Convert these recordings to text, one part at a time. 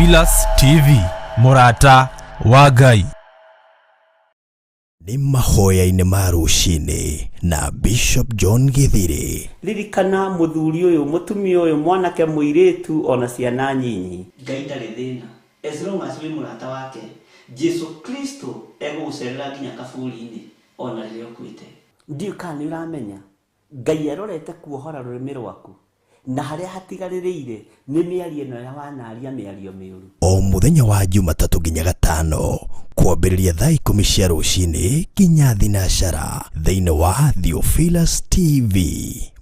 Theophilus TV, Murata wa Ngai. Ni mahoya-inĩ ma rũcinĩ na Bishop John Githiri. Ririkana muthuri uyu mutumia uyu mwanake muiritu ona ciana nyinyi. Ngai ndarĩ thĩna. As long as we murata wake, Jesu Kristo egũgũcerera nginya kaburi-inĩ ona rĩrĩa ũkuĩte. Ndiũ kana nĩ ũramenya Ngai arorete kuohora rũrĩmĩ rwaku na harĩa hatigarĩrĩire nĩ mĩario ĩno ya wanaria mĩario mĩũru. O mũthenya wa Jumatatu nginya Gatano kwambĩrĩria thaa 10 cia rũcinĩ nginya thinacara thĩinĩ wa Theophilus TV,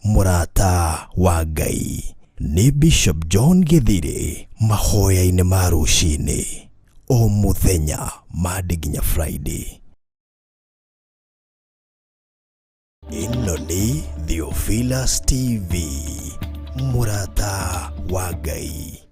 Murata wa Ngai. Ni Bishop John Githiri, mahoya-inĩ ma rũcinĩ o mũthenya Monday nginya Friday. Ĩno nĩ Theophilus TV, Murata wa Ngai.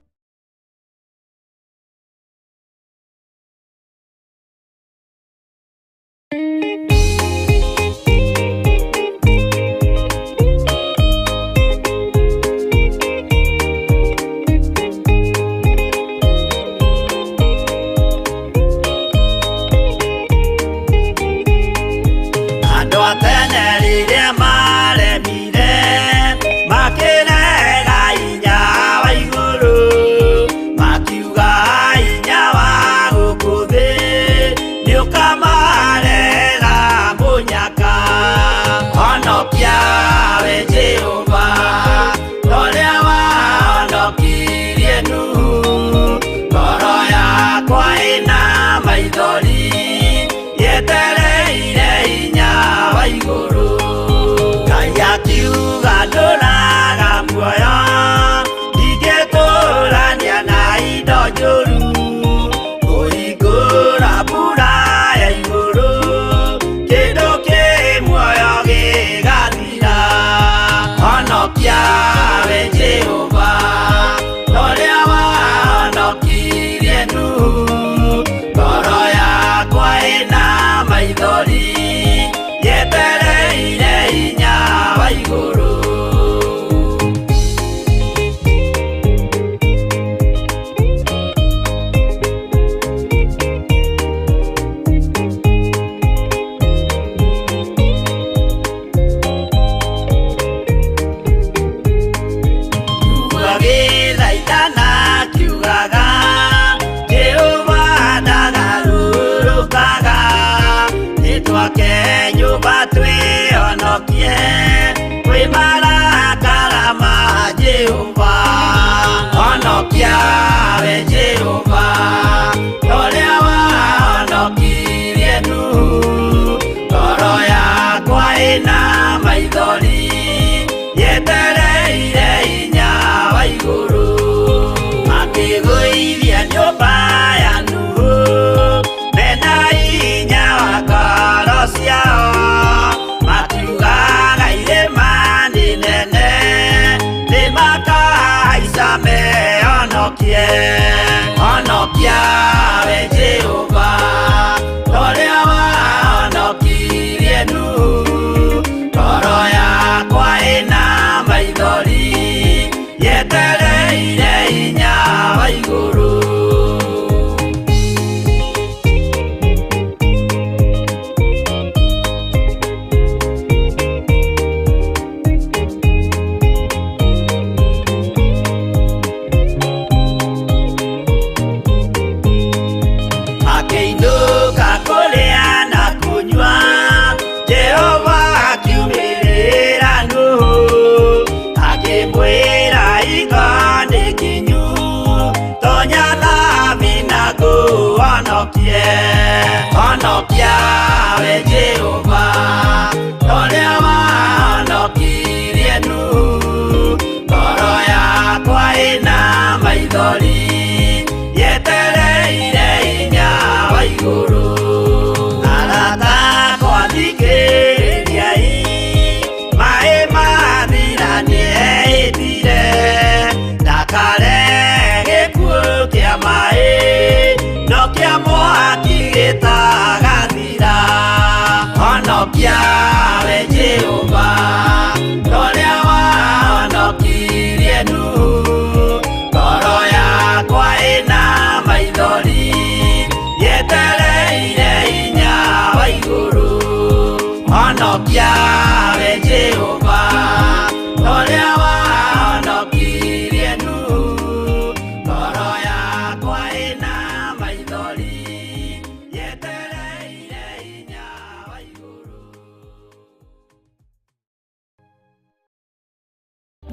Koro yakwa ina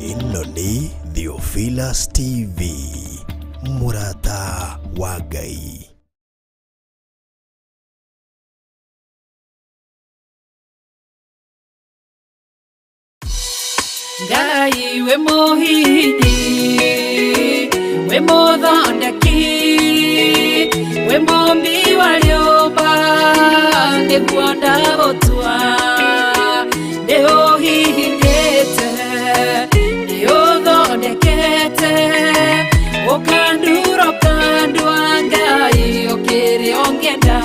ĩno nĩ Theophilus TV, mũrata wa Ngai. Ngai we mũhihi, we mũthondeki, we mũmbi wa rĩũmba, nĩguo ndagũtua, ndĩũhihinyĩte, ndĩũthondekete, ũkandura ũkandua Ngai ũkĩrĩa ũngĩenda.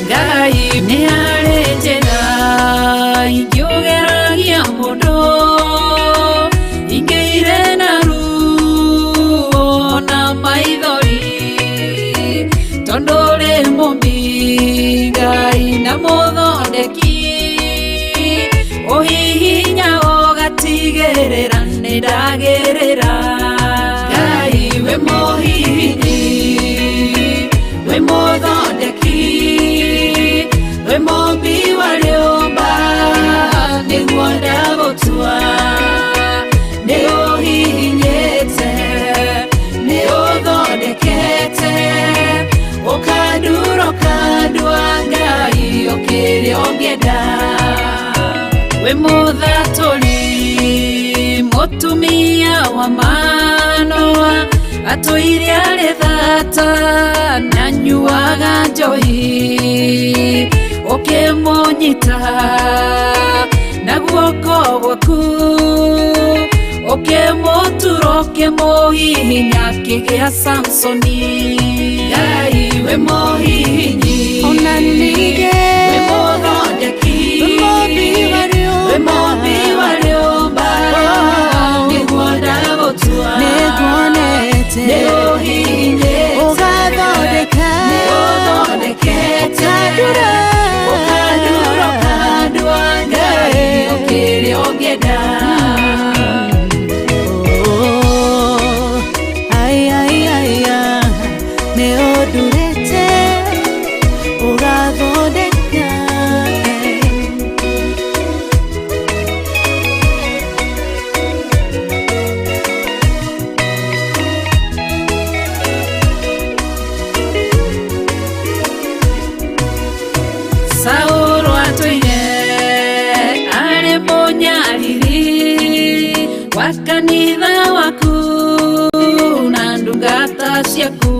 Ngai nĩ arĩ njĩra ingĩũgeragia mũndũ, ingĩire na ruo na maithori, tondũ rĩ mũmbi Ngai na mũthondeki, ũhihinya ũgatigĩrĩra nĩ ndagĩrĩra. Ngai we mũhihinyi, we mũthondeki, we mũmbi wa rĩũmba, nĩguo ndagũtua, nĩũhihinyĩte, nĩũthondekete, ũkandura ũkandua Ngai ũkĩrĩa ũngĩenda. We mũthatũri, mũtumia wa Manoa, atũire arĩ thata na nyuaga njohi, ũkĩmũnyita na guoko gwaku, ũkĩmũtura ũkĩmũhihinya akĩgĩa Samsoni. Ngai we mũhihinyi, ona ningĩ we mũthondeki, we mũmbi wa rĩũmba, nĩguo ndagũtua, nĩũhihinyĩte, nĩũthondekete, ũkandura ũkandua Ngai ũkĩrĩa ũngĩenda. Nĩũndurĩte ũgathondeka. Saũlũ atũire arĩ mũnyariri wa kanitha waku na ndungata ciaku,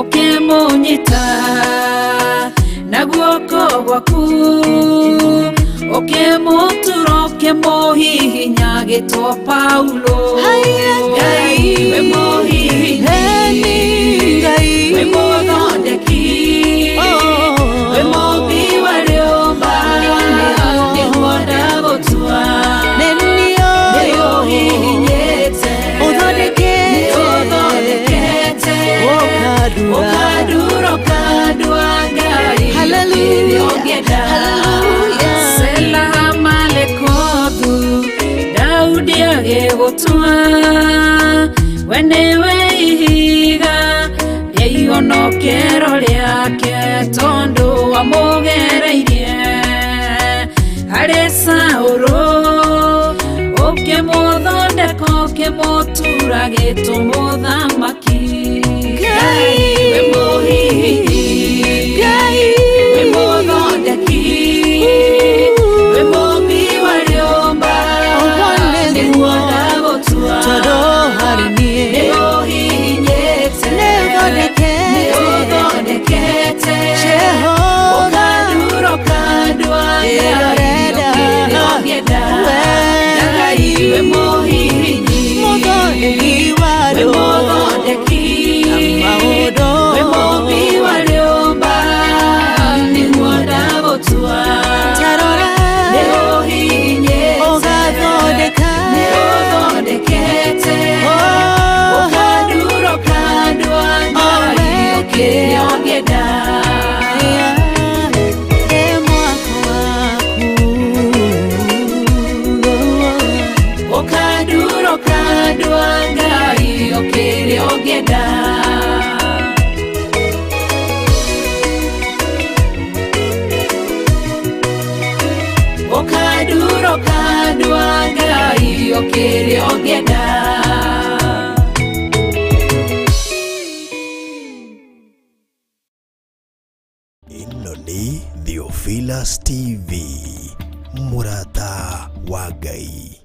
ũkĩmũnyita na guoko gwaku, ũkĩmũtura ũkĩmũhihinya agĩtwo Paulo. Ngai we mũhihinyi, we mũthondeki, we mũmbi wa rĩũmba, nĩguo ndagũtua, nĩũhihinyĩte, nĩũthondekete, ũkandura ũkandua Ngai ũkĩrĩa ũngĩenda. Selaha malekothu, Daudi agĩgũtua, we nĩwe ihiga rĩa ihonokero rĩake, tondũ wamũgereirie harĩ Saũlũ, ũkĩmũthondeka ũkĩmũtura agĩtwo mũthamaki. Ngai we mũhihinyi, we mũthondeki, we mũmbi wa rĩũmba, nĩguo ndagũtua, nĩũhihinyĩte, nĩũthondekete, ũkandura ũkandua Ngai ũkĩrĩa ũngĩenda. Ngai we mũhihinyi, we mũthondeki, we mũmbi nakĩo kĩrĩa ũngĩenda. Ĩno nĩ Theophilus TV, mũrata wa Ngai.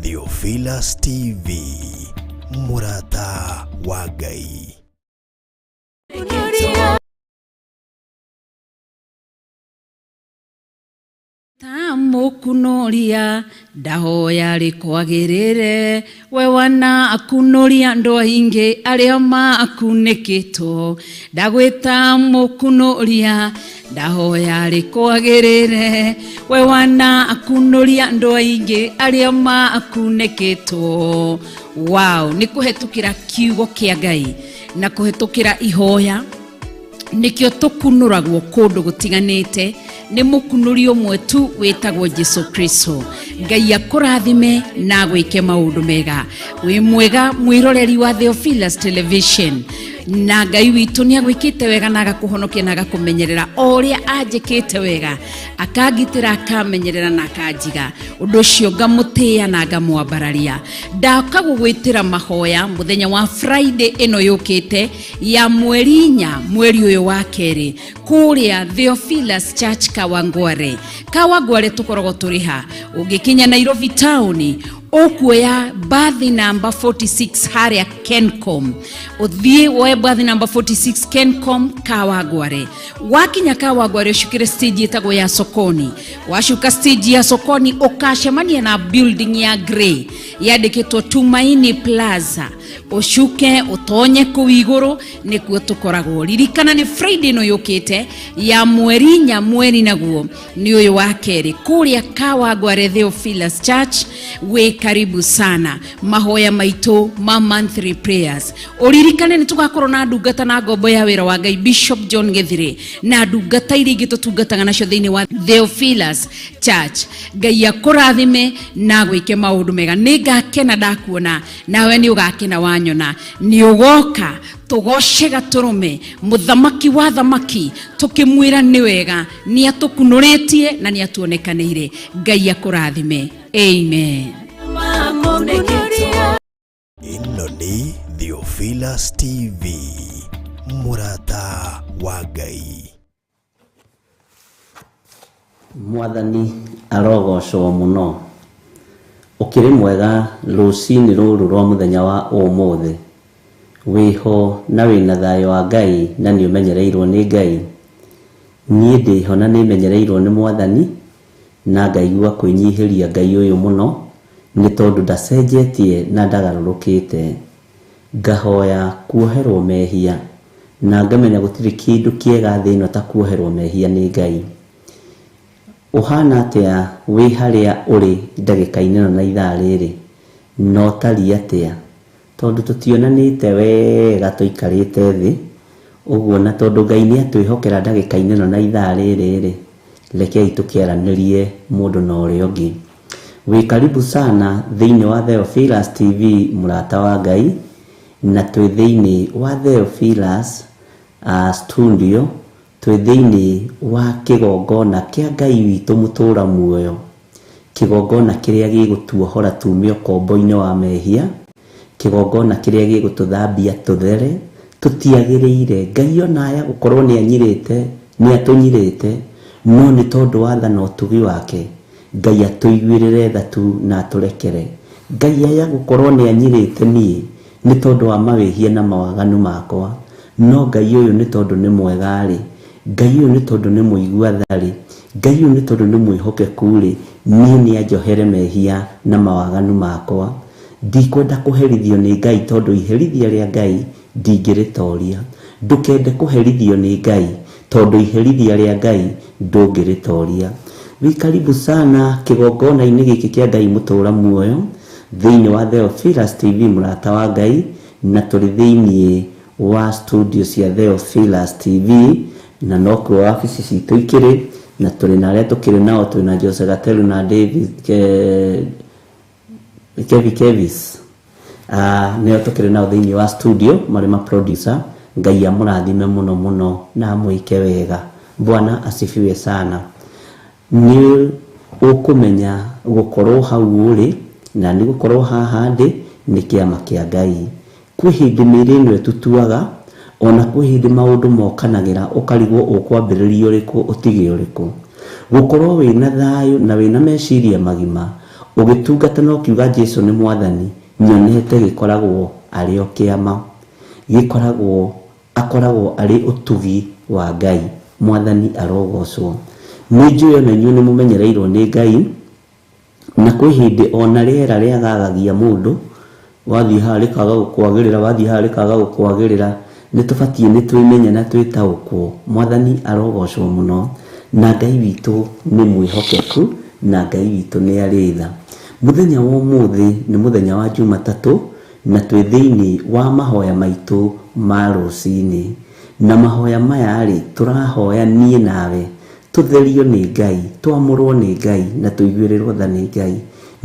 Theophilus TV, Murata wa Ngai. Tamukunoria ndahoya rikwagirire we wana akunoria ndo inge aria makunekito ndagwita mukunoria ndahoya rikwagirire we wana akunoria ndo inge aria makunekito. Wow, ni kuhetukira kiugo kia Ngai na kuhetukira ihoya nikio tukunuragwo kundu gutiganite ni mukunuri umwe tu wetagwo Jesu Kristo. Ngai akurathime na gwike maundu mega. Wi mwega mwiroreri wa Theophilus Television, na Ngai witu ni agwikite wega na agakuhonokia na agakumenyerera oria anjikite wega, akagitira akamenyerera na akanjiga undu cio ngamutia na ngamwambararia. Ndakagugwitira mahoya muthenya wa Friday ino yukite ya mweri 4 mweri uyu wa keri kuria Theophilus Church Kawangware tukorogo turiha. Ugikinya Nairobi town ukuya bathi number 46 haria Kencom, uthie we bathi number 46 Kencom Kawangware. Wakinya Kawangware ushukire stage itago ya sokoni. Washuka stage ya sokoni ukashemania na building ya grey yandikitwo Tumaini Plaza. Ushuke utonye kuiguru nikuo tukoragwo. Ririkana ni Friday no yukite ya mweri 4 mweri naguo ni uyu wa keri kuria Kawangware Theophilus Church. We karibu sana. Mahoya maitu ma monthly prayers. Uririkane ni tugakorwo na ndungata na ngombo ya wira wa Ngai Bishop John Githire na ndungata iri ingĩ tutungataga nacio thĩinĩ wa Theophilus Church. Ngai akũrathime na gwĩke maũndũ mega. Nĩ ngakena ndakuona nawe nĩ ũgakena wanyona. Nĩ ũgoka tugoce gaturume muthamaki wa thamaki tukimwira ni wega ni atukunuretie na ni atuonekanire. Ngai akũrathime. Amen. Ino ni Theophilus TV, Murata wa Ngai. Mwathani arogocwo muno. Ukiri mwega rucini ruru rwa muthenya wa umuthi. Wiho na wina thayo wa Ngai na ni umenyereirwo ni Ngai. Nie ndiho na ni menyereirwo ni Mwathani na ngaigua kwinyihiria Ngai uyu muno ni tondu ndacenjetie na ndagarurukite. Ngahoya kuoherwo mehia na ngamenya gutiri kindu kiega thino ta kuoherwo mehia ni Ngai. Uhana atia wi haria uri ndagika-ini na ithaa riri no tari atia tondu tutionanite wega tuikarite thi uguo na tondu Ngai ni atwihokera ndagika-ini na ithaa riri rekei tukiaranirie mundu na uria ungi. Wi karibu sana thiini wa Theophilus TV, Murata wa Ngai, na twi thiini wa Theophilus studio, twi thiini wa kigongona kia Ngai witu mutura muoyo, kigongona kiria gigutuohora tumio kombo-ini wa mehia, kigongona kiria gigututhambia tuthere tutiagiriire. Ngai ona aya gukorwo ni anyirite ni atunyirite no ni tondu wa tha na utugi wake Ngai atuiguirire thatu na aturekere. Ngai aya gukorwo ni anyirite ni tondu wa mawehia na mawaganu makwa no Ngai uyu ni tondu ni mwega ri. Ngai uyu ni tondu ni muigua thari. Ngai uyu ni tondu ni mwihokeku ri. Ni anjohere mehia na mawaganu makwa. Ndikwenda kuherithio ni Ngai tondu iherithia ria Ngai ndingiritoria. Ndukende kuherithio ni Ngai tondu iherithia ria Ngai ndungiritoria. Wi karibu sana kigongona-ini giki kia Ngai mutura muoyo thiini wa Theophilus TV, Murata wa Ngai, na turi thiini wa studio cia Theophilus TV na no kuo office citu ikiri na turi na aria tukiri nao. Turi na Jose Gatelu na David Kevis nio tukiri nao thiini wa studio mari ma producer. Ngai amurathime muno muno na muike wega. Bwana asifiwe sana. Ni ukumenya gukorwo hau uri na ni gukorwo haha ndi ni kiama kia Ngai. Kwi hindi mirino tutuaga ona kwi hindi maundu mokanagira ukarigwo ukwambiriria uriku utige uriku. Gukorwo wina thayo na wina meciria magima ugitungata no kiuga Jesu ni mwathani nyonete gikoragwo ari o kiama gikoragwo akoragwo ari utugi wa Ngai. Mwathani arogocwo. Nĩnjũĩ na inyuĩ nĩ mũmenyereirwo nĩ Ngai na kwĩ hĩndĩ ona rĩera rĩagagagia mũndũ, wathiĩ haha rĩkaga gũkwagĩrĩra, wathiĩ haha rĩkaga gũkwagĩrĩra, nĩtũbatiĩ nĩtwĩmenye na twĩtaũkwo. Mwathani arogocwo mũno, na Ngai witũ nĩ mwĩhokeku, na Ngai witũ nĩ arĩ tha. Mũthenya wa ũmũthĩ nĩ mũthenya wa Jumatatũ, na twĩ thĩinĩ wa mahoya maitũ ma rũcinĩ, na mahoya maya rĩ tũrahoya niĩ nawe tutherio nĩ Ngai, twamũrwo nĩ Ngai na tuiguĩrĩrwo tha nĩ Ngai.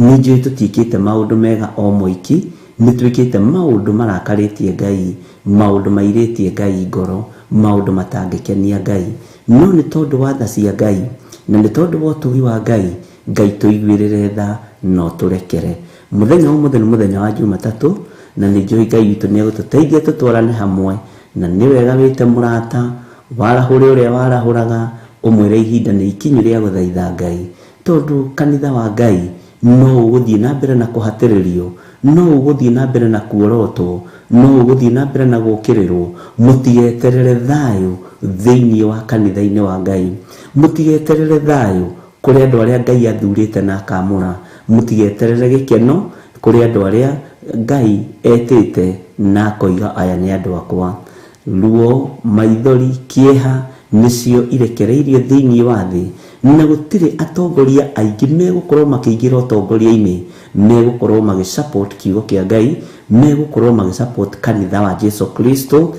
Nĩnjũĩ tũtiĩkĩte maũndũ mega o moiki, nĩtwĩkĩte maũndũ marakarĩtie Ngai, maũndũ mairĩtie Ngai ngoro, maũndũ matangĩkenia Ngai, no nĩ tondũ wa tha cia Ngai na nĩ tondũ wa ũtugi wa Ngai, Ngai tũiguĩrĩre tha no tũrekere. Mũthenya ũmũthĩ nĩ mũthenya wa Jumatatũ, na nĩnjũĩ Ngai witũ nĩegũtũteithia tũtwarane hamwe, na nĩ wega wĩte mũrata warahũre ũrĩa warahũraga, ũmwĩre ihinda nĩ ikinyu rĩa gũthaitha Ngai, tondũ kanitha wa Ngai no ũgũthiĩ na mbere na kũhatĩrĩrio, no ũgũthiĩ na mbere na kuorotwo, no ũgũthiĩ na mbere na gũkĩrĩrwo. Mũtigeterere thayũ thĩinĩ wa kanitha-inĩ wa Ngai, mũtigeterere thayũ kũrĩ andũ arĩa Ngai athurĩte na akamũra, mũtigeterere gĩkeno kũrĩ andũ arĩa Ngai etĩte na akoiga aya nĩ andũ akwa. Ruo, maithori, kĩeha nĩcio irekereirio thĩinĩ wa thĩ, na gũtirĩ atongoria aingĩ megũkorwo makĩingĩra ũtongoria-inĩ megũkorwo magĩsupport kiugo kĩa Ngai, megũkorwo magĩsupport kanitha wa Jesu Kristo.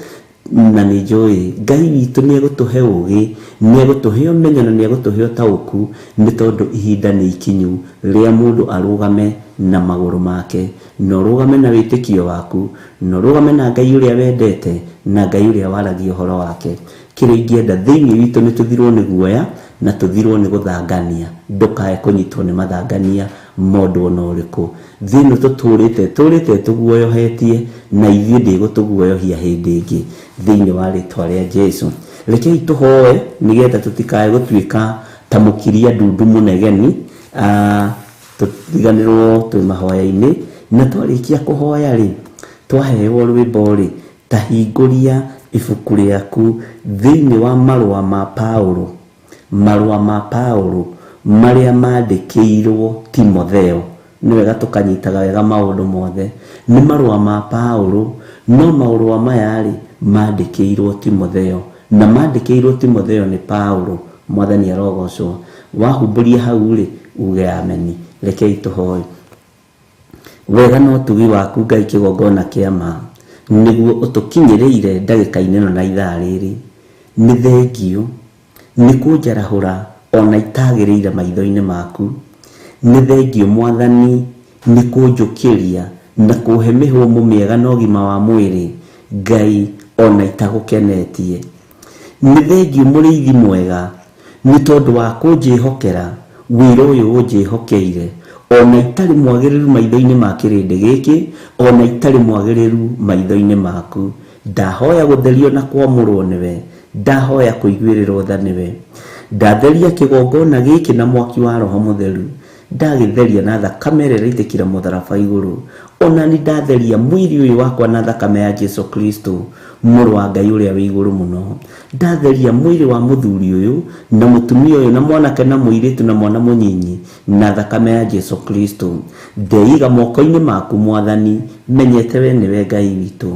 Na nĩnjũĩ Ngai witũ nĩegũtũhe ũgĩ, nĩegũtũhe ũmenyo na nĩegũtũhe ũtaũku, nĩ tondũ ihinda nĩ ikinyu rĩa mũndũ arũgame na magũrũ make, na ũrũgame na wĩtĩkio waku, na ũrũgame na Ngai ũrĩa wendete, na Ngai ũrĩa waragia ũhoro wake. Kĩrĩa ingĩenda thĩinĩ witũ nĩ tũthirwo nĩ guoya na tũthirwo nĩ gũthangania, ndũkae kũnyitwo nĩ mathangania mũndũ ona ũrĩkũ. Thĩinĩ tũtũrĩte tũguoyohetie, na ithuĩ ndĩgũtũguoyohia hĩndĩ ĩngĩ thĩinĩ wa rĩtwa rĩa Jesu. Rekei tũhoe nĩgetha tũtikae gũtuĩka ta mũkiria ndundu mũnegeni, tũtiganĩrwo twĩ mahoya-inĩ. Na twarĩkia kũhoya rĩ, twaheo rwĩmbo rĩ, ta hingũria ibuku rĩaku thĩinĩ wa marũa ma Paulo marĩa mandĩkĩirwo Timotheo. Nĩ wega tũkanyitaga wega maũndũ mothe, nĩ marũa ma Paulo, no marũa maya rĩ mandĩkĩirwo Timotheo, na mandĩkĩirwo Timotheo nĩ Paulo. Mwathani arogocwo. Wahumbũria hau rĩ uge ameni. Rekei tũhoe. Wega no ũtugi waku Ngai kĩgongona kĩa ma, nĩguo ũtũkinyĩrĩire ndagĩka-inĩ ĩno na ithaa rĩrĩ. Nĩ thengio, nĩ kũnjarahũra ona itagĩrĩire maitho-inĩ maku. Nĩ thengio Mwathani, nĩ kũnjũkĩria na kũhe mĩhũmũ mĩega na ũgima wa mwĩrĩ Ngai ona itagũkenetie. Nĩ thengio mũrĩithi mwega, nĩ tondũ wa kũnjĩhokera wĩra ũyũ ũnjĩhokeire, ona itarĩ mwagĩrĩru maitho-inĩ ma kĩrĩndĩ gĩkĩ, ona itarĩ mwagĩrĩru maitho-inĩ maku. Ndahoya gũtherio na kwamũrwo nĩwe, ndahoya kũiguĩrĩrwo tha nĩwe. Ndatheria kĩgongona gĩkĩ na mwaki wa Roho Mũtheru, ndagĩtheria na thakame ĩrĩa ĩraitĩkĩra mũtharaba igũrũ, ona nĩ ndatheria mwĩrĩ ũyũ wakwa na thakame ya Jesu Kristo, mũrũ wa Ngai ũrĩa wĩ igũrũ mũno. Ndatheria mwĩrĩ wa mũthuri ũyũ na mũtumia ũyũ na mwanake na mũirĩtu na mwana mũnyinyi na thakame ya Jesu Kristo. Ndeiga moko-inĩ maku Mwathani, menyete we nĩwe Ngai witũ.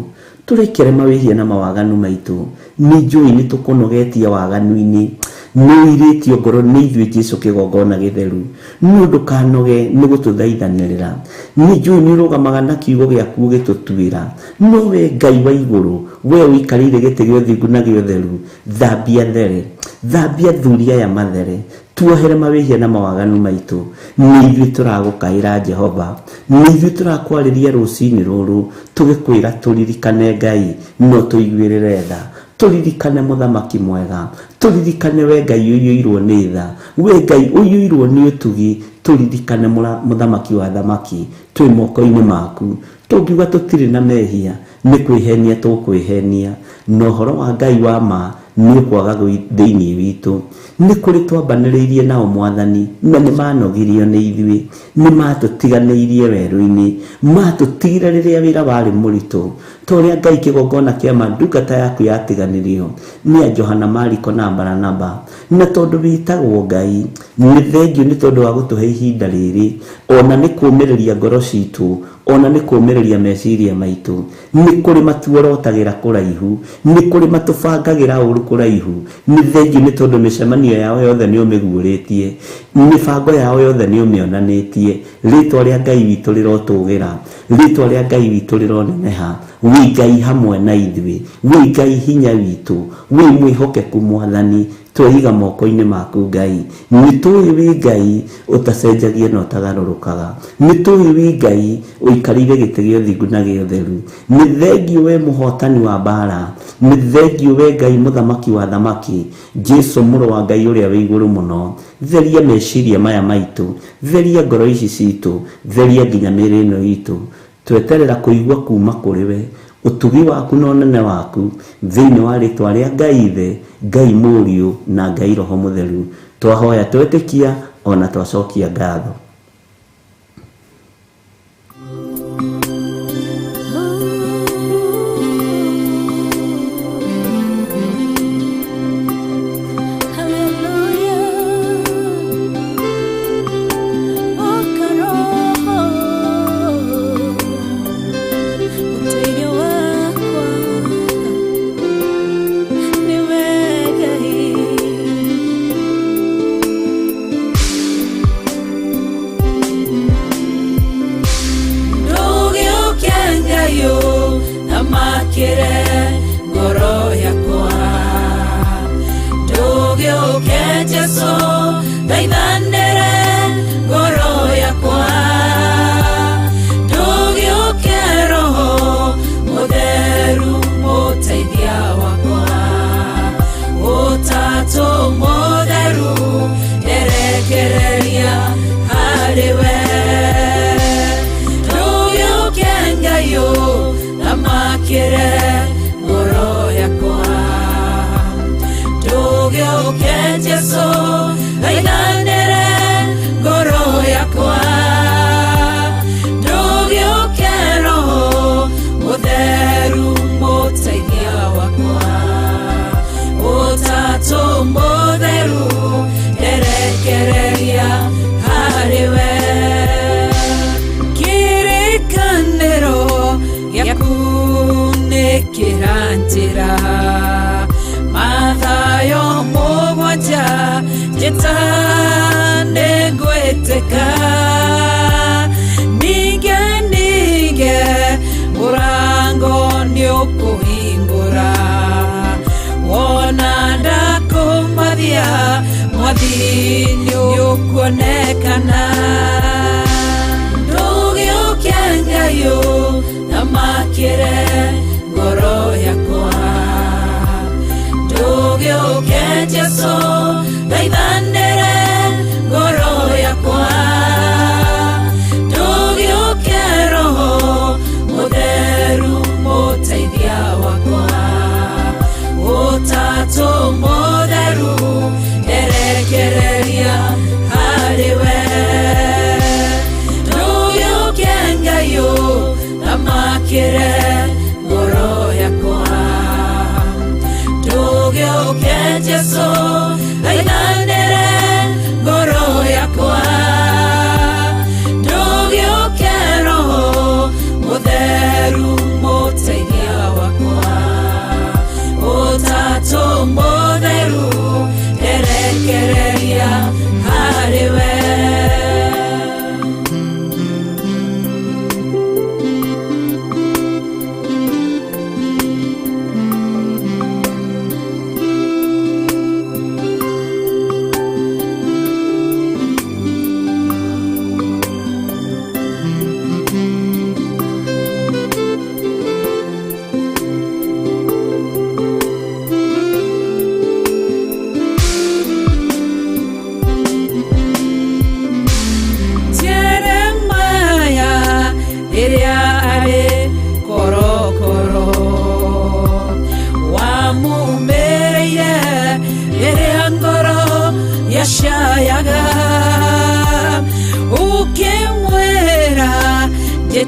Tũrekere mawĩhia na mawaganu maitũ, nĩnjũĩ nĩtũkũnogetia waganu-inĩ, nĩwĩirĩtio ngoro nĩ ithuĩ Jesu kĩgongona gĩtheru, no ndũkanoge nĩ gũtũthaithanĩrĩra. Nĩnjũĩ nĩũrũgamaga na kiugo gĩaku ũgĩtũtuĩra, no we Ngai wa igũrũ, we ũikarĩire gĩtĩ gĩa ũthingu na gĩa ũtheru, thambia there, thambia thuri aya mathere, tuohere mawĩhia na mawaganu maitũ. Nĩ ithuĩ tũragũkaĩra Jehova, nĩ ithuĩ tũrakwarĩria rũcinĩ rũrũ, tũgĩkwĩra tũririkane Ngai, no tũiguĩrĩre tha. Tũririkane mũthamaki mwega, tũririkane we Ngai ũiyũirwo nĩ tha, we Ngai ũiyũirwo nĩ ũtugi. Tũririkane mũthamaki wa thamaki, twĩ moko-inĩ maku. Tũngiuga tũtirĩ na mehia, nĩ kwĩhenia tũkwĩhenia, na ũhoro wa Ngai wa ma nĩ kwaga thĩinĩ witũ. Nĩ kũrĩ twambanĩrĩirie nao Mwathani na nĩ manogirio nĩ ithuĩ, nĩ matũtiganĩirie werũ-inĩ, matũtigire rĩrĩa wĩra warĩ mũritũ, ta ũrĩa Ngai kĩgongona kĩa ndungata yaku yatiganirio nĩ a Johana, Mariko na Baranaba. Na tondũ wĩtagwo Ngai, nĩ thengiũ nĩ tondũ wa gũtũhe ihinda rĩrĩ, ona nĩ kũũmĩrĩria ngoro citũ, ona nĩ kũũmĩrĩria meciria maitũ. Nĩ kũrĩ matuorotagĩra kũraihu, nĩ kũrĩ matũbangagĩra ũũru kũraihu. Nĩ thengiũ nĩ tondũ mĩcemanio yao yothe nĩ ũmĩguũrĩtie, mĩbango yao yothe nĩ ũmĩonanĩtie. Rĩĩtwa rĩa Ngai witũ rĩrotũgĩra, rĩĩtwa rĩa Ngai witũ rĩroneneha. Wĩ Ngai hamwe na ithuĩ, wĩ Ngai hinya witũ, wĩ mwĩhokeku Mwathani, tweiga moko-inĩ maku Ngai. Nĩ tũĩ wĩ Ngai ũtacenjagia na ũtagarũrũkaga, nĩ tũĩ wĩ Ngai ũikarĩire gĩtĩ gĩa ũthingu na gĩa ũtheru. Nĩ thengiũ we mũhotani wa mbara, nĩ thengiũ we Ngai mũthamaki wa thamaki, Jesũ mũrũ wa Ngai ũrĩa wĩ igũrũ mũno. Theria meciria maya maitũ, theria ngoro ici citũ, theria nginya mĩĩrĩ ĩno itũ. Tweterera kũigua kuma kũrĩ we, ũtugi waku na ũnene waku, thĩinĩ wa rĩĩtwa rĩa Ngai Ithe, Ngai Mũriũ na Ngai Roho Mũtheru. Twahoya twetĩkia ona twacokia ngatho.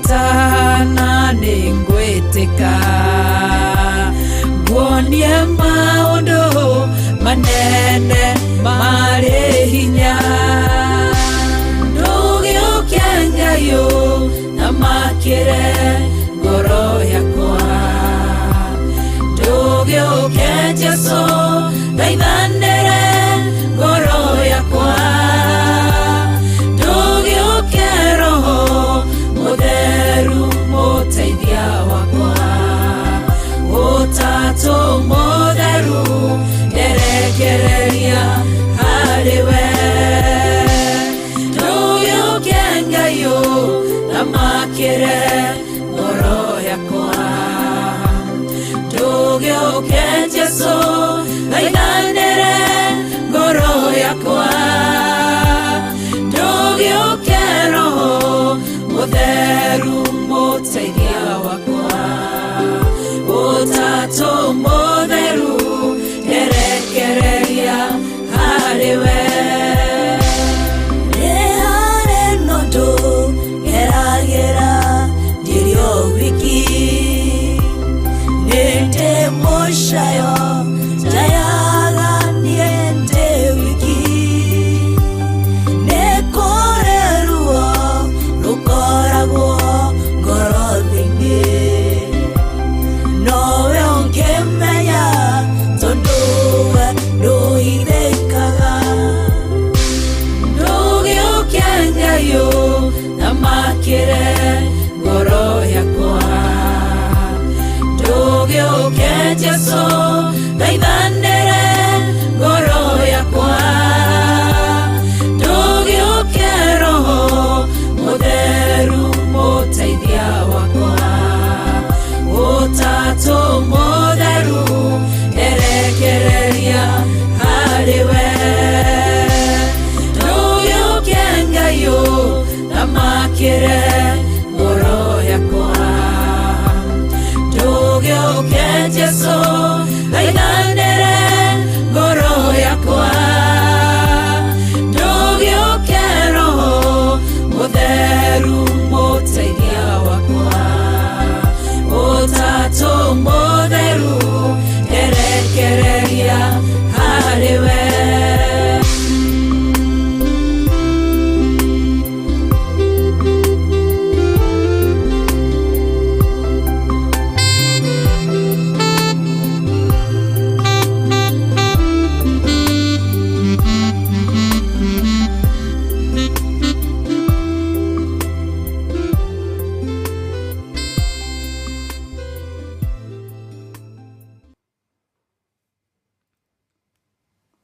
tana ningweteka guonie maundu manene mari hinya ndugiukia Ngai na makire ngoro yakwa ndugiukia Jesu thaithanire ngoro yakwa ndugiukia Roho Mutheru muteithia wakwa Utatu Mutheru erekereria hariwe ndugiukia Ngai na makire ngoro yakwa ndugiukia Jesu thaithanire ngoro yakwa ndugiukia Roho Mutheru muteithia wakwa Utatu Mutheru erekereria hariwe nehare nondo geragera ndirio wiki nende mushayo tayaga niende wiki nekoreruo rukoragwo ngoro-inĩ nowe ũngĩmenya tondũ we ndũithĩkaga ndũgĩũkia Ngai na makĩre ngoro yakwa ndũgĩũkia Jesu thaithanĩre ngoro yakwa ndũgĩũkia Roho Mutheru muteithia wakwa Utatu Mutheru erekereria hariwe ndugiukia Ngai na makire ngoro yakwa ndugiukia Jesu thaithanire ngoro yakwa ndugiukia Roho Mutheru muteithia wakwa Utatu Mutheru erekereria hariwe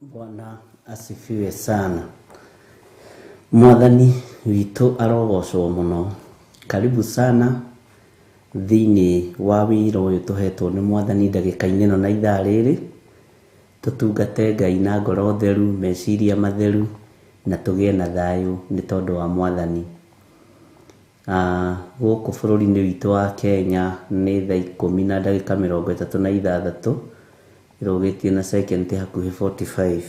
Bwana asifiwe sana. Mwathani witũ arogocwo mũno. Karibu sana thĩinĩ wa wĩra ũyũ tũhetwo nĩ Mwathani ndagĩka-inĩ ĩno na ithaa rĩrĩ tũtungate Ngai na ngoro theru, meciria matheru na tũgĩe na thayũ nĩ tondũ wa Mwathani. Gũkũ bũrũri-inĩ witũ wa Kenya nĩ thaa 10:36 irũgĩtie na second hakuhĩ 45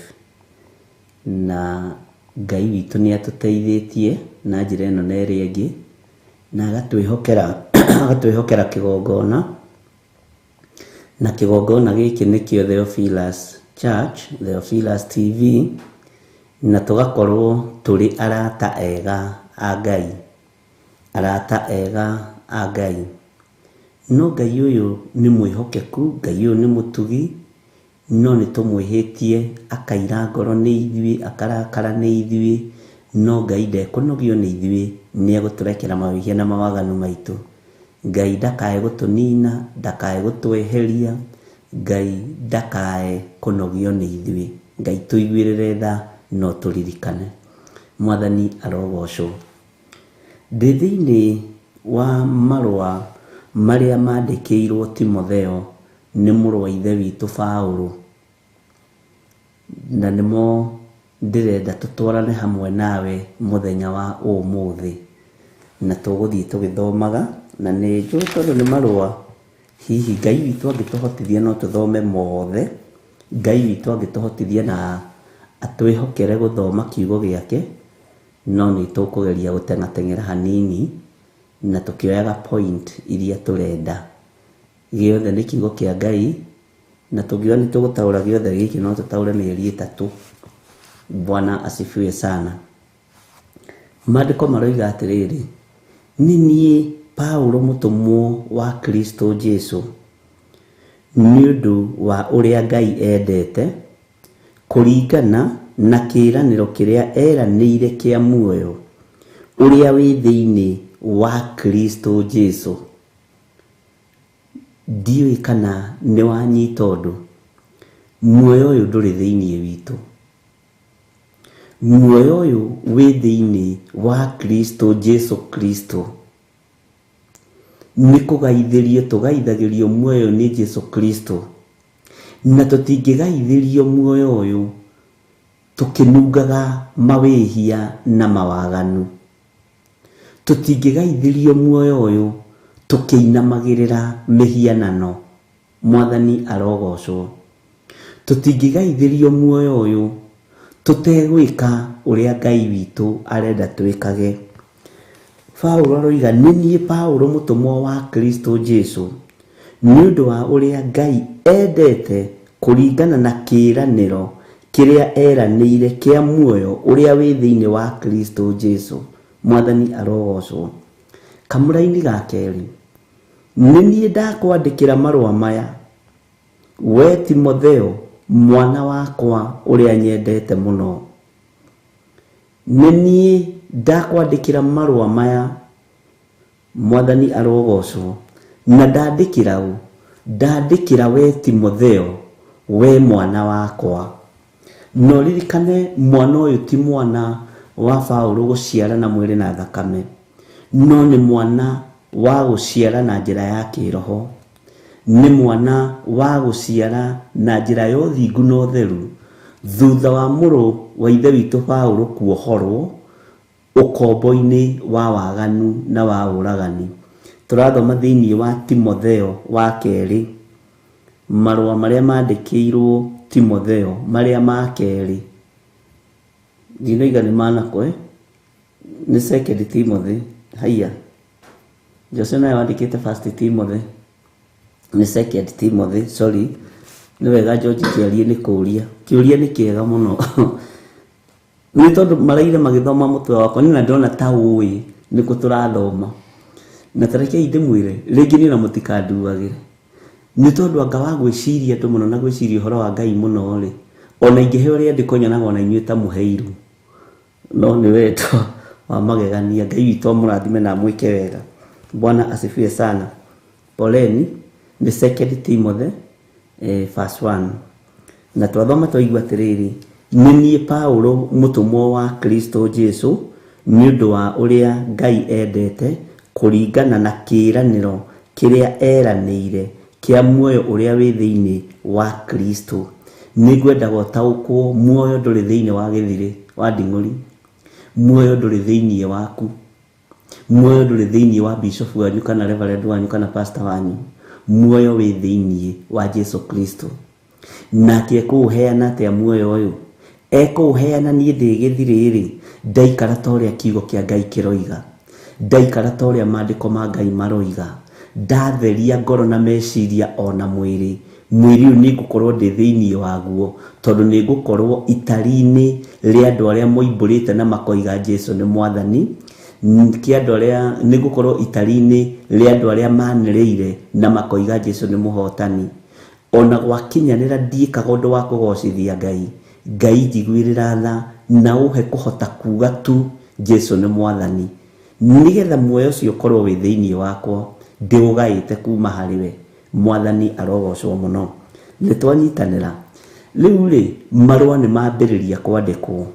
na Ngai witũ nĩ atũteithĩtie na njĩra ĩno na ĩrĩa ĩngĩ na agatwĩhokera kĩgongona na kĩgongona gĩkĩ nĩkĩo Theophilus Church, Theophilus TV na tũgakorwo tũrĩ arata ega a Ngai, arata ega a Ngai. No Ngai ũyũ nĩ mwĩhokeku, Ngai ũyũ nĩ mũtugi, no nĩ tũmwĩhĩtie akaira ngoro nĩ ithuĩ, akarakara nĩ ithuĩ, no Ngai ndekũnogio nĩ ithuĩ, nĩ egũtũrekera mawĩhia na mawaganu maitũ. Ngai ndakae gũtũnina, ndakae gũtweheria, Ngai ndakae kũnogio nĩ ithuĩ. Ngai tũiguĩrĩre tha no tũririkane. Mwathani arogocwo. Ndĩ thĩinĩ wa marũa marĩa mandĩkĩirwo Timotheo nĩ mũrũ wa ithe witũ Paũlũ, na nĩmo ndĩrenda tũtwarane hamwe nawe mũthenya wa ũmũthĩ, na tũgũthiĩ tũgĩthomaga, na nĩ njũĩ tondũ nĩ marũa hihi Ngai witũ angĩtũhotithia no tũthome mothe, Ngai witũ angĩtũhotithia na atwĩhokere gũthoma kiugo gĩake, no nĩ tũkũgeria gũteng'ateng'era hanini na tukioyaga point iria turenda. Giothe nĩ kiugo kĩa Ngai, na tungiwa nĩ tũgũtaũra giothe gĩkĩ no tũtaũre mĩeri 3. Bwana asifiwe sana. Maandĩko maroiga atĩrĩrĩ, nĩ niĩ Paulo mũtũmwo wa Kristo Jesu, nĩ ũndũ wa ũrĩa Ngai endete, kũringana na kĩĩranĩro kĩrĩa eranĩire kĩa muoyo ũrĩa wĩ thĩinĩ wa Kristo Jesu. Ndiũĩ kana nĩ wanyita ũndũ, muoyo ũyũ ndũrĩ thĩinĩ witũ. Muoyo ũyũ wĩ thĩinĩ wa Kristo Jesu Kristo. Nĩ kũgaithĩrio tũgaithagĩrio muoyo nĩ Jesu Kristo, na tũtingĩgaithĩrio muoyo ũyũ tũkĩnungaga mawĩhia na mawaganu. Tũtingĩgaithĩrio muoyo ũyũ tũkĩinamagĩrĩra mĩhianano. Mwathani arogocwo. Tũtingĩgaithĩrio muoyo ũyũ tũtegwĩka ũrĩa Ngai witũ arenda twĩkage. Paulo aroiga, nĩ niĩ Paulo mũtũmwo wa Kristo Jesu, nĩ ũndũ wa ũrĩa Ngai endete, kũringana na kĩĩranĩro kĩrĩa eranĩire kĩa muoyo ũrĩa wĩ thĩinĩ wa Kristo Jesu. Mwathani arogocwo. Kamũra-inĩ ga kerĩ, nĩ niĩ ndakwandĩkĩra marũa maya, we Timotheo, mwana wakwa ũrĩa nyendete mũno. Nĩ niĩ ndakwandĩkĩra marũa maya, Mwathani arogocwo, na ndandĩkĩra we Timotheo, we mwana wakwa. No ririkane mwana ũyũ ti mwana wa Paulo gũciara na mwĩrĩ na thakame, no nĩ mwana wa gũciara na njĩra ya kĩroho. Nĩ mwana wa gũciara na njĩra ya ũthingu na ũtheru, thutha wa mũrũ wa ithe witũ Paulo kuohorwo ũkombo-inĩ wa waganu na wa ũragani. Tũrathoma thĩinĩ wa Timotheo wa kerĩ, marũa marĩa mandĩkĩirwo Timotheo marĩa ma kerĩ. Ndinoiga nĩ manakwe, nĩ 2 Timothy. Haiya, Jose naye wandĩkĩte 1 Timothy, nĩ 2 Timothy, sorry. Nĩ wega George kĩarie nĩ kũũria. Kĩũria nĩ kĩega mũno. Nĩ tondũ maraire magĩthoma mũtwe wakwa, nĩ na ndona ta ũĩ nĩkũ tũrathoma. Na tarekei ndĩmwĩre, rĩngĩ nĩ na mũtikanduagĩre. Nĩ tondũ anga wa gwĩciria andũ mũno na gwĩciria ũhoro wa Ngai mũno rĩ, ona ingĩhe ũrĩa ndĩkonyonaga ona inyuĩ ta mũheiru. No nĩ wendo wa magegania. Ngai witũ amũrathime na mwĩke wega. Bwana asifiwe sana. Poleni, nĩ 2 Timothy verse 1. Na twathoma twaigua atĩrĩrĩ, nĩ niĩ Paulo mũtũmwo wa Kristo Jesu, nĩ ũndũ wa ũrĩa Ngai endete, kũringana na kĩĩranĩro kĩrĩa eranĩire kĩa muoyo ũrĩa wĩ thĩinĩ wa Kristo. Nĩ ngwenda gũtaũkwo, muoyo ndũrĩ thĩinĩ wa gĩthirĩ wa nding'ũri. Muoyo ndũrĩ thĩinĩ waku. Muoyo ndũrĩ thĩinĩ wa bishop wanyu kana reverend wanyu kana pastor wanyu. Muoyo wĩ thĩinĩ wa Jesu Kristo. Nake ekũũheana atĩa muoyo ũyũ? Ekũũheana niĩ ndĩ gĩthirĩ-rĩ, ndaikara ta ũrĩa kiugo kĩa Ngai kĩroiga, ndaikara ta ũrĩa maandĩko ma Ngai maroiga, ndatheria ngoro na meciria ona mwĩrĩ. Mwĩrĩ ũyũ nĩ ngũkorwo ndĩ thĩinĩ waguo, tondũ nĩ ngũkorwo itari-inĩ rĩa andũ arĩa moimbũrĩte na makoiga Jesu nĩ Mwathani. Kĩa andũ arĩa nĩ ngũkorwo itari-inĩ rĩa andũ arĩa manĩrĩire na makoiga Jesu nĩ mũhotani. Ona gwakinyanĩra ndiĩkaga ũndũ wa kũgocithia Ngai. Ngai njiguĩrĩra tha na ũhe kũhota kuga tu Jesu nĩ Mwathani, nĩgetha muoyo ũcio ũkorwo wĩ thĩinĩ wakwa, ndĩũgaĩte kuma harĩ we. Mwathani arogocwo mũno. Nĩ twanyitanĩra. Rĩu rĩ, marũa nĩ mambĩrĩria kwandĩkwo.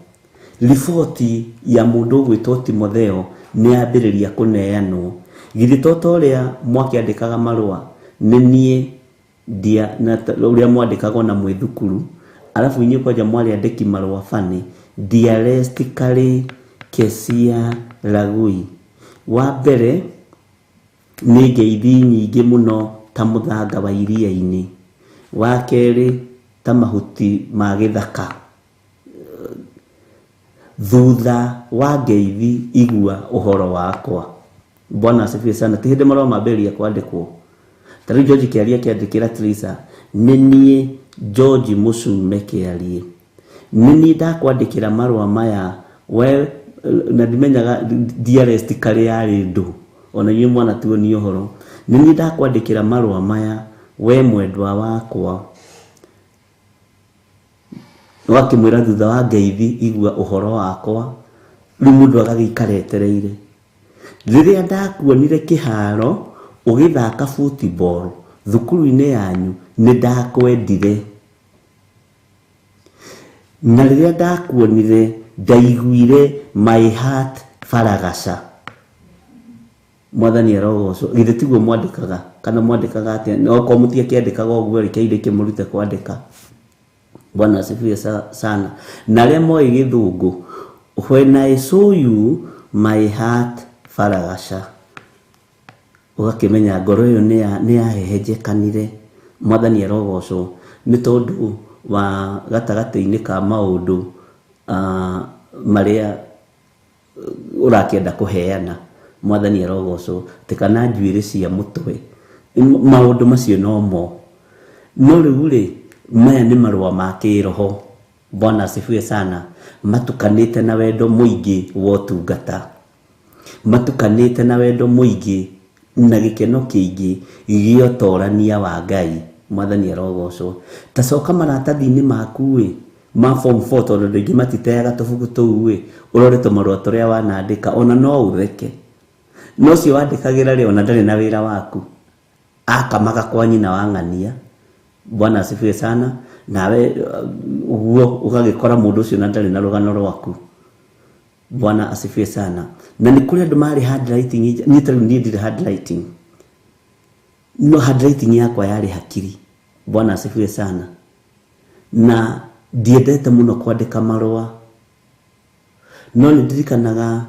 Riboti ya mũndũ ũgwĩtwo Timotheo nĩ yambĩrĩria kũneanwo. Githĩ to ta ũrĩa mwakĩandĩkaga marũa, nĩ niĩ na ũrĩa mwandĩkagwo na mwĩ thukuru, alafu inyuĩ kwanja mwarĩ andĩki marũa bani, Dearest Kari Kesia Ragui. Wa mbere nĩ ngeithi nyingĩ mũno ta mũthanga wa iria-inĩ. Wa kerĩ ta mahuti ma gĩthaka. Thutha wa ngeithi igua ũhoro wakwa. Bwana asifiwe sana. Tihende marũa mambĩrĩria kwandĩkwo. Tarĩu George Kĩarie akĩandĩkĩra Teresa, nĩ niĩ George Musume Kĩarie, nĩ niĩ ndakwandĩkĩra marũa maya we na ndimenyaga dearest karĩ yarĩ ndũ, ona inyuĩ mwana tuonie ũhoro, nĩ niĩ ndakwandĩkĩra marũa maya we mwendwa wakwa. Wakĩmwĩra thutha wa ngeithi igua ũhoro wakwa, rĩu mũndũ agagĩikara etereire. Rĩrĩa ndakuonire kĩharo ũgĩthaka football thukuru-inĩ yanyu, nĩ ndakwendire. Na rĩrĩa ndakuonire ndaiguire my heart faragaca. Mwathani arogocwo. Githĩ tiguo mwandĩkaga kana mwandĩkaga atĩa? No ko mũtiakĩandĩkaga ũguo rĩkĩire kĩmũrute kwandĩka. Bwana asifiwe sana. Na rĩrĩa moĩ gĩthũngũ, when I saw you my heart faragaca, ũgakĩmenya ngoro ĩyo nĩ yahehenjekanire. Mwathani arogocwo. Nĩ tondũ wa gatagatĩ-inĩ ka maũndũ marĩa ũrakĩenda kũheana. Mwathani arogocwo. Tikana njuĩrĩ cia mũtwe, maũndũ macio no mo. No rĩu rĩ, maya nĩ marũa ma kĩroho. Bwana asifiwe sana. Matukanĩte na wendo mũingĩ wa ũtungata, matukanĩte na wendo mũingĩ na gĩkeno kĩingĩ gĩa ũtorania wa Ngai. Mwathani arogocwo. Tacoka maratathi-inĩ maku ma form 4 tondũ ndĩngĩ matiteaga tũbuku tũu ũrore tũmarũa tũrĩa wanandĩka, ona no ũtheke. No cio wandĩkagĩra rĩ, ona ndarĩ na wĩra waku, akamaga kwa nyina wa ng'ania. Bwana asifiwe sana. Nawe uguo ũgagĩkora mũndũ ũcio na ndarĩ na rũgano rwaku. Bwana asifiwe sana. Na nĩ kũrĩ andũ marĩ handwriting, niĩ tarĩu niĩ ndirĩ handwriting, no handwriting yakwa yarĩ hakiri. Bwana asifiwe sana. Na ndiendete mũno kwandĩka marũa, no nĩ ndirikanaga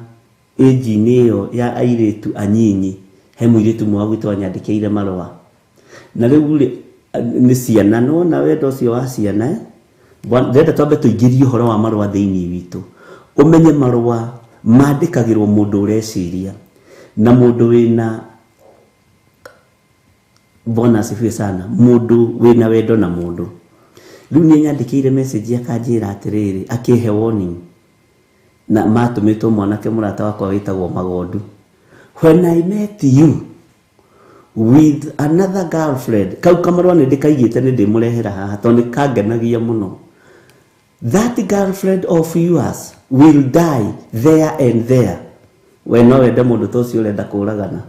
age-inĩ ĩyo ya airĩtu anyinyi, he mũirĩtu mwe gwitũ wanyandĩkĩire marũa. Na rĩu nĩ ciana, no na wendo ũcio wa ciana ndĩrenda twambe tũingĩrie ũhoro wa marũa thĩinĩ witũ. Ũmenye marũa mandĩkagĩrwo mũndũ ũreciria na mũndũ wĩna, Bwana asifiwe sana, mũndũ wĩna wendo na mũndũ. Rĩu niĩ nyandĩkĩire message akanjĩra atĩrĩrĩ, akĩhe warning, na matũmĩtwo mwanake mũrata wakwa wĩtagwo Magondu. When I met you with another girlfriend, kau kamarũa nĩ ndĩkaigĩte nĩ ndĩmũrehera haha tondũ nĩ kangenagia mũno. That girlfriend of yours will die there and there. We no wende mũndũ ta ũcio ũrenda kũragana,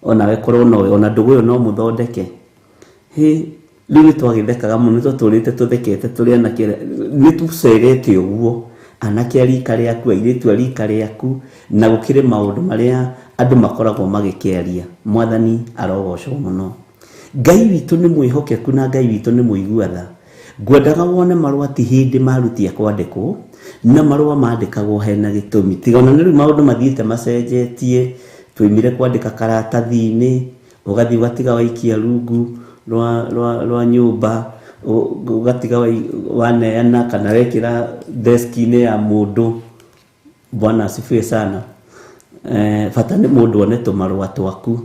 ona we korwo nowe, ona ndũgũ ĩyo no mũthondeke. Rĩu twagĩthekaga mũno, tũtũrĩte tũthekete tũrĩ anake, nĩ tũcerete ũguo, anake a rika rĩaku, airĩtu a rika rĩaku, na gũkĩrĩ maũndũ marĩa andũ makoragwo magĩkĩaria. Mwathani arogocwo mũno. Ngai witũ nĩ mwĩhokeku na Ngai witũ nĩ mũigua tha. Ngwendaga wone marũa ti hĩndĩ marutia kwandĩkwo, na marũa mandĩkagwo hena gĩtũmi. Tiga ona rĩu maũndũ mathiĩte macenjetie, twoimire kwandĩka karatathi-inĩ, ũgathiĩ ũgatiga waikia rungu rwa nyũmba, ũgatiga waneana kana wekĩra desk-inĩ ya mũndũ. Bwana asifiwe sana. Bata nĩ mũndũ one tũmarũa twaku,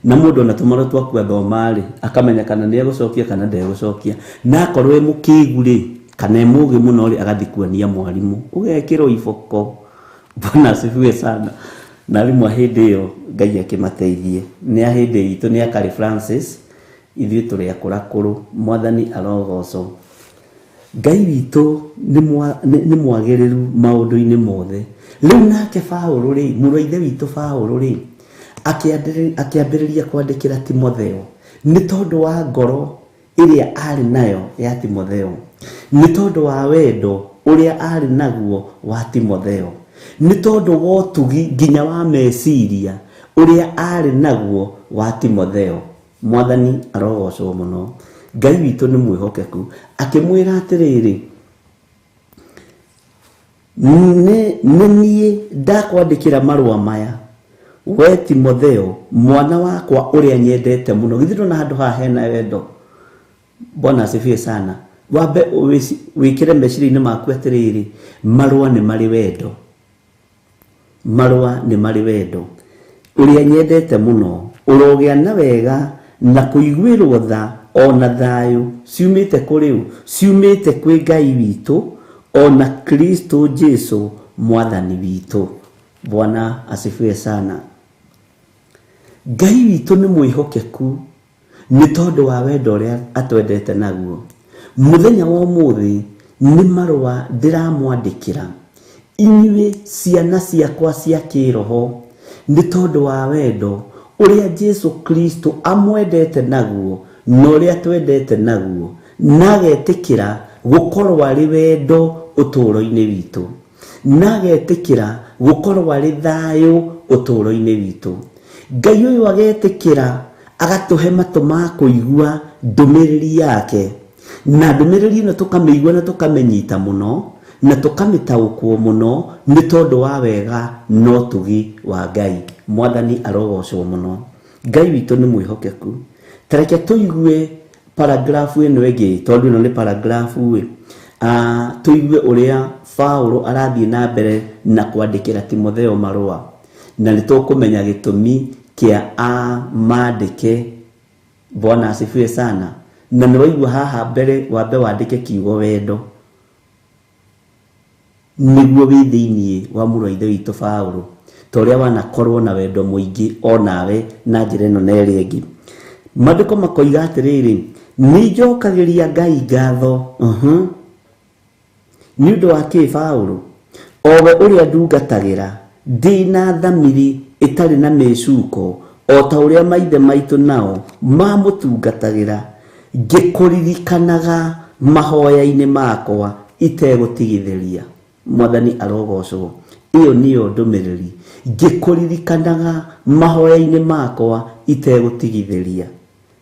na mũndũ ona tũmarũa twaku athoma akamenya kana nĩ egũcokia kana ndegũcokia. Na akorwo e mũkĩgu kana e mũũgĩ mũno agathiĩ kuonia mwarimũ, ũgekĩrwo iboko. Bwana asifiwe sana. Na rĩmwe hĩndĩ ĩyo Ngai akĩmateithie, nĩ hĩndĩ itũ nĩ Akari Francis, ithuĩ tũrĩ akũrakũrũ. Mwathani arogocwo. Ngai witũ nĩ mwagĩrĩru maũndũ-inĩ mothe. Rĩu nake Paũlũ mũrũ ithe witũ Paũlũ akĩambĩrĩria kwandĩkĩra Timotheo nĩ tondũ wa ngoro ĩrĩa arĩ nayo ya Timotheo, nĩ tondũ wa wendo ũrĩa arĩ naguo wa Timotheo, nĩ tondũ wa ũtugi nginya wa meciria ũrĩa arĩ naguo wa Timotheo. Mwathani arogocwo mũno. Ngai witũ nĩ mwĩhokeku. Akĩmwĩra atĩrĩrĩ, nĩ niĩ ndakwandĩkĩra marũa maya we Timotheo, mwana wakwa ũrĩa nyendete mũno. Githĩ ndona handũ haha hena wendo? Bwana asifiwe sana. Wambe wĩkĩre meciria-inĩ maku atĩrĩrĩ, marũa nĩ marĩ wendo, marũa nĩ marĩ wendo. uria nyendete muno urogea na wega na kuiguirwo tha ona thayo ciumite kuri u ciumite kwi Ngai witu ona Kristo Jesu mwathani witu. Bwana asifiwe sana. Ngai witu ni mwihokeku ni tondu wa wendo uria atwendete naguo. Muthenya wa umuthi ni marua ndiramwandikira inyuĩ ciana ciakwa cia kiroho ni tondu wa wendo uria Jesu Kristo amwendete naguo na uria twendete naguo nagetikira gukorwo ari wendo uturo-ini witu nagetikira gukorwo ari thayo uturo-ini witu. Ngai uyu agetikira agatuhe matu ma kuigua ndumiriri yake na ndumiriri ino tukamigua na tukamenyita muno na tukamitaukwo muno ni tondu wa wega no tugi wa Ngai. Mwathani arogocwo muno. Ngai witu ni mwihokeku. Tareke tuigue paragrafu ino igi tondu ino ni paragrafu tuigue uria Paulo arathie na mbere na kwandikira Timotheo marua na nitukumenya gitumi kia mandike. Bwana asifiwe sana. Na niwaigua haha mbere wambe wandike kiugo wendo niguo wi thiini wa mũrũ wa ithe witũ Paulo toria wanakorwo na wendo muingi onawe na njĩra ĩno na ĩrĩa ĩngĩ. Maandĩko makoiga atiriri ni njokagiria Ngai ngatho ni ũndũ wa kĩ Paulo owe ũrĩa ndungatagira ndina thamiri itarĩ na mĩcuko o ta ũrĩa maithe maitũ nao mamũtungatagira ngĩkũririkanaga mahoya-inĩ makwa itegũtigithĩria. Mwathani arogocwo. Iyo niyo ndumiriri ngĩkũririkanaga mahoya-inĩ makwa itegũtigithĩria.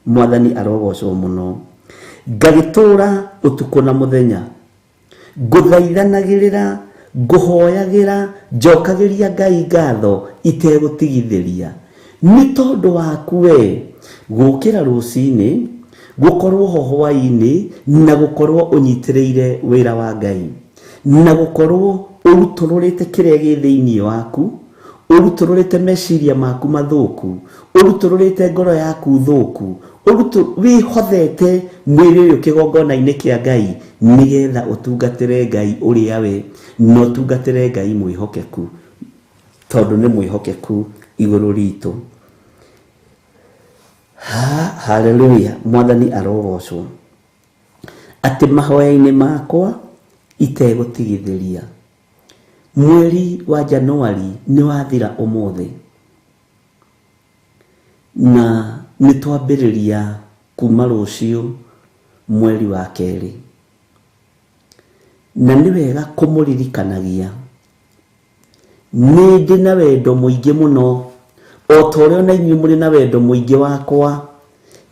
Mwathani arogocwo muno. Ngagĩtũra utuku na muthenya ngũthaithanagĩrĩra ngũhoyagĩra njokagiria Ngai ngatho itegũtigithĩria ni tondu waku we gũkĩra rũcinĩ gukorwo ho hwainĩ na gukorwo unyitĩrĩire wĩra wa Ngai na gukorwo urutũrũrĩte kĩrĩa gĩ thĩinĩ waku urutũrũrĩte meciria maku mathuku urutũrũrĩte ngoro yaku thuku wihothete mwĩrĩ ũyũ kĩgongona-inĩ kĩa Ngai nigetha utungatĩre Ngai ũrĩa we no tungatĩre Ngai mwihokeku tondu ni mwihokeku igũrũ ritũ. Hallelujah. Mwathani arogocwo. Ati mahoya-inĩ makwa itegũtigithĩria. Mweri wa Januari ni wathira ũmũthĩ na ni twambĩrĩria kuma rũciũ mweri wa kerĩ na ni wega kũmũririkanagia ni ndĩ na wendo mũingĩ mũno o ta ũrĩa na inyuĩ mũrĩ na wendo mũingĩ wakwa.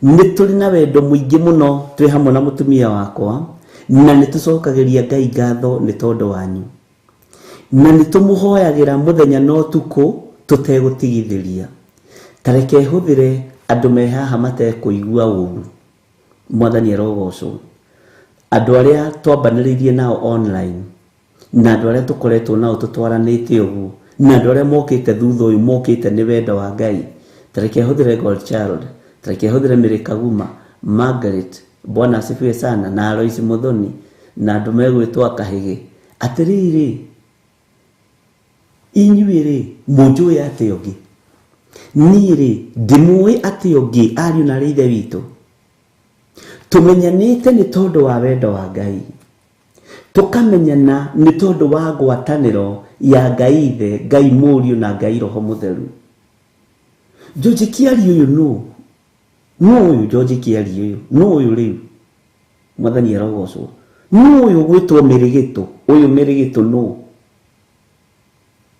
Ni tũrĩ na wendo mũingĩ mũno twĩ hamwe na mũtumia wakwa na ni tũcokagĩria Ngai ngatho ni tondu wanyu na ni tũmũhoyagĩra mũthenya na ũtukũ tũtegũtigithĩria. Tareke hũthĩre andũ me haha matekũigua ũũru. Mwathani arogocwo. Andũ arĩa twambanĩrĩirie nao online na andũ arĩa tũkoretwo nao tũtwaranĩte ũguo na andũ arĩa mokĩte thutha ũyũ mokĩte nĩ wendo wa Ngai. Tareke hũthĩre Goldchild, tareke hũthĩre Mary Kaguma, Margaret, Bwana asifiwe sana, na Aloisi Muthoni na andũ megwĩtwo Kahĩgĩ. Atirĩrĩ inyuĩ mũnjũĩ atĩ ũngĩ niĩ ndimũĩ atĩ ũngĩ ariũ na ithe witũ. Tumenyanĩte nĩ tondu wa wendo wa Ngai, tukamenyana nĩ tondu wa ngwatanĩro ya Ngai ithe, Ngai mũriũ na Ngai roho mũtheru. George Kiari ũyũ no ũyũ George Kiari ũyũ no ũyũ rĩu. Mwathani arogocwo. No ũyũ gwĩtwo Mĩrĩgĩtũ, ũyũ Mĩrĩgĩtũ no.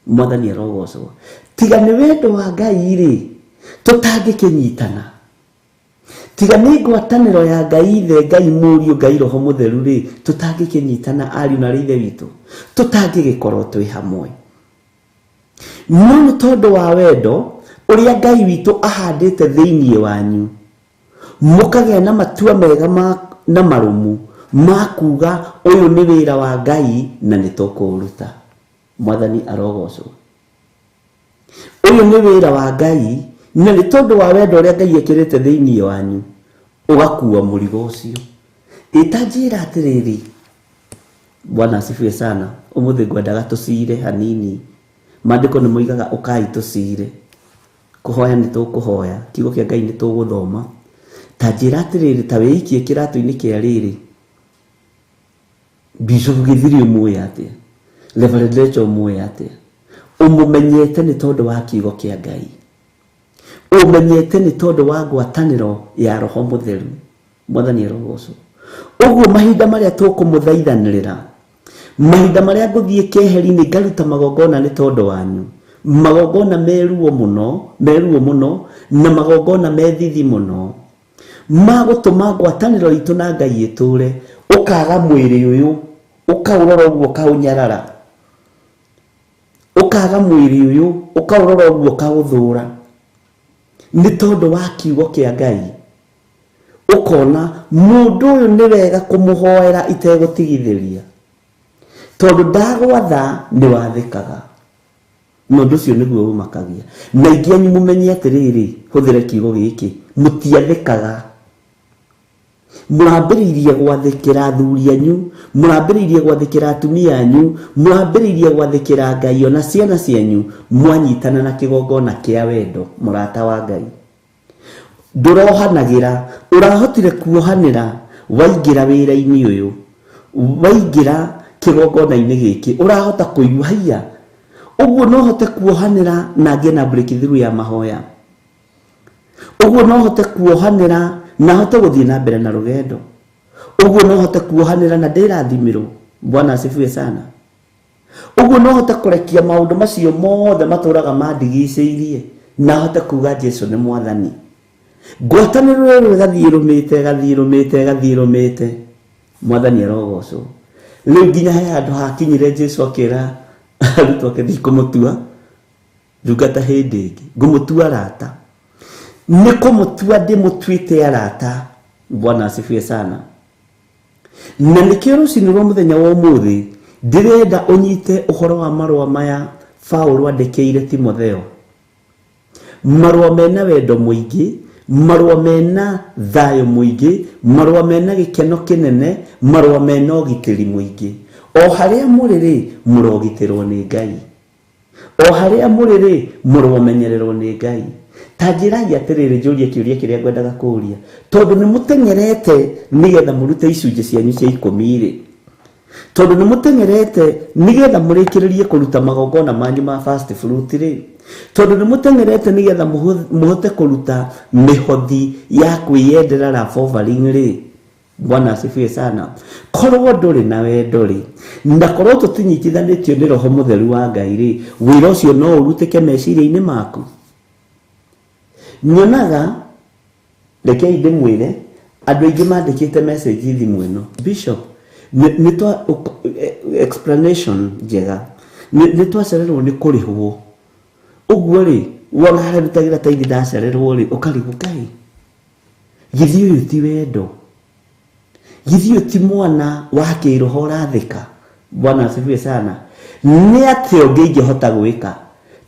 Mwathani arogocwo. Tiga nĩ wendo wa Ngai tutangĩkĩnyitana. Tiga nĩ ngwatanĩro ya Ngai ithe, Ngai mũriũ, Ngai roho mũtheru tutangĩkĩnyitana ariũ na ithe witũ, tutangĩgĩkorwo twĩ hamwe. No nĩ tondu wa wendo uria Ngai witũ ahandĩte thĩinĩ wanyu mũkagĩa na matua mega na marumu ma kuga ũyũ nĩ wĩra wa Ngai na nĩ tũkũũruta. Mwathani arogocwo. Uyu ni wira wa Ngai, na ni tondu wa wendo uria Ngai ekirite thiini wanyu ugakuwa murigo ucio. Itajira atiriri. Bwana asifiwe sana. Umuthi ngwendaga tucire hanini. Maandiko ni moigaga ukai tucire. Kuhoya ni tukuhoya, kiugo kia Ngai ni tuguthoma. Tajira atiriri ta wiikie kiratu-ini kia riri. Bishop Githiri umuoya atia. Reverend Lecho umuoya atia. Umumenyete ni tondu wa kiugo kia Ngai. Umumenyete ni tondu wa ngwataniro ya Roho Mutheru. Mwathani arogocwo. Uguo mahinda maria tukumuthaithanirira, mahinda maria nguthie keheri-ini ngaruta magongona ni tondu wanyu, magongona meruo muno na magongona methithi muno, magutuma ngwataniro itu na Ngai iture, ukaga mwiri uyu ukaurora uguo kaunyarara, ukaga mwiri uyu ukaurora uguo kauthura, ni tondu wa kiugo kia Ngai. Ukona mundu uyu ni wega kumuhoera itegũtigithĩria, tondu ndagwatha ni wathikaga. Mundu ucio niguo umakagia. Na ingi anyu mumenye atiriri, huthire kiugo giki, mutiathikaga. Murambĩrĩirie gwathĩkĩra athuri anyu, murambĩrĩirie gwathĩkĩra atumia anyu, murambĩrĩirie gwathĩkĩra Ngai ona ciana cianyu, mwanyitana na kĩgongona kĩa wendo, mũrata wa Ngai. Ndurohanagira, urahotire kuohanira waingira wira-ini uyu, waingira kigongona-ini giki, urahota kuiwahia. Uguo no hote kuohanira na ngie na breakthrough ya mahoya. Uguo no hote kuohanira na hote guthii na mbere na rugendo. Uguo no hote kuohanira na ndirathimiro. Bwana asifiwe sana. Uguo no hote kurekia maundu macio mothe maturaga mandigicĩirie na hote kuga Jesu ni mwathani. Ngwatanĩro ĩyo ĩgathiĩ mwathani arogocwo. Rĩu nginya he handũ hakinyire Jesu akĩra arutwo ake thiĩ kũmũtua ndungata hĩndĩ ĩngĩ, ngũmũtua arata. Nĩ kũmũtua ndĩmũtuĩte arata. Bwana asifiwe sana. Na nĩkĩo rũciinĩ rwa mũthenya wa ũmũthĩ ndĩrenda ũnyite ũhoro wa marũa maya Paulo andĩkĩire Timotheo, marũa mena wendo mũingĩ, marũa mena thayo mũingĩ, marũa mena gĩkeno kĩnene, marũa mena ũgitĩri mũingĩ. O harĩa mũrĩ mũrogitĩrwo nĩ Ngai, o harĩa mũrĩ mũromenyererwo nĩ Ngai. Ta njĩrai atĩrĩrĩ, njũrie kĩũria kĩrĩa ngwendaga kũũria, tondũ nĩ mũtengerete nĩgetha mũrute icunjĩ cianyu cia 10, tondũ nĩ mũtengerete nĩgetha mũrĩkĩrĩrie kũruta magongona manyu ma first fruit rĩ, tondũ nĩ mũtengerete nĩgetha mũhote kũruta mĩhothi ya kwĩyendera rap offering rĩ. Bwana asifiwe sana. Korwo ndũrĩ na wendo rĩ, na korwo tũtinyitithanĩtio nĩ Roho Mũtheru wa Ngai rĩ, wĩra ũcio no ũrutĩke meciria-inĩ maku. Nyonaga, rekei ndĩmwĩre, andũ aingĩ mandĩkĩte message thimũ ĩno, Bishop, nĩ twa explanation njega, nĩ twacererwo nĩ kũrĩhwo. Ũguo rĩ, wona harĩa ndutagĩra taithi ndacererwo rĩ, ũkarigwo Ngai, githĩ ũyũ ti wendo? Githĩ ũyũ ti mwana wa kĩroho ũrathĩka? Bwana asifiwe sana. Nĩ atĩ ũngĩingĩhota gwĩka,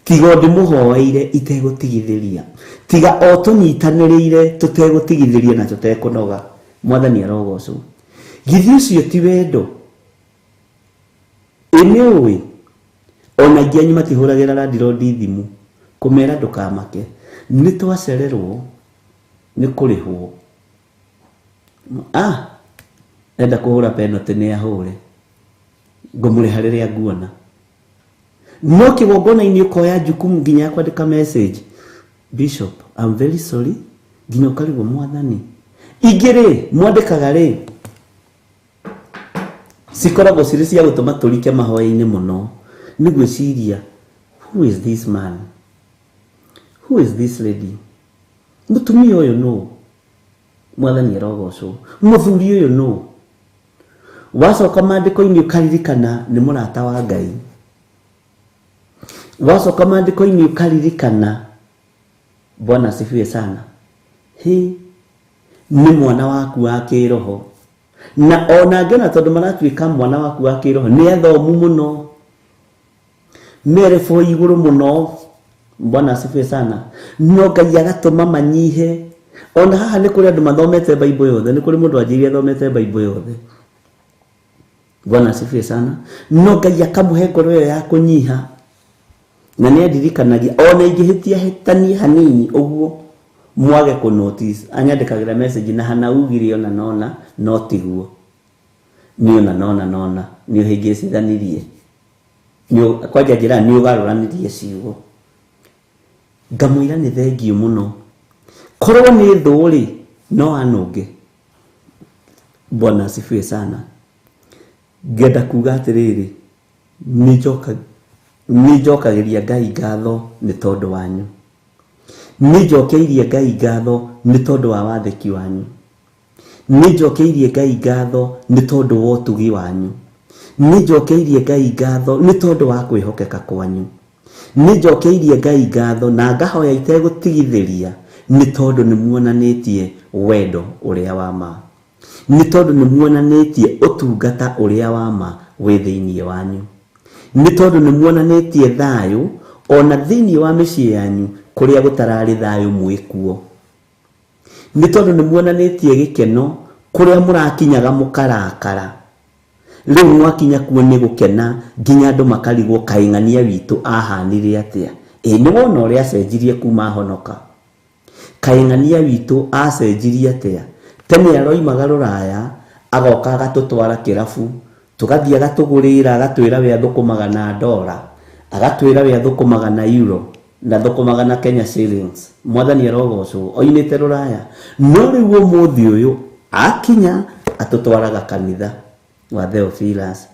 tiga ndĩmũhoeire itegũtigithĩria, tiga o tũnyitanĩrĩire tũtegũtigithĩria na tũtekũnoga. Mwathani arogocwo. Githĩ ũcio ti wendo? Nĩ ũĩ ona ingĩ anyu matihũragĩra randirodi thimũ kũmera ndũkamake, nĩ twacererwo nĩ kũrĩhwo. Enda kũhũra penalty nĩ ahũre, ngũmũrĩha rĩrĩa nguona. No kĩgongona-inĩ ũkoya jukumu nginya kwandĩka message, Bishop, I'm very sorry, nginya ũkarigwo Mwathani. Ingĩ rĩ, mwandĩkaga rĩ, cikoragwo cirĩ cia gũtũma tũrike mahoya-inĩ mũno. Nĩ gwĩciria, who is this man? Who is this lady? Mũtumia ũyũ nũ? Mwathani arogocwo. Mũthuri ũyũ nũ? Wacoka maandĩko-inĩ ũkaririkana nĩ mũrata wa Ngai. Wacoka maandĩko-inĩ ũkaririkana, Bwana asifiwe sana, nĩ mwana waku wa kĩroho. Na ona ngena tondũ maratuĩka mwana waku wa kĩroho nĩ athomu mũno, merebo igũrũ mũno, Bwana asifiwe sana. No Ngai agatũma manyihe. Ona haha nĩ kũrĩ andũ mathomete Bible yothe, nĩ kũrĩ mũndũ anjĩrĩe athomete Bible yothe. Bwana asifiwe sana. No Ngai akamũhe ngoro ĩyo ya kũnyiha. Na nĩ andirikanagia ona ingĩhĩtia hĩtania hanini ũguo mwage kũ notice, anyandĩkagĩra message na hana ugire ona nona no tiguo. Ni ona nona ni ũhĩngĩcithanirie. Ni kwanja njĩra ni ũgarũranirie ciugo. Ngamwĩra nĩ thengiũ mũno. Korwo nĩ thũrĩ no anũnge. Bwana asifiwe sana. Ngenda kuga atĩrĩrĩ, nĩ njokagĩria Ngai ngatho nĩ tondũ wanyu. Nĩ njokeirie Ngai ngatho nĩ tondũ wa wathĩki wanyu. Nĩ njokeirie Ngai ngatho nĩ tondũ wa ũtugi wanyu. Nĩ njokeirie Ngai ngatho nĩ tondũ wa kwĩhokeka kwanyu. Nĩ njokeirie Ngai ngatho na ngahoya itegũtigithĩria nĩ tondũ nĩ muonanĩtie wendo ũrĩa wa ma. Nĩ tondũ nĩ muonanĩtie ũtungata ũrĩa wa ma wĩ thĩinĩ wanyu. Nĩ tondũ nĩ muonanĩtie thayũ ona thĩinĩ wa mĩciĩ yanyu kũrĩa gũtararĩ thayũ mwĩkuo. Nĩ tondũ nĩ muonanĩtie gĩkeno kũrĩa mũrakinyaga mũkarakara. Rĩu mwakinya kuo nĩ gũkena nginya andũ makarigwo kaĩng'ania witũ ahanire atĩa. Nĩ wona ũrĩa acenjirie kuma honoka. Kaĩng'ania witũ acenjirie atĩa. Tene aroimaga Rũraya agoka agatũtwara kĩrabu, tũgathiĩ agatũgũrĩra agatwĩra we athũkũmaga na $, agatwĩra we athũkũmaga na euro na thũkũmaga na Kenya shillings. Mwathani arogocwo oimĩte Rũraya. No rĩu ũmũthĩ ũyũ akinya atũtwaraga kanitha wa Theophilus.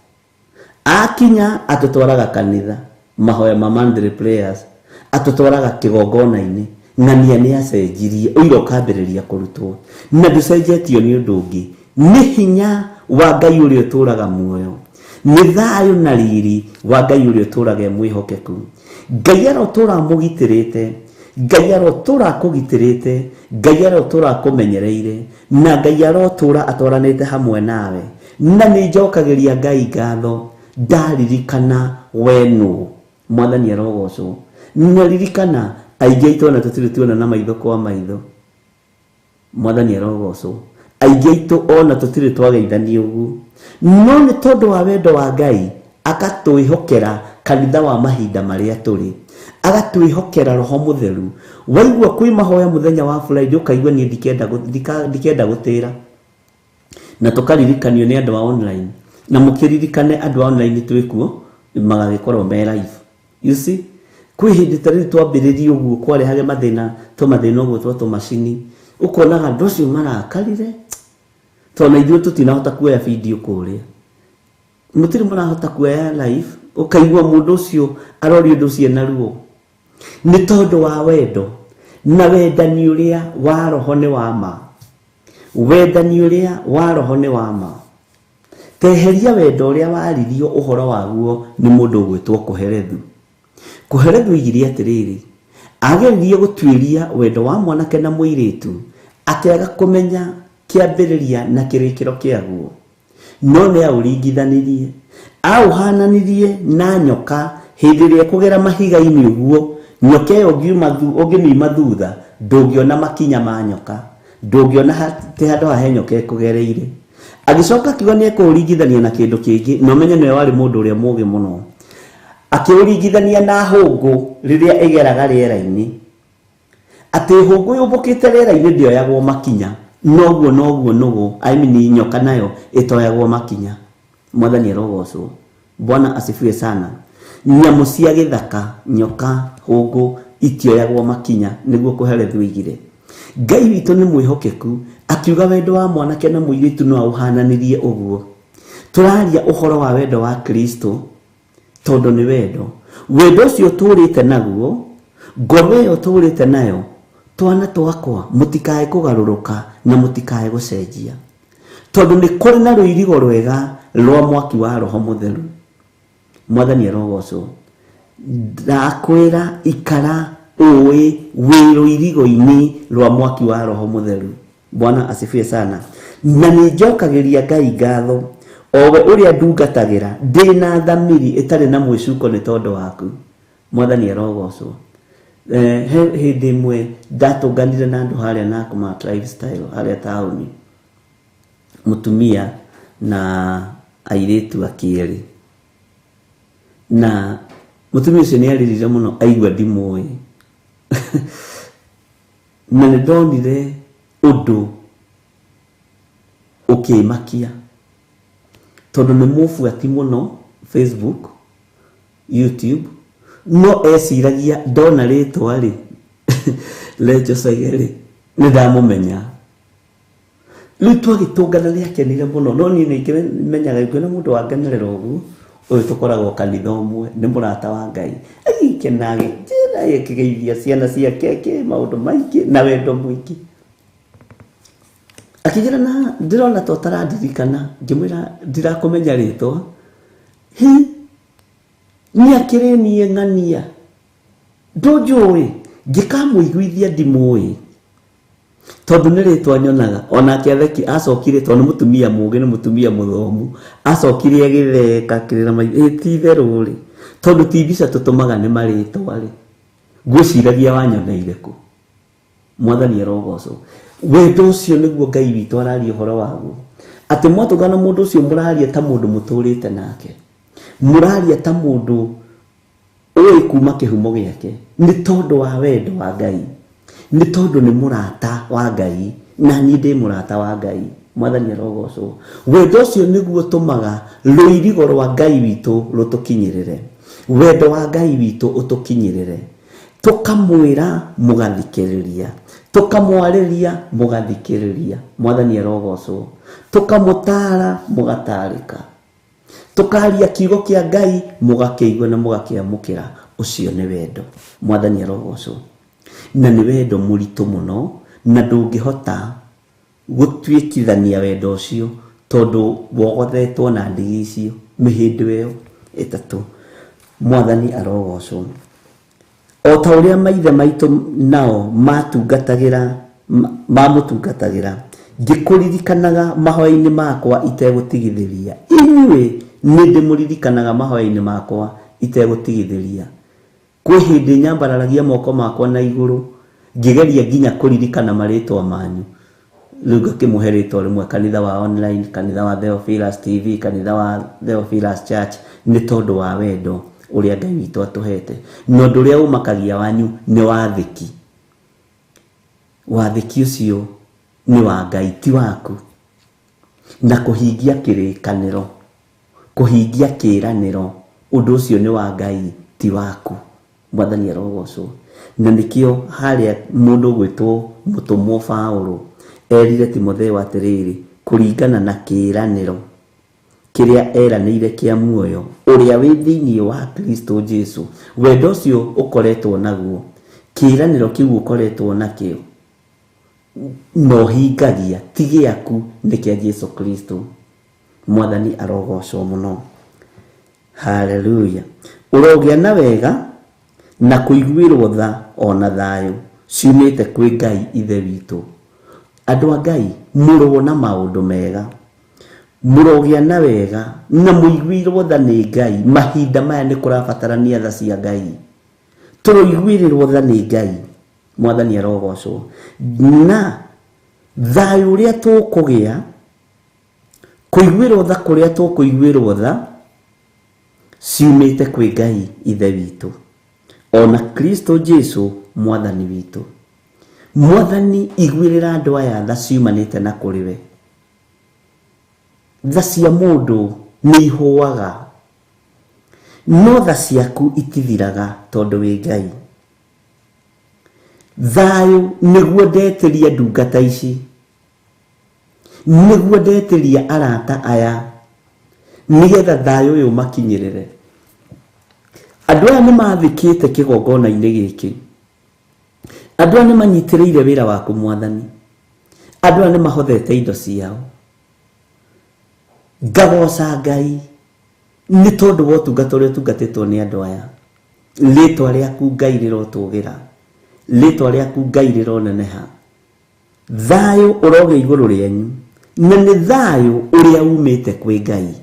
Akinya atũtwaraga kanitha mahoya ma Monday prayers, atũtwaraga kĩgongona-inĩ. Ng'ania nĩ acenjirie ũira ũkambĩrĩria kũrutwo na ndũcenjetio nĩ ũndũ ũngĩ. Nĩ hinya wa Ngai ũrĩa ũtũraga muoyo, nĩ thayũ na riri wa Ngai ũrĩa ũtũraga mwĩhokeku. Ngai arotũra mũgitĩrĩte, Ngai arotũra kũgitĩrĩte, Ngai arotũra kũmenyereire, na Ngai arotũra atwaranĩte hamwe nawe. Na nĩ njokagĩria Ngai ngatho ndaririkana wenu. Mwathani arogocwo. Naririkana aingĩ aitũ ona tũtirĩ tuona na maitho kwa maitho. Mwathani arogocwo. Aingĩ aitũ ona tũtirĩ twageithania ũguo. No nĩ tondũ wa wendo wa Ngai agatwĩhokera kanitha wa mahinda marĩa tũrĩ. Agatwĩhokera Roho Mũtheru. Waigua kwĩ mahoya mũthenya wa Friday ũkaigua niĩ ndikenda gũtĩra. Na tũkaririkanio nĩ andũ a online. Na mũkĩririkane andũ a online twĩkuo magagĩkorwo me live. You see? Kwĩ hĩndĩ tarĩ twambĩrĩria ũguo kwarehage mathĩna ũguo twa tũmacini. Ũkonaga andũ acio marakarire. Tondũ ithuĩ tũtinahota kuoya video kũrĩa. Mũtirĩ mũrahota kuoya live. Ũkaigua mũndũ ũcio arori ũndũ ũcio na ruo. Nĩ tondũ wa wendo. Na wendani ũrĩa wa roho nĩ wa ma. Wendani ũrĩa wa roho nĩ wa ma. Teheria wendo ũrĩa waririo ũhoro waguo nĩ mũndũ ũgwĩtwo Kũherethu. Kũherethu igire atĩrĩrĩ, ageririe gũtuĩria wendo wa mwanake na mũirĩtu, akĩaga kũmenya kĩambĩrĩria na kĩrĩkĩro kĩaguo. No nĩ aũringithanirie, aũhananirie na nyoka hĩndĩ ĩrĩa kũgera mahiga-inĩ ũguo. Nyoka ĩyo ũngĩmiuma thutha ndũngĩona makinya ma nyoka, ndũngĩona handũ hahe nyoka ĩkũgereire. Agĩcoka akiuga nĩ ekũũringithania na kĩndũ kĩngĩ, na ũmenye nĩwe warĩ mũndũ ũrĩa mũũgĩ mũno. Akĩũringithania na hũngũ rĩrĩa ĩgeraga rĩera-inĩ. Atĩ hũngũ yũmbũkĩte rĩera-inĩ ndĩoyagwo makinya, noguo nũgũ nyoka nayo ĩtoyagwo makinya. Mwathani arogocwo. Bwana asifiwe sana. Nyamũ cia gĩthaka, nyoka, hũngũ itioyagwo makinya, nĩguo Kũherethu oigire. Ngai witũ nĩ mwĩhokeku, akiuga wendo wa mwanake na mũirĩtu no aũhananirie ũguo. Tũraria ũhoro wa wendo wa Kristo tondũ nĩ wendo. Wendo ũcio tũrĩte naguo, ngoro ĩyo tũrĩte nayo, twana twakwa mũtikae kũgarũrũka na mũtikae gũcenjia. Tondũ nĩ kũrĩ na rũirigo rwega rwa mwaki wa Roho Mũtheru. Mwathani arogocwo. Ndakwĩra ikara ũĩ wĩ rũirigo-inĩ rwa mwaki wa Roho Mũtheru. Bwana asifiwe sana. Na nĩ njokagĩria Ngai ngatho owe ũrĩa ndungatagĩra ndĩna thamiri ĩtarĩ na mwĩcuko nĩ tondũ waku. Mwathani arogocwo. hindi mwe ndatunganire na andu haria Nakumatt lifestyle haria tauni, mutumia na airetu akieri, na mutumia ucio ni aririre muno aigua ndimoi na ndonire undu ukimakia tondu ni mufuati muno Facebook, YouTube, no esiragia ndona ritwa ri Lejo Sagere ni ndamumenya riu twagitungana riakenire muno, no ni nikimenyaga kwina mundu wanganirira ugu uyu tukoragwo kanitha umwe, ni murata wa Ngai agikenage njira yekigeithia ciana ciake maundu maingi na wendo mwingi akijira na ndirona to taradirikana ngimwira ndirakumenya ritwa ni akirenie ng'ania ndujui ngikamuiguithia ndimui tondu ni ritwa nyonaga ona kiatheki acokire tondu mutumia mugi ni mutumia muthomu acokire agitheka kirira mai titheru ri tondu tibisa tutumaga ni maritwa ri ngwiciragia wanyoneire ku mwathani arogoco wendo ucio niguo Ngai witu araria horo waguo ati mwatugana mundu ucio muraria ta mundu muturite nake, muraria ta mundu uwe kuma kihumo giake, ni tondu wa wendo wa Ngai, ni tondu ni murata wa Ngai na ni ndi murata wa Ngai. Mwathani arogoco wendo ucio niguo tumaga ruirigo rwa Ngai witu rutukinyirire, wendo wa Ngai witu utukinyirire, tukamwira mugathikiriria, tukamwariria mugathikiriria. Mwathani arogoco tukamutara mugatarika, tukaria kiugo kia Ngai mugakiigua na mugakiamukira. Ucio ni wendo. Mwathani arogoco na ni wendo muritu muno na ndungihota gutwikithania wendo ucio tondu wogothetwo na ndigi icio mihindu iyo itatu. Mwathani arogoco o ta uria maithe maitu nao mamutungatagira ngikuririkanaga mahoya-ini makwa itegũtigithĩria. Inyuĩ nĩ ndĩmũririkanaga mahoya-ini makwa itegũtigithĩria. Kwĩ hĩndĩ nyambararagia moko makwa na igũrũ ngĩgeria nginya kũririkana marĩtwa manyu. Rĩu ngakĩmũhe rĩtwa rĩmwe, kanitha wa online, kanitha wa Theophilus TV, kanitha wa Theophilus Church, nĩ tondũ wa wendo uria Ngai witu atuhete. No ũndũ ũrĩa umakagia wanyu nĩ wathĩki. Wathĩki ũcio ni wa Ngai ti waku, na kuhingia kĩrĩkanĩro, kuhingia kĩĩranĩro, ũndũ ũcio ni wa Ngai ti waku. Mwathani arogoco na nikĩo harĩa mũndũ gwĩtwo mũtũmwo Paulo erire Timotheo atĩrĩrĩ, kũringana na kĩĩranĩro kĩrĩa eranĩire kĩa muoyo ũrĩa wĩ thĩinĩ wa Kristo Jesu. Wendo ũcio ũkoretwo naguo, kĩĩranĩro kĩu ũkoretwo nakĩo no hingagia ti gĩaku, nĩ kĩa Jesu Kristo. Mwathani arogocwo mũno. Haleluya. Ũrogĩa na wega na kũiguĩrwo tha ona thayũ ciumĩte kwĩ Ngai ithe witũ. Andũ a Ngai mũrũo na maũndũ mega, mũrogĩa na wega na mũiguĩrwo tha nĩ Ngai. Mahinda maya nĩ kũrabatarania tha cia Ngai, tũiguĩrĩrwo tha nĩ Ngai. Mwathani arogocwo na thayũ ũrĩa tũkũgĩa, kũiguĩrwo tha kũrĩa tũkũiguĩrwo tha ciumĩte kwĩ Ngai ithe witũ ona Kristo Jesu mwathani witũ. Mwathani iguĩrĩra andũ aya tha ciumanĩte na kũrĩ we. Tha cia mũndũ nĩ ihũaga, no tha ciaku itithiraga tondũ wĩ Ngai. Thayũ nĩguo ndetĩria ndungata ici, nĩguo ndetĩria arata aya, nĩgetha thayũ ũyũ makinyĩrĩre. Andũ aya nĩ mathikĩte kĩgongona-inĩ gĩkĩ, andũ aya nĩ manyitĩrĩire wĩra waku Mwathani, andũ aya nĩ mahothete indo ciao. Ngagoca Ngai nĩ tondũ wa ũtungata ũrĩa ũtungatĩtwo nĩ andũ aya. Rĩtwa rĩaku Ngai rĩrotũgĩra, rĩtwa rĩaku Ngai rĩroneneha. Thayũ ũrogĩa igũrũ rĩanyu, na nĩ thayũ ũrĩa umĩte kwĩ Ngai,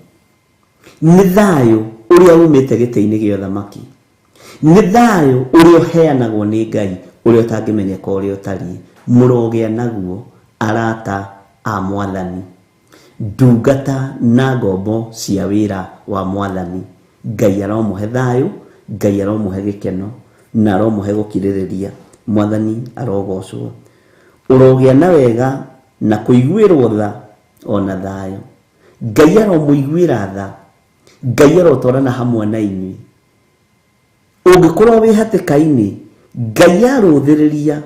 nĩ thayũ ũrĩa umĩte gĩtĩ-inĩ gĩa ũthamaki, nĩ thayũ ũrĩa ũheanagwo nĩ Ngai ũrĩa ũtangĩmenyeka ũrĩa ũtariĩ, mũrogĩa naguo arata a Mwathani, ndungata na ngombo cia wĩra wa Mwathani. Ngai aromũhe thayũ, Ngai aromũhe gĩkeno, na aromũhe gũkirĩrĩria. Mwathani arogocwo. Ũrogĩa na wega na kũiguĩrwo tha ona thayũ. Ngai aromũiguĩra tha, Ngai arotwarana hamwe na inyuĩ. Ũngĩkorwo wĩ hatĩka-inĩ, Ngai arũthĩrĩria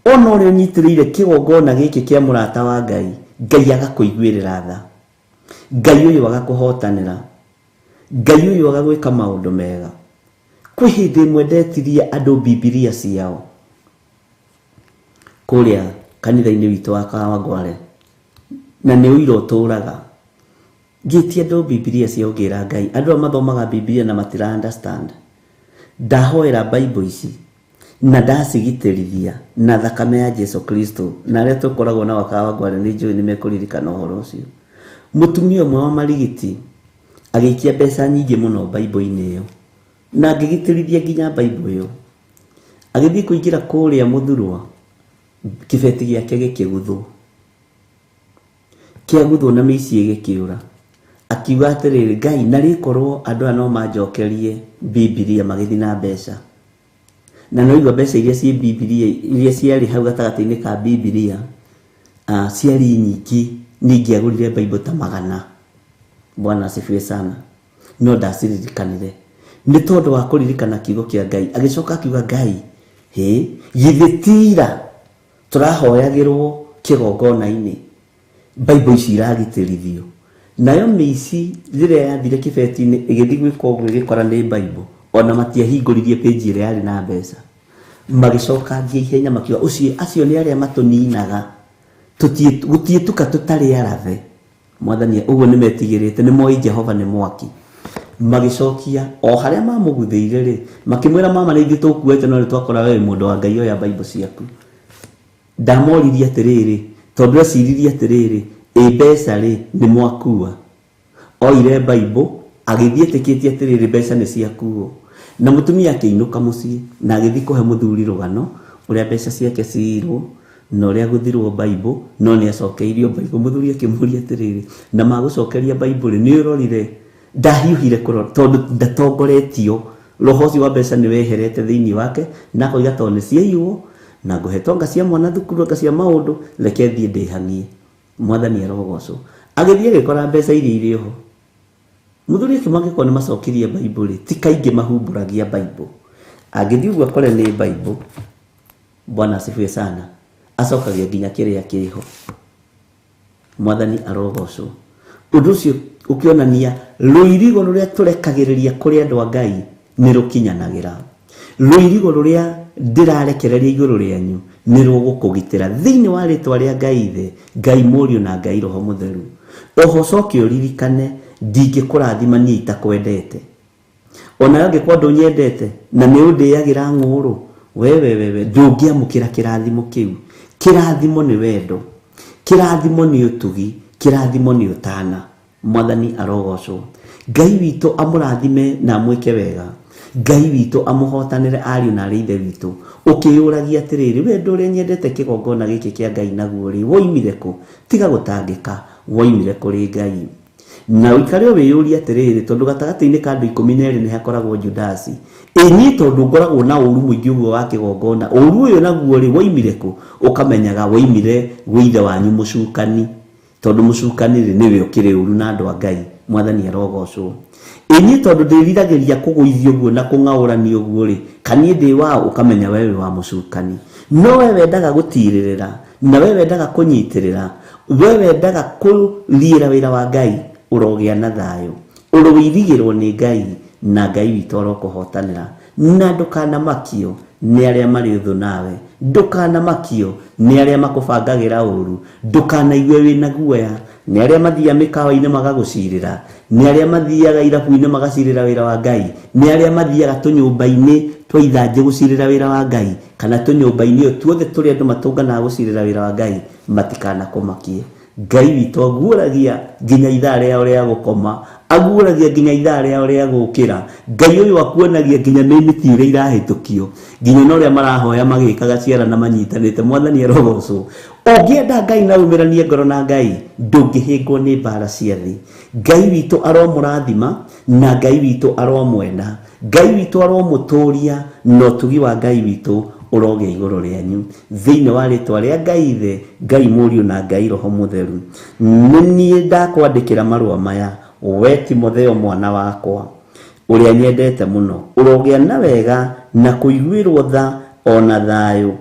ona ũrĩa ũnyitĩrĩire kĩgongona gĩkĩ kĩa mũrata wa Ngai, Ngai agakũiguĩrĩra tha, Ngai ũyũ agakũhotanĩra, Ngai ũyũ agagwĩka maũndũ mega. Kwĩ hĩndĩ ĩmwe ndetirie andũ Bibilia ciao kũrĩa kanitha-inĩ witũ wa Kawangware, na nĩ ũira ũtũraga. Ngĩtia andũ Bibilia ciao ngĩra Ngai, andũ arĩa mathomaga Bibilia na matira understand, ndahoera Bible ici na ndacigitĩrithia na thakame ya Jesu Kristo, na arĩa tũkoragwo na Kawangware nĩ njũĩ nĩ mekũririkana ũhoro ũcio. Mũtumia ũmwe wa marigiti agĩikia mbeca nyingĩ mũno Bible-inĩ ĩyo, na ngĩgitĩrithia nginya Bible ĩyo. Agĩthiĩ kũingĩra kũrĩa Mũthurwa, kĩbeti gĩake gĩkĩguthwo, kĩaguthwo na mĩici gĩkĩũra. Akiuga atĩrĩrĩ, Ngai na rĩkorwo andũ aya no manjokerie Bibilia magĩthiĩ na mbeca. Na no igua mbeca iria ciĩ Bibilia, iria ciarĩ hau gatagatĩ-inĩ ka Bibilia, ciarĩ nyingĩ. Ningĩ agũrire Bible ta 100. Bwana asifiwe sana. No ndaciririkanire. Nĩ tondũ wa kũririkana kiugo kĩa Ngai. Agĩcoka akiuga, Ngai, githĩ tira tũrahoyagĩrwo kĩgongona-inĩ, Bible ici iragitĩrithio. Nayo mĩici rĩrĩa yathire kĩbeti-inĩ ĩgĩthiĩ gwĩka ũguo ĩgĩkora nĩ Bible, ona matiahingũririe page ĩrĩa yarĩ na mbeca. Magĩcoka ngia ihenya makiuga, acio nĩ arĩa matũninaga, gũtiĩtuka tũtarĩ arathe. Mwathani ũguo nĩ metigĩrĩte, nĩ moĩ Jehova nĩ mwaki. Magĩcokia o harĩa mamũguthĩire rĩ, makĩmwĩra, mama nĩ ithuĩ tũkuĩte no nĩ twakora wewe mũndũ wa Ngai oya Bible ciaku. Ndamoririe atĩrĩrĩ, tondũ eciririe atĩrĩrĩ, mbeca rĩ nĩ mwakua. Oire Bible agĩthiĩ etĩkĩtie atĩrĩrĩ, mbeca nĩ ciakuo. Na mũtumia akĩinũka mũciĩ na agĩthiĩ kũhe mũthuri rũgano ũrĩa mbeca ciake ciirwo na ũrĩa gũthirwo Bible, no nĩ acokeirio Bible. Mũthuri akĩmũria atĩrĩrĩ, na magũcokeria Bible nĩ ũrorire? Ndahiũhire kũrora tondũ ndatongoretio, roho ũcio wa mbeca nĩ weherete thĩinĩ wake, na koiga tondũ nĩ ciaiywo na ngũhetwo nga cia mwana thukuru, nga cia maũndũ, reke thiĩ ndĩhang'ie. Mwathani arogocwo. Agĩthiĩ agĩkora mbeca iria irĩ ho. Mũthuri akĩmagĩkorwo nĩ macokirie Bible, ti kaingĩ mahumbũragia Bible. Agĩthiĩ ũguo akore nĩ Bible, Bwana asifiwe sana, acokagia nginya kĩrĩa kĩho. Mwathani arogocwo. Ũndũ ũcio ũkĩonania rũirigo rũrĩa tũrekagĩrĩria kũrĩ andũ a Ngai nĩ rũkinyanagĩra. Rũirigo rũrĩa ndĩrarekereria igũrũ rĩanyu nĩ rũgũkũgitĩra thĩinĩ wa rĩtwa rĩa Ngai Ithe, Ngai Mũriũ na Ngai Roho Mũtheru. Oho coke ũririkane, ndingĩkũrathima niĩ itakwendete. Ona angĩkorwo ndũnyendete na nĩ ũndĩagĩra ng'ũrũ, wewe ndũngĩamũkĩra kĩrathimo kĩu. Kĩrathimo nĩ wendo, kĩrathimo nĩ ũtugi, kĩrathimo nĩ ũtana. Mwathani arogocwo. Ngai witũ amũrathime na amwĩke wega. Ngai witũ amũhotanĩre ariũ na arĩ ithe witũ. Ũkĩyũragia atĩrĩrĩ, we ndũrĩa nyendete kĩgongona gĩkĩ kĩa Ngai naguo rĩ, woimire kũ? Tiga gũtangĩka, woimire kũrĩ Ngai. Na ũikare wĩyũrie atĩrĩrĩ, tondũ gatagatĩ-inĩ ka andũ 12 nĩ hakoragwo Judasi. Ĩnyi tondũ ngoragwo na ũru mũingĩ ũguo wa kĩgongona, ũru ũyũ naguo rĩ, woimire kũ? Ũkamenyaga woimire gwĩ ithe wanyu mũcukani, tondũ mũcukani rĩ nĩwe ũkĩrĩ ũru na andũ a Ngai. Mwathani arogocwo. Ĩnyi tondũ ndĩriragĩria kũgũithio ũguo na kũng'aũrani ũguo rĩ, kaniĩ ndĩ wao, ũkamenya wewe wa mũcukani. No we wendaga gũtirĩrĩra, na we wendaga kũnyitĩrĩra, we wendaga kũriĩra wĩra wa Ngai, ũrogĩa na thayũ, ũrũirigĩrwo nĩ Ngai, na Ngai witũ arokũhotanĩra. Na ndũkanamakio nĩ arĩa marĩ ũthũ nawe, ndũkanamakio nĩ arĩa makũbangagĩra ũru, ndũkanaigue wĩna guoya nĩ arĩa mathiaga mĩkawa-inĩ magagũcirĩra, nĩ arĩa mathiaga irabu-inĩ magacirĩra wĩra wa Ngai, nĩ arĩa mathiaga tũnyũmba-inĩ twa ithanjĩ gũcirĩra wĩra wa Ngai, kana tũnyũmba-inĩ tuothe tũrĩa andũ matũnganaga gũcirĩra wĩra wa Ngai. Matikanakũmakie. Ngai witũ aguũragia nginya ithaa rĩao rĩa gũkoma, aguũragia nginya ithaa rĩao rĩa gũũkĩra. Ngai ũyũ akuonagia nginya nĩ mĩtĩ ĩrĩa irahĩtũkio, nginya na ũrĩa marahoya magĩkaga ciara na manyitanĩte. Mwathani arogocwo. Ũngĩenda Ngai na umĩranie ngoro na Ngai, ndũngĩhĩngwo nĩ mbara cia thĩ. Ngai witũ aromũrathima na Ngai witũ aromwenda. Ngai witũ aromũtũria na ũtugi wa Ngai witũ ũrogĩa igũrũ rĩanyu thĩinĩ wa rĩtwa rĩa Ngai Ithe, Ngai Mũriũ na Ngai Roho Mũtheru. Nĩ niĩ ndakwandĩkĩra marũa maya, we Timotheo mwana wakwa ũrĩa nyendete mũno, ũrogĩa na wega na kũiguĩrwo tha ona thayũ.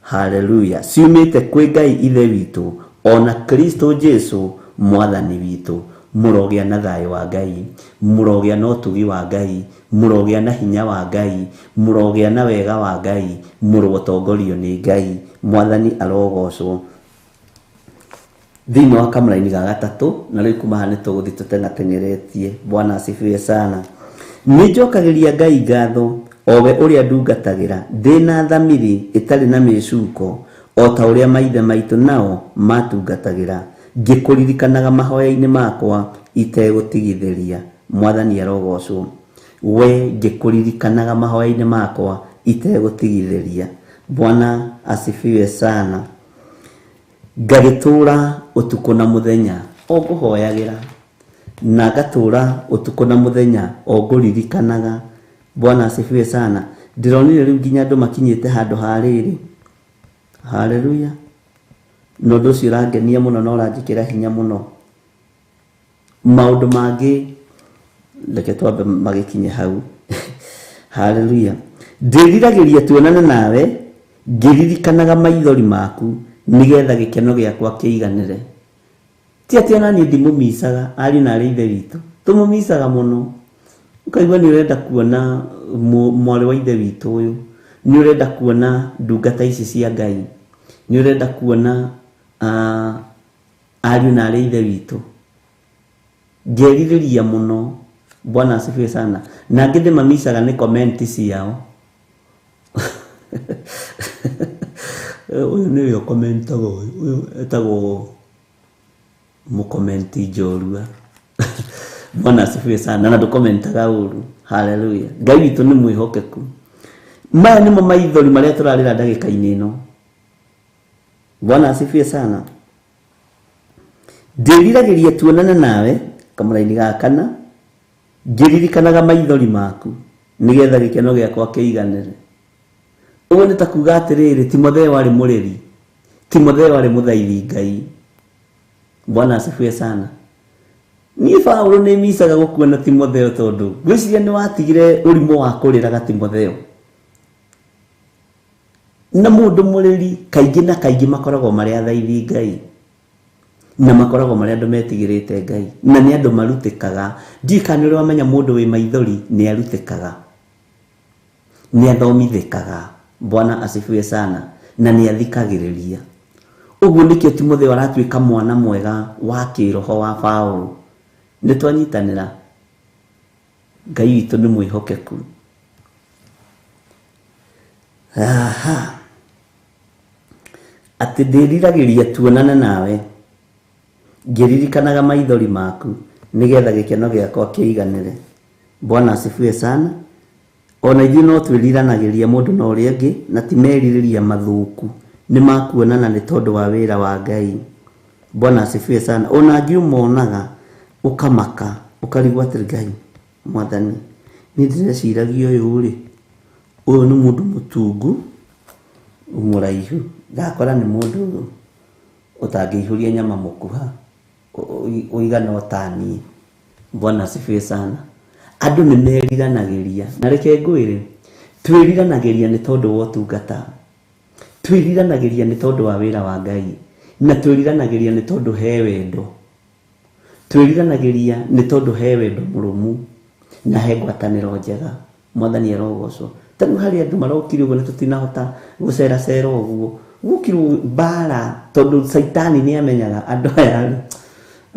Haleluya. Ciumĩte kwĩ Ngai Ithe witũ ona Kristo Jesu Mwathani witũ. Mũrogĩa na thayũ wa Ngai, mũrogĩa na ũtugi wa Ngai, mũrogĩa na hinya wa Ngai, mũrogĩa na wega wa Ngai, mũrotongorio nĩ Ngai. Mwathani arogocwo. Thĩinĩ wa kamũra-inĩ ga gatatũ, na rĩu kuma haha nĩtũgũthiĩ tũtengatengeretie. Bwana asifiwe sana. Nĩnjokagĩria Ngai ngatho, owe ũrĩa ndungatagĩra ndĩna thamiri ĩtarĩ na mĩcuko, o ta ũrĩa maithe maitũ nao matungatagĩra, ngĩkũririkanaga mahoya-inĩ makwa itegũtigithĩria. Mwathani arogocwo. We ngĩkũririkanaga mahoya-inĩ makwa itegũtigithĩria. Bwana asifiwe sana. Ngagĩtũra ũtukũ na mũthenya o ngũhoyagĩra, na ngatũra ũtukũ na mũthenya o ngũririkanaga. Bwana asifiwe sana. Ndĩronire rĩu nginya andũ makinyĩte handũ harĩrĩ. Haleluya. No ũndũ ũcio ũrangenia mũno na ũranjĩkĩra hinya mũno. Maũndũ mangĩ reke twambe magĩkinye hau. Haleluya. Ndĩriragĩria tuonane nawe ngĩririkanaga maithori maku, nĩgetha gĩkeno gĩakwa kĩiganĩre. Ti atĩ ona niĩ ndimũmicaga, ariũ na aarĩ Ithe witũ tũmũmicaga mũno. Ũkaigua nĩ ũrenda kuona mwarĩ wa Ithe witũ ũyũ, nĩ ũrenda kuona ndungata ici cia Ngai, nĩ ũrenda kuona ariũ na aarĩ Ithe witũ. Ngerirĩria mũno. Bwana asifiwe sana. Na angĩ ndĩmamicaga nĩ comment ciao. Ũyũ nĩwe ũkomentaga ũyũ etagwo mũkomenti njorua. Bwana asifiwe sana. Na ndũkomentaga ũru. Haleluya. Ngai witũ nĩ mwĩhokeku. Maya nĩmo maithori marĩa tũrarĩra ndagĩka-inĩ ĩno. Bwana asifiwe sana. Ndĩriragĩria tuonane nawe kamũra-inĩ ga kana, ngĩririkanaga maithori maku, nĩgetha gĩkeno gĩakwa kĩiganĩre. Ũguo nĩ ta kuuga atĩrĩrĩ, Timotheo arĩ mũreri, Timotheo arĩ mũthaithi Ngai. Bwana asifiwe sana. Niĩ Paulo nĩ micaga gũkuona Timotheo tondũ gwĩciria nĩ watigire ũrimũ wa kũrĩraga Timotheo. Na mũndũ mũreri kaingĩ na kaingĩ makoragwo marĩ athaithi Ngai, na makoragwo marĩ andũ metigĩrĩte Ngai, na nĩ andũ marutĩkaga. Ndikana ũrĩa wamenya mũndũ wĩ maithori nĩ arutĩkaga, nĩ athomithĩkaga. Bwana asifiwe sana. Na nĩ athikagĩrĩria. Ũguo nĩkĩo Timotheo aratuĩka mwana mwega wa kĩroho wa Paulo. Nĩ twanyitanĩra. Ngai witũ nĩ mwĩhokeku. Aha. Atĩ ndĩriragĩria tuonane nawe ngĩririkanaga maithori maku, nĩgetha gĩkeno gĩakwa kĩiganĩre. Bwana asifiwe sana. Ona ithuĩ no twĩriranagĩria mũndũ na ũrĩa ũngĩ, na ti merirĩria mathũku, nĩ makuonana nĩ tondũ wa wĩra wa Ngai. Bwana asifiwe sana. Ona ngiumonaga ũkamaka, ũkarigwo atĩrĩ Ngai Mwathani, niĩ ndĩreciragia ũyũ-rĩ, ũyũ nĩ mũndũ mũtungu mũraihu, ndakora nĩ mũndũ ũtangĩihũria nyama mũkuha ũigana otaniĩ. Bwana asifiwe sana. Andũ nĩ meriranagĩria. Na reke ngwĩre, twĩriranagĩria nĩ tondũ wa ũtungata, twĩriranagĩria nĩ tondũ wa wĩra wa Ngai, na twĩriranagĩria nĩ tondũ he wendo, twĩriranagĩria nĩ tondũ he wendo mũrũmu na he ngwatanĩro njega. Mwathani arogocwo. Tarĩu harĩ andũ marokire ũguo na tũtinahota gũceracera ũguo, gũkirwo mbara tondũ Saitani nĩ amenyaga andũ aya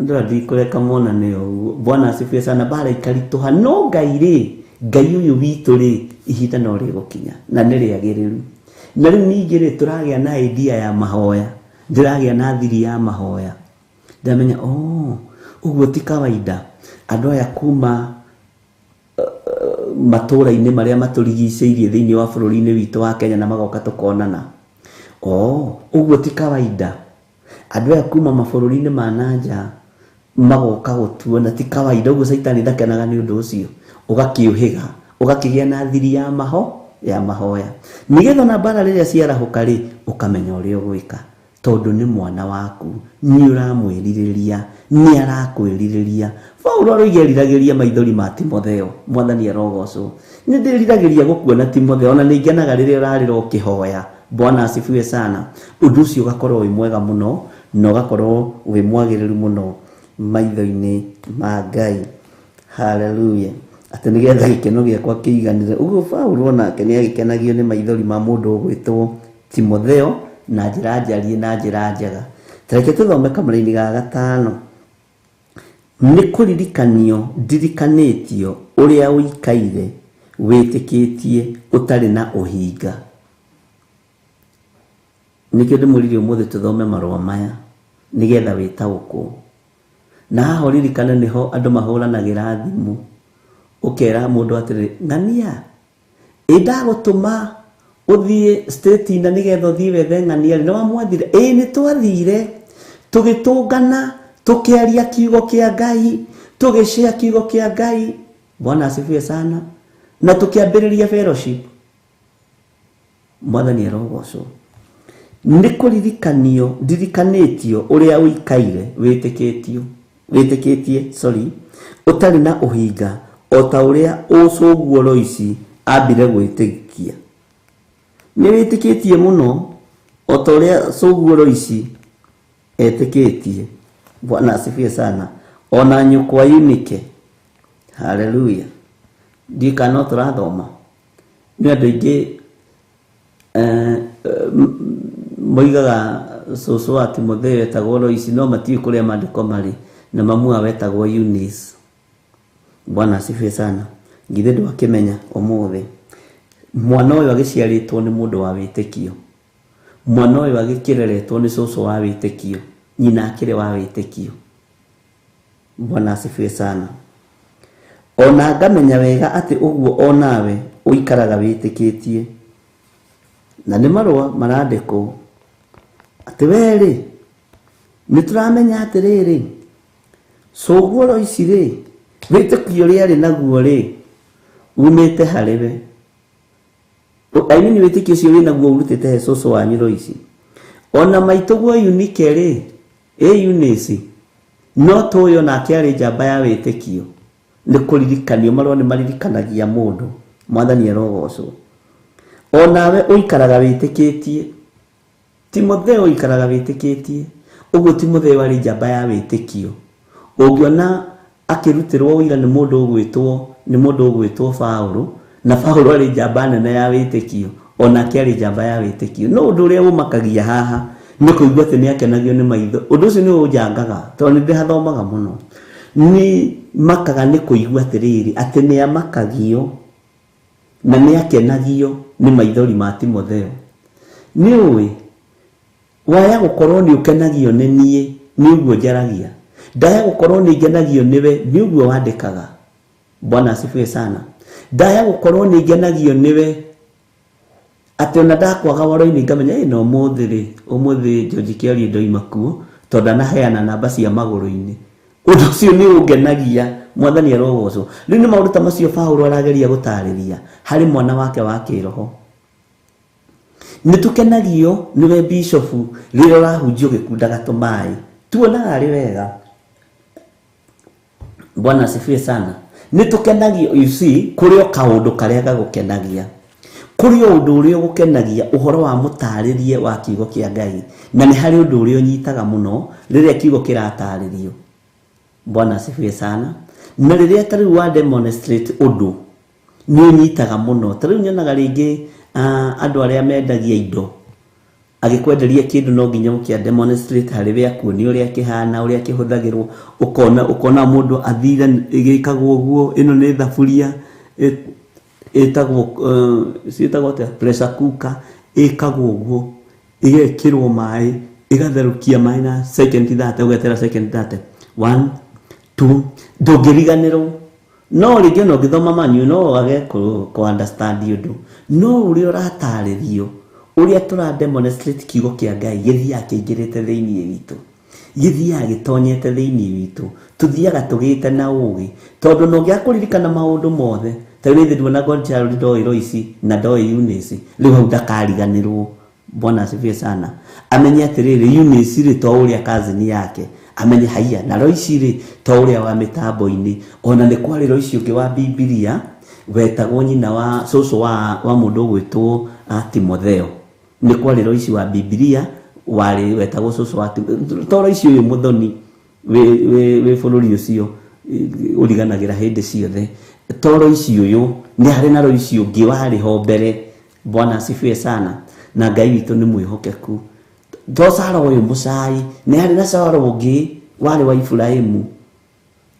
andũ ndikũreka monane ũguo. Bwana asifiwe sana. Mbara ikaritũha. No Ngai-rĩ, Ngai ũyũ witũ-rĩ, ihinda no rĩgũkinya na nĩ rĩagĩrĩru. Na rĩu ningĩ-rĩ, tũragĩa na idea ya mahoya, ndĩragĩa na thiri ya mahoya. ndamenya uguo ti kawaida andu aya kuma matura-ini maria maturigicĩirie thĩinĩ wa bũrũri-inĩ witũ wa Kenya na magoka tukonana. Uguo ti kawaida andu aya kuma mabũrũri-inĩ ma nanja magoka gutuona, ti kawaida. Uguo Saitani ndakenaga nĩ ũndũ ũcio, ũgakĩũhĩga, ũgakĩgĩa na thiri ya mahoya, nigetha na mbara rĩrĩa ciarahũka rĩ ũkamenya ũrĩa ũgwĩka, tondũ nĩ mwana waku, nĩ ũramwĩrirĩria, nĩ arakwĩrirĩria. Paulo aroigeriragĩria maithori ma Timotheo, Mwathani arogocwo. Nĩ ndĩriragĩria gũkuona Timotheo, ona nĩ ngenaga rĩrĩa ũrarĩra ũkĩhoya. Bwana asifiwe sana. Ũndũ ũcio ũgakorwo wĩ mwega mũno na ũgakorwo wĩ mwagĩrĩru mũno maitho-inĩ ma Ngai. Haleluya. Atĩ nĩgetha gĩkeno gĩakwa kĩiganire. Ũguo Paulo nake nĩ agĩkenagio nĩ maithori ma mũndũ ũgwĩtwo Timotheo na njĩra njarie na njĩra njega. Tareke tũthome kamũra-inĩ ga 5. Nĩ kũririkanio ndirikanĩtio ũrĩa ũikaire wĩtĩkĩtie ũtarĩ na ũhinga. Nĩkĩo ndĩmũririe ũmũthĩ tũthome marũa maya nĩgetha wĩtaũkwo. Na haha ũririkane nĩho andũ mahũranagĩra thimũ, ũkera mũndũ atĩrĩ, ng'ania ndagũtũma ũthiĩ state na nĩgetha ũthiĩ wethe ng'ania, nĩ wamwathire? Nĩ twathire tũgĩtũngana tukiaria kiugo kia Ngai, tugishia kiugo kia Ngai. Bwana asifiwe sana. Na tukiambĩrĩria fellowship. Mwathani arogocwo. Nĩ kũririkanio ndirikanĩtio ũrĩa ũikaire wĩtĩkĩtie ũtarĩ na ũhinga, o ta ũrĩa ũcũguo Loisi ambire gwĩtĩkia. Nĩ wĩtĩkĩtie mũno o ta ũrĩa ũcũguo Loisi etĩkĩtie. Bwana asifiwe sana. Ona nyũkwa Eunice. Haleluya. Ndikano tũrathoma. Nĩ andũ aingĩ moigaga cũcũ wa Timotheo etagwo Loisi, no matiũĩ kũrĩa maandĩko marĩ, na mamu wao etagwo Eunice. Bwana asifiwe sana. Githĩ ndwakĩmenya ũmũthĩ mwana ũyũ agĩciarĩtwo nĩ mũndũ wa wĩtĩkio, mwana ũyũ agĩkĩreretwo nĩ cũcũ wa wĩtĩkio, nyina akĩrĩ wa wĩtĩkio. Bwana asifiwe sana. Ona ngamenya wega atĩ ũguo onawe ũikaraga wĩtĩkĩtie. Na nĩ marũa marandĩkwo atĩ werĩ nĩ tũramenya atĩrĩrĩ, cũguo Loisi rĩ, wĩtĩkio ũrĩa arĩ naguo rĩ umĩte harĩ we. Wĩtĩkio ũcio wĩ naguo ũrutĩte he cũcũ wanyu Loisi. Ona maitũguo Eunice rĩ, Eunice no tũĩ onake arĩ njamba ya wĩtĩkio. Nĩ kũririkanio, marũa nĩ maririkanagia mũndũ. Mwathani arogocwo. Onawe ũikaraga wĩtĩkĩtie. Timotheo ũikaraga wĩtĩkĩtie. Ũguo Timotheo arĩ njamba ya wĩtĩkio. Ũngĩona akĩrutĩrwo ũira nĩ mũndũ ũgwĩtwo Paulo, na Paulo arĩ njamba nene ya wĩtĩkio, onake arĩ njamba ya wĩtĩkio. No ũndũ ũrĩa ũmakagia haha nĩ kũigua atĩ nĩ akenagio nĩ maitho. Ũndũ ũcio nĩ ũnjangaga tondũ nĩ ndĩhathomaga mũno. Nĩ makaga nĩ kũigua atĩrĩrĩ atĩ nĩ amakagio na nĩ akenagio nĩ maithori ma Timotheo. Nĩ ũĩ waya gũkorwo nĩ ũkenagio nĩ niĩ, nĩ ũguo njaragia. Ndaya gũkorwo nĩ ngenagio nĩwe, nĩ ũguo wandĩkaga. Bwana asifiwe sana. Ndaya gũkorwo nĩ ngenagio nĩwe atĩ ona ndakwaga waro-inĩ ngamenya no ũmũthĩ George Kĩarie ndoima kuo tondũ ndanaheana namba cia magũrũ-inĩ. Ũndũ ũcio nĩ ũngenagia. Mwathani arogocwo. Rĩu nĩ maũndũ ta macio Paulo arageria gũtarĩria harĩ mwana wake wa kĩroho. Nĩ tũkenagio nĩwe bishop rĩrĩa ũrahunjio gĩkundaga tũmaĩ, tuonaga arĩ wega. Bwana asifiwe sana. Nĩ tũkenagio, you see, kũrĩ o kaũndũ karĩa gagũkenagia, kũrĩ o ũndũ ũrĩa ũgũkenagia, ũhoro wa mũtarĩrie wa kiugo kĩa Ngai, na nĩ harĩ ũndũ ũrĩa ũnyitaga mũno rĩrĩa kiugo kĩratarĩrio. Bwana asifiwe sana. Na rĩrĩa tarĩu wa demonstrate ũndũ nĩ ũnyitaga mũno. Tarĩu nyonaga rĩngĩ andũ arĩa mendagia indo, agĩkwenderia kĩndũ no nginya ũkĩa demonstrate harĩ we akuonia ũrĩa kĩhana, ũrĩa kĩhũthagĩrwo. Ũkona mũndũ athire ĩgĩkagwo ũguo, ĩno nĩ thaburia ĩtagwo pressure cooker, ĩkagwo ũguo, ĩgekĩrwo maĩ, igatherũkia maĩ na second 30 ũgetera second 30 1 2 ndũngĩriganĩrwo no rĩngĩ no ngĩthoma manyu no wage ku understand ũndũ no ũrĩa ũratarĩrio ũrĩa tũra demonstrate kiugo kĩa Ngai gĩthiaga kĩingĩrĩte thĩinĩ witũ gĩthiaga gĩtonyete thĩinĩ witũ tuthiaga tũgĩte na ũgĩ tondũ no ngĩakũririkana maũndũ mothe ta rĩu thĩ na Godchild ndoĩ Royce na ndoĩ Eunice rĩu hau ndakariganĩrwo. Bwana asifiwe sana. Amenye atiriri Eunice ri to uria kazini yake amenye haiya na Royce ri to uria wa mitambo-ini ona ni kwari Royce ungi wa Biblia wetagwo nyina wa soso wa mundu gwitwo Timotheo ni kwari Royce wa Biblia wari wetagwo soso wa to Royce uyu muthoni we bururi ucio uriganagira hindi ciothe to Royce uyu ni hari na Royce ungi wari ho mbere. Bwana asifiwe sana. Na Ngai witũ nĩ mwĩhokeku to Sara uyu Mũcai nĩ hari na Sara ũngĩ wari wa Ibrahimu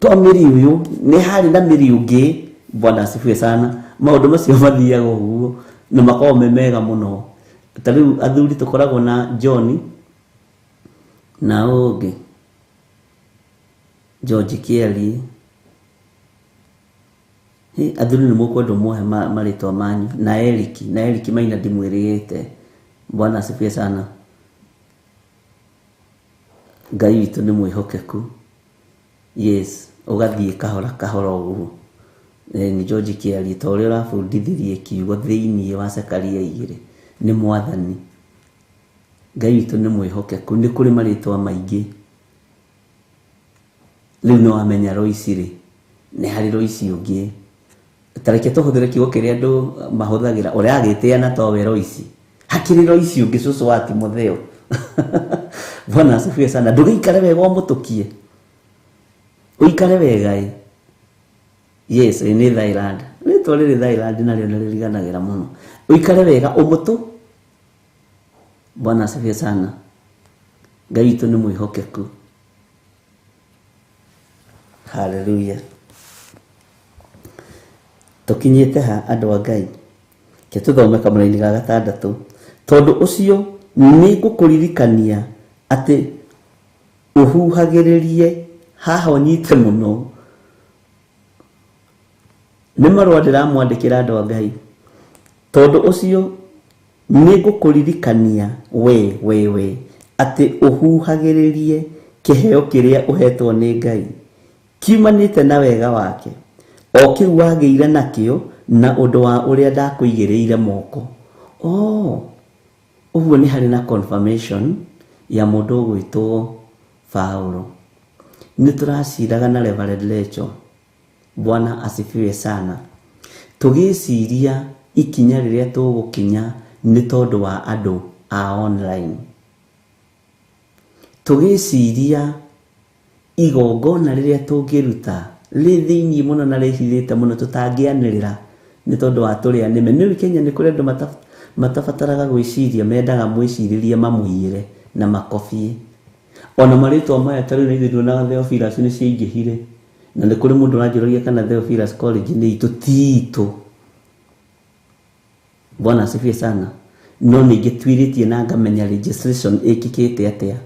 to Mĩri uyu nĩ hari na Mĩri ũngĩ. Bwana asifiwe sana. Maũndũ macio mathiaga ũguo na makoragwo me mega mũno. Ta rĩu athuri tũkoragwo na John na ũngĩ George Kelly athuri nĩ mũkwenda mũhe marĩtwa manyu na Eric Maina ndimwĩrĩgĩte. Bwana asifiwe sana. Ngai witũ nĩ mwĩhokeku. Yes, ũgathiĩ kahora ũguo. Ni George Kelly ta ũrĩa ũrabundithirie kiugo thĩinĩ wa Zekaria 2 nĩ mwathani. Ngai witũ nĩ mwĩhokeku. Nĩ kũrĩ marĩtwa maingĩ. Rĩu no amenya Royce rĩ nĩ hari Royce ũngĩ. Tareke tũhũthĩre kiugo kĩrĩa andũ mahũthagĩra ũrĩa agĩtĩana towe Royce hakiri Royce ũngĩ soso wa Timotheo. Bwana asifiwe sana. Ndũgĩikare wega ũmũtũkie ũikare wega yes nĩ Thailand rĩtwa rĩrĩ Thailand narĩo nĩrĩriganagĩra mũno ũikare wega ũmũtũ. Bwana asifiwe sana. Ngai witũ nĩ mwĩhokeku. Hallelujah. Tukinyete ha andũ a Ngai ke tuthome kamũra-inĩ ga 6 tondu ucio nĩ ngũkũririkania atĩ ũhuhagĩrĩrie haha ũnyite mũno. Nĩ marũa ndĩramwandĩkĩra andũ a Ngai tondu ucio nĩ ngũkũririkania we atĩ ũhuhagĩrĩrie kĩheo kĩrĩa ũhetwo nĩ Ngai kiumanĩte na wega wake o kiu wagĩire nakĩo na ũndũ wa ũrĩa ndakũigĩrĩire moko. Ũguo nĩ harĩ na confirmation ya mũndũ gwĩtwo Paulo. Nĩ tũraciraga na Reverend Lecho. Bwana asifiwe sana. Tũgĩciria ikinya rĩrĩa tũgũkinya nĩ tondũ wa andũ a online. Tũgĩciria igongona rĩrĩa tũngĩruta thĩinĩ mũno na rĩhithĩte mũno tũtangĩanĩrĩra nĩ tondũ wa tũrĩa nĩme. Nĩ Kenya nĩ kũrĩ andũ matabataraga gwĩciria mendaga mwĩcirĩrie mamũiyĩre na makobie. Ona marĩtwa maya ta rĩu nĩ ithuĩ Theophilus nĩ ciaingĩhire na nĩ kũrĩ mũndũ ũranjũragia kana Theophilus College nĩ itũ tito. Bwana asifiwe sana. No ningĩ twirĩtie na ngamenya registration ĩkĩkĩte atĩa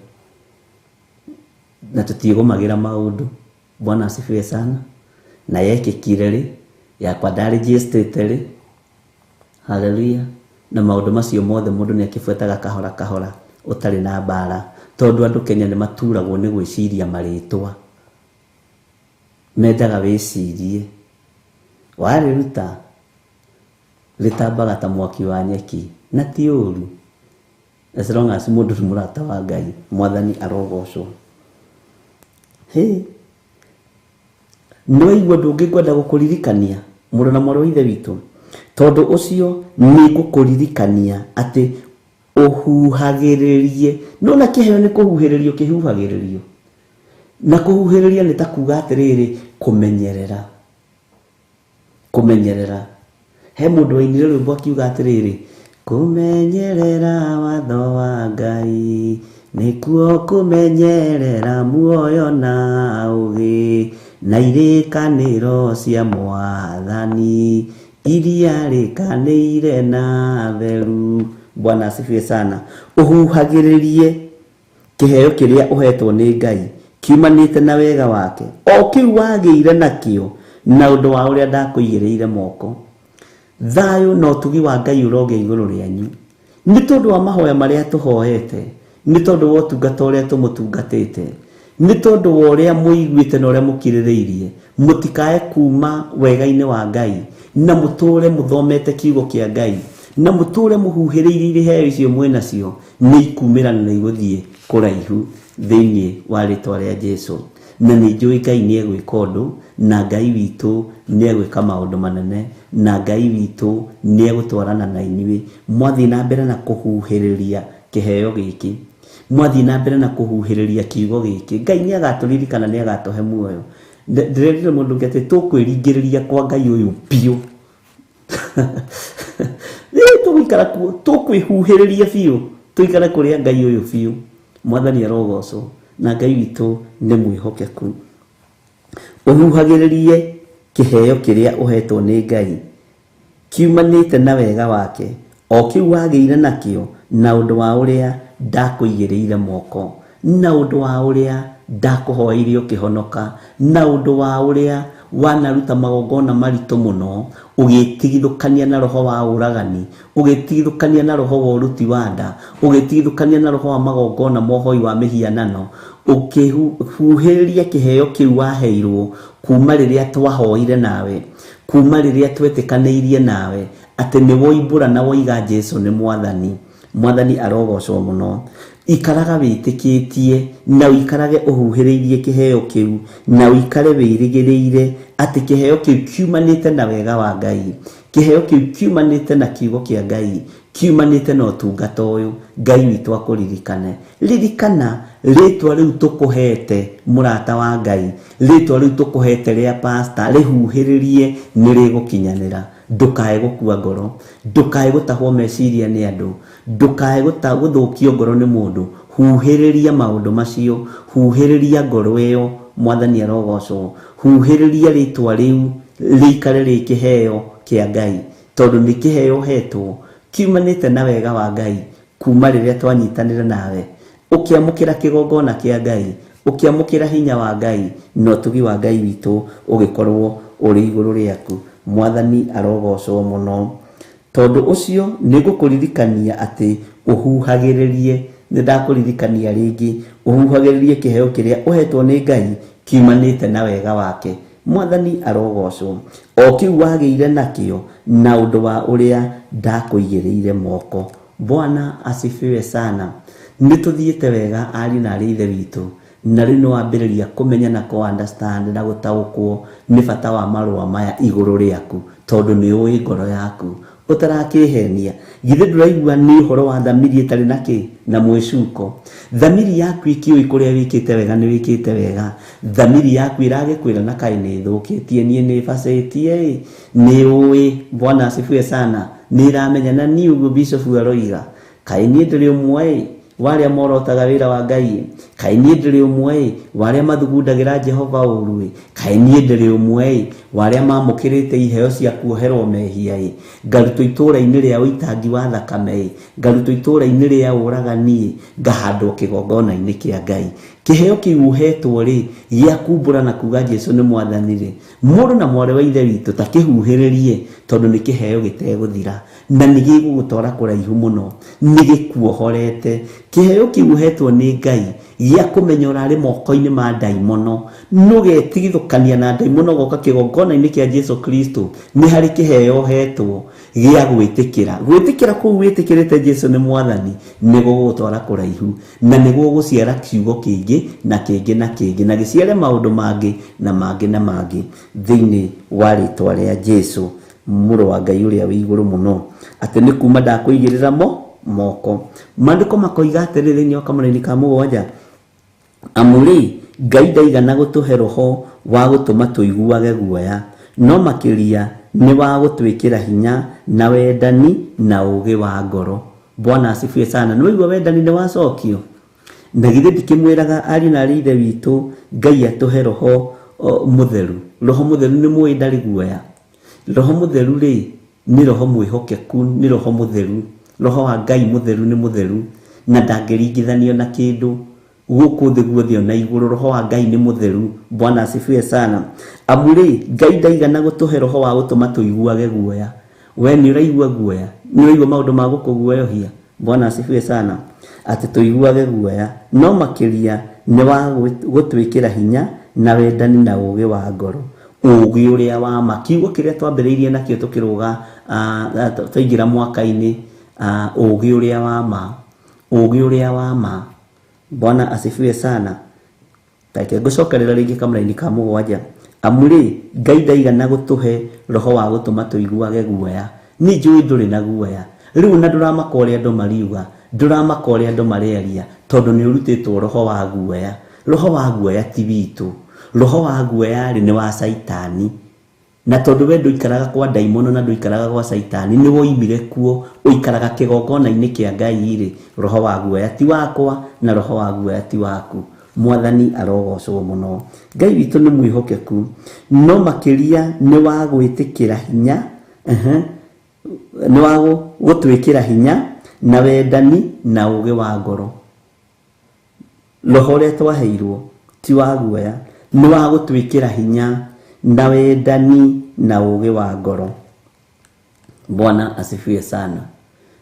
na tũtigũmagĩra maũndũ. Bwana asifiwe sana. Na yekĩkire rĩ yakwa ndarĩgĩstĩte rĩ. Hallelujah. Na maũndũ macio mothe mũndũ nĩ akĩbuataga kahora ũtarĩ na mbara tondũ andũ Kenya nĩ maturagwo nĩ gwĩciria marĩtwa. Mendaga wĩcirie warĩruta rĩtambaga ta mwaki wa nyeki na ti ũru as long as mũndũ nĩ mũrata wa Ngai. Mwathani arogocwo. Nĩ igua ndũngĩkwenda gũkũririkania mũrũ na mwarĩ wa ithe witũ tondu ucio nĩ ngũkũririkania atĩ ũhuhagĩrĩrie. Nona kĩheo nĩ kũhuhĩrĩrio kĩhuhagĩrĩrio na kũhuhĩrĩria nĩ ta kuga atĩrĩrĩ kũmenyerera. He mũndũ wainire rwĩmbo akiuga atĩrĩrĩ kũmenyerera watho wa Ngai nĩkuo kũmenyerera muoyo na ũgĩ na irĩkanĩro cia Mwathani iria rĩkanĩire na theru. Bwana asifiwe sana. Ũhuhagĩrĩrie kiheo kiria uhetwo ni Ngai kiumanite na wega wake o kiu wagiire nakio na undu wa uria ndakuigireire moko thayo no tugi wa Ngai uroge iguru rianyu ni tondu wa mahoya maria tuhoete ni tondu wa tungata uria tumutungatite ni tondu wa uria muiguite na uria mukiririirie mutikae kuma wega-ini wa Ngai na muture muthomete kiugo kia Ngai na muture muhuhiriire iheo icio mwena cio ni ikumirana na iguthie kuraihu thiini wa ritwa ria Jesu na ni njui Ngai ni egwika undu na Ngai witu ni egwika maundu manene na Ngai witu ni egutwarana na inyui mwathi na mbere na kuhuhiriria kiheo giki mwathi na mbere na kuhuhiriria kiugo giki Ngai ni agaturirikana ni agatuhe muoyo ndirerire mundu ngete tukwiringiriria kwa Ngai uyu piu ni tuikara ku tukwihuhiriria piu tuikara kuria Ngai uyu piu mwathani arogocwo na Ngai witu ni mwihokeku uhuhagiririe kiheo kiria uhetwo ni Ngai kiumanite na wega wake o kiu wagiire nakio na undu wa uria ndakuigireire moko na undu wa uria ndakuhoirie ukihonoka na undu wa uria wanaruta magongona marito muno ugitigithukania na roho wa uragani ugitigithukania na roho wa uruti wa nda ugitigithukania na roho wa magongona mohoi wa mihianano ukihuhiriria kiheo kiu waheirwo kuma riria twahoire nawe kuma riria twetikaniirie nawe ati ni woimbura na woiga Jesu ni mwathani arogocwo muno ikaraga witikitie na ikarage uhuhiririe kiheo kiu na ikare wirigireire ati kiheo kiu kiumanite na wega wa Ngai kiheo kiu kiumanite na kiugo kia Ngai kiumanite na utungata uyu Ngai witu akuririkane ririkana ritwa riu tukuhete murata wa Ngai ritwa riu tukuhete ria pastor rihuhiririe ni rigukinyanira ndukae gukua ngoro ndukae gutahwo meciria ni andu ndukae guthukio ngoro ni mundu huhiriria maundu macio huhiriria ngoro iyo mwathani arogocwo huhiriria ritwa riu rikare ri kiheo kia Ngai tondu ni kiheo hetwo kiumanite na wega wa Ngai kuma riria twanyitanira nawe ukiamukira kigongona kia Ngai ukiamukira hinya wa Ngai no tugi wa Ngai witu ugikorwo uri iguru riaku mwathani arogocwo muno tondu ucio nigukuririkania ati uhuhagiririe ndakuririkania ringi uhuhagiririe kiheo kiria uhetwo ni Ngai kiumanite na wega wake mwathani arogocwo o kiu wagiire nakio na undu wa uria ndakuigireire moko Bwana asifiwe sana nituthiete wega ari na rithe witu na rino ambiriria kumenya na ko understand na gutaukwo ni bata wa marua maya iguru riaku tondu ni ui ngoro yaku utarakihenia githe nduraigua ni horo wa thamiri itari naki na mwicuko thamiri yaku ikiui kuria wikite wega ni wikite wega thamiri yaku irage kwira na kai ni thukitie ni facetie ni ui Bwana asifiwe sana ni ramenya na ni ugo bishop aroiga kai ni ndiri umwe waria morotaga wira wa Ngai kai ni ndiri umwe waria mathugundagira Jehova urui kai ni ndiri umwe waria mamukirite iheo cia kuoherwo mehia ngaruto itura-ini ria uitangi wa thakame ngaruto itura-ini ria uragani ngahandwo kigongona-ini kia Ngai kiheo kiuhetwo ri gia kumbura na kuga Jesu ni mwathani ri mundu na mware wa ithe witu ta kihuhiririe tondu ni kiheo giteguthira na ni gigugutwara kuraihu muno ni gikuohorete kiheo kiuhetwo ni Ngai gia kumenya urari moko-ini ma daimono nugetigithukania na daimono goka kigongona-ini kia Jesu Kristo ni hari kiheo hetwo gia gwitikira ku witikirite Jesu ni mwathani ni gugutwara kuraihu na ni guguciara kiugo kingi na kingi na kingi na giciare maundu mangi na mangi na mangi thiini wa ritwa ria Jesu muru wa Ngai uria wi iguru muno ati ni kuma ndakuigirira moko mandiko makoiga atiri thiini wa kamureni ka mugwanja amuri Ngai ndaigana gutuhe roho wa gutuma tuiguage guoya no makiria ni wa gutwikira hinya na wendani na ugi wa ngoro Bwana asifiwe sana no igwa wendani ni wacokio na githe ndikimwiraga ari na rithe witu Ngai atuhe roho mutheru ni muyi ndari guoya roho mutheru ri ni roho mwihokeku ni roho mutheru roho wa Ngai mutheru ni mutheru na ndangĩringithanio na kĩndũ guku thi guothe na iguru roho wa Ngai ni mutheru. Bwana asifiwe sana. Amuri Ngai ndaigana gutuhe roho wa gutuma tuiguage guoya. We ni uraigua guoya, ni uraigua maundu ma gukuguoyohia. Bwana asifiwe sana. Ati tuiguage guoya no makiria ni wa gutwikira hinya na wendani na ugi wa ngoro. Ugi uria wa makiugo kiria twambiriirie nakio tukiruga twaingira mwaka-ini, ugi uria wa ma, ugi uria wa ma. Bwana asifiwe sana. Take gucokerera ringi kamraini ka mugwanja. Amuri Ngai ndaigana gutuhe roho wa gutuma tuiguage guoya. Ni njui nduri na guoya. Riu na nduramakore andu mariuga, nduramakore andu marearia tondu ni urutitwo roho wa guoya. Roho wa guoya ti witu. Roho wa guoya ni wa Saitani. Na tondu we nduikaraga kwa daimono na nduikaraga kwa Saitani, ni woimire kuo uikaraga kigongona-ini kia Ngai ri. Roho wa guoya ti wakwa na roho wa guoya ti waku. Mwathani arogocwo muno. Ngai witu ni mwihokeku, no makiria ni wa gwitikira hinya, ni wa gutwikira hinya na wendani na ugi wa ngoro. Roho uria twaheirwo ti wa guoya, ni wa gutwikira hinya na wendani na ugi wa ngoro. Bwana asifiwe sana.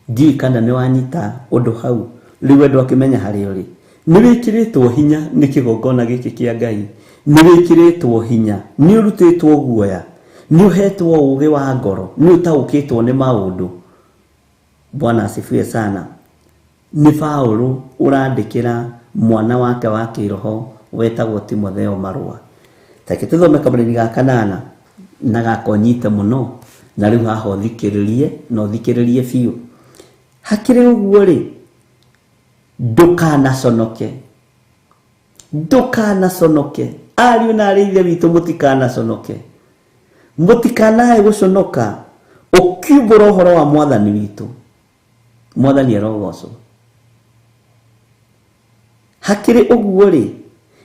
Ndi kana ni wanyita undu hau riu endo akimenya hari uri ni wikiritwo hinya ni kigongona giki kia Ngai, ni wikiritwo hinya, ni urutitwo guoya, ni uhetwo ugi wa ngoro, ni utaukitwo ni maundu. Bwana asifiwe sana. Ni Paulo urandikira mwana wake wa kiroho wetagwo Timotheo marua. Take tuthome kamũrĩni ga 8 na gakonyite muno, na riu haha thikiririe no thikiririe biũ. Hakire uguo ri ndukanaconoke, ndukanaconoke. Ariũ na arĩithia witũ mutikanaconoke, mutikanae guconoka ukiumbũra ũhoro wa Mwathani witũ. Mwathani arogocwo. Hakire uguo ri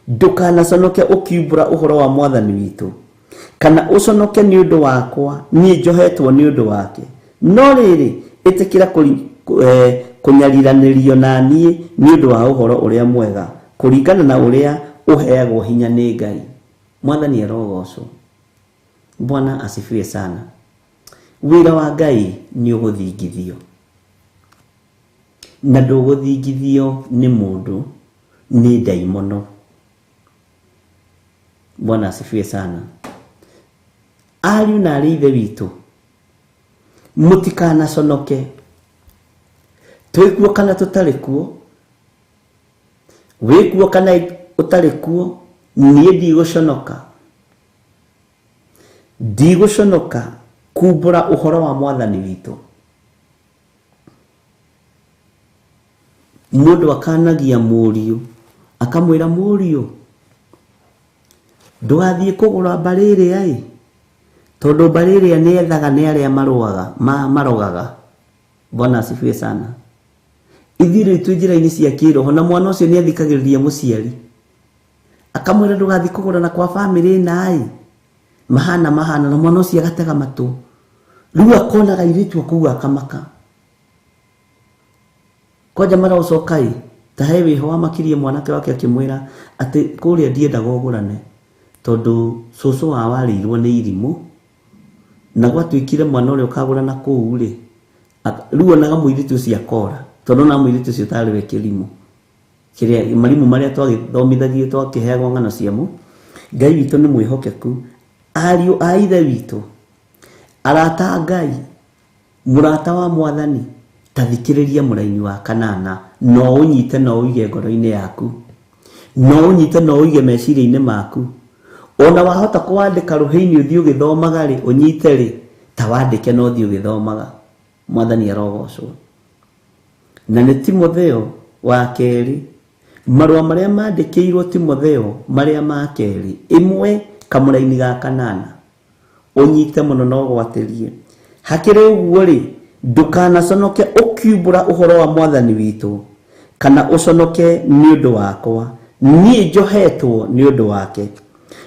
ndukanaconoke ukiumbũra ũhoro wa Mwathani witũ, kana uconoke ni undu wakwa, ni njohetwo ni undu wake. No riri itikira kunyariranĩrio na niĩ ni undu wa ũhoro ũrĩa mwega, kũringana na ũrĩa uheagwo hinya nĩ Ngai. Mwathani arogocwo. Bwana asifiwe sana. Wĩra wa Ngai ni ũgũthingithio, na ndũgũthingithio ni mũndũ, ni daimono. Bwana asifiwe sana. Ariũ na arĩ ithe witũ mutikanaconoke. Twikuo kana tutari kuo, wikuo kana utari kuo, niĩ ndigũconoka. Ndigũconoka kumbũra ũhoro wa Mwathani witũ. Mũndũ akanagia mũriũ, akamwĩra mũriũ, ndũgathiĩ kũgũra mbarĩrĩa tondu mbarĩrĩa nĩ ethaga nĩ arĩa marogaga. Bwana asifiwe sana. Ithire tu njĩra-inĩ cia kĩroho, na mwana ũcio nĩ athikagĩrĩria mũciari, akamwĩra ndũgathiĩ kũgũra na kwa bamĩrĩ na mahana na mwana ũcio agatega matũ. Rĩu akonaga airĩtu kũu akamaka. Kwanja mara ũcoka ta he wĩho wa makirie mwanake wake akĩmwĩra atĩ kũrĩa ndiendaga ũgũrane tondu cũcũ wa warĩirwo nĩ irimũ, na gwatuĩkire mwana ũrĩa ũkagũrana kũu rĩ, rĩu onaga mũirĩtu ũcio akora, tondu na mũirĩtu ũcio tarĩ we kĩrimũ kĩrĩa marimũ marĩa twagĩthomithagio twakĩheagwo ng'ano ciamo. Ngai witũ nĩ mwĩhokeku. Ariũ a ithe witũ, arata Ngai, mũrata wa Mwathani, tathikĩrĩria mũraini wa 8, no ũnyite no ũige ngoro-inĩ yaku, no ũnyite no ũige meciria-inĩ maku. Ona wahota kũwandĩka rũhĩ-inĩ ũthiĩ ũgĩthomaga rĩ, ũnyite rĩ, ta wandĩke no ũthiĩ ũgĩthomaga. Mwathani arogocwo. Na nĩ Timotheo wa 2, marũa marĩa mandĩkĩirwo Timotheo marĩa ma 2, 1 kamũraini ga 8, ũnyite mũno no gwatĩrie. Hakĩrĩ ũguo rĩ, ndukanaconoke ũkiumbũra ũhoro wa Mwathani witũ, kana ũconoke nĩ ũndũ wakwa, niĩ njohetwo nĩ ũndũ wake.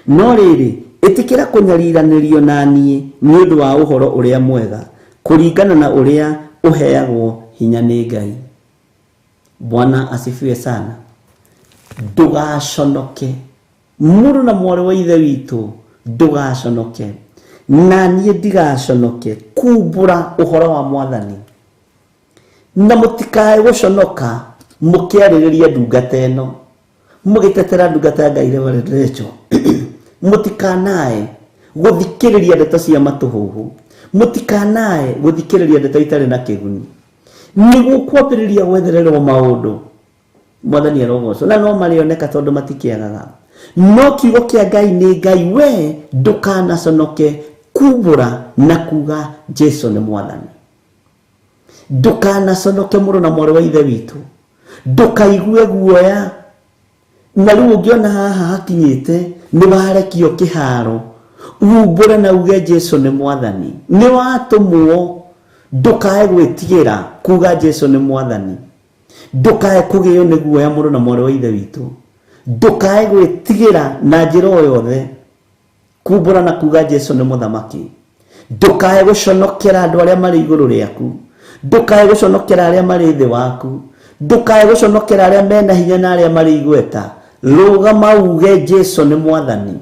No rĩrĩ ĩtĩkĩra kũnyariranĩrio na niĩ nĩ ũndũ wa ũhoro ũrĩa mwega, kũringana na ũrĩa ũheagwo hinya nĩ Ngai. Bwana asifiwe sana. ndugaconoke mũrũ na mwarĩ wa ithe witũ ndugaconoke na niĩ ndigaconoke kumbũra ũhoro wa Mwathani na mũtikae gũconoka mũkĩarĩrĩria ndungata ĩno mũgĩtetera ndungata ya Ngai Reverend Rachel mũtikanae gũthikĩrĩria ndeto cia matũhũhũ mũtikanae gũthikĩrĩria ndeto itarĩ na kĩguni nĩguo kwambĩrĩria gwethererwo maũndũ Mwathani arogocwo na no marĩoneka tondũ matikĩagaga no kiugo kĩa Ngai nĩ Ngai we ndũkanaconoke kumbũra na kuga Jesũ nĩ Mwathani ndũkanaconoke mũrũ na mwarĩ wa ithe witũ ndũkaigue guoya na rĩu ũngĩona haha hakinyĩte nĩ warekio kĩharo umbũre na uge Jesũ nĩ Mwathani nĩ watũmwo ndũkae gwĩtigĩra kuga Jesũ nĩ Mwathani ndũkae kũgĩo nĩ guoya mũrũ na mwarĩ wa ithe witũ ndũkae gwĩtigĩra na njĩra o yothe kumbũra na kuga Jesũ nĩ mũthamaki ndũkae gũconokera andũ arĩa marĩ igũrũ rĩaku ndũkae gũconokera arĩa marĩ thĩ waku ndũkae gũconokera arĩa mena hinya na arĩa marĩ igweta rũgama uge Jesũ nĩ Mwathani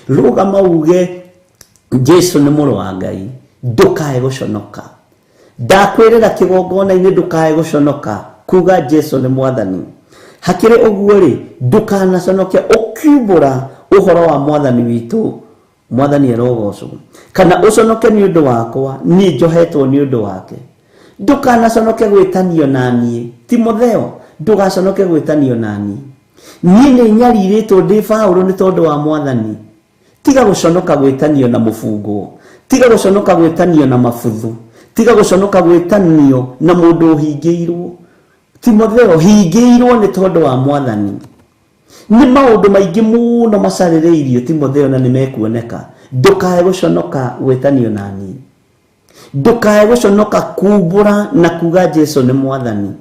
rũgama uge Jesũ nĩ mũrũ wa Ngai ndũkae gũconoka ndakwĩrĩra kĩgongona-inĩ ndũkae gũconoka kuga Jesũ nĩ Mwathani hakĩrĩ ũguo rĩ ndũkanaconoke ũkiumbũra ũhoro wa Mwathani witũ Mwathani arogocwo kana ũconoke nĩ ũndũ wakwa niĩ njohetwo nĩ ũndũ wake ndũkanaconoke gwĩtanio na niĩ Timotheo ndũgaconoke gwĩtanio na niĩ nĩ nyarirĩtwo ndĩ Paũlũ nĩ tondũ wa Mwathani tiga gũconoka gwĩtanio na mũbungo tiga gũconoka gwĩtanio na mabuthu tiga gũconoka gwĩtanio na mũndũ ũhingĩirwo Timotheo hingĩirwo nĩ tondũ wa Mwathani nĩ maũndũ maingĩ mũno macarĩrĩirio Timotheo na nĩ mekuoneka ndũkae gũconoka gwĩtanio na niĩ ndũkae gũconoka kumbũra na kuga Jesũ nĩ Mwathani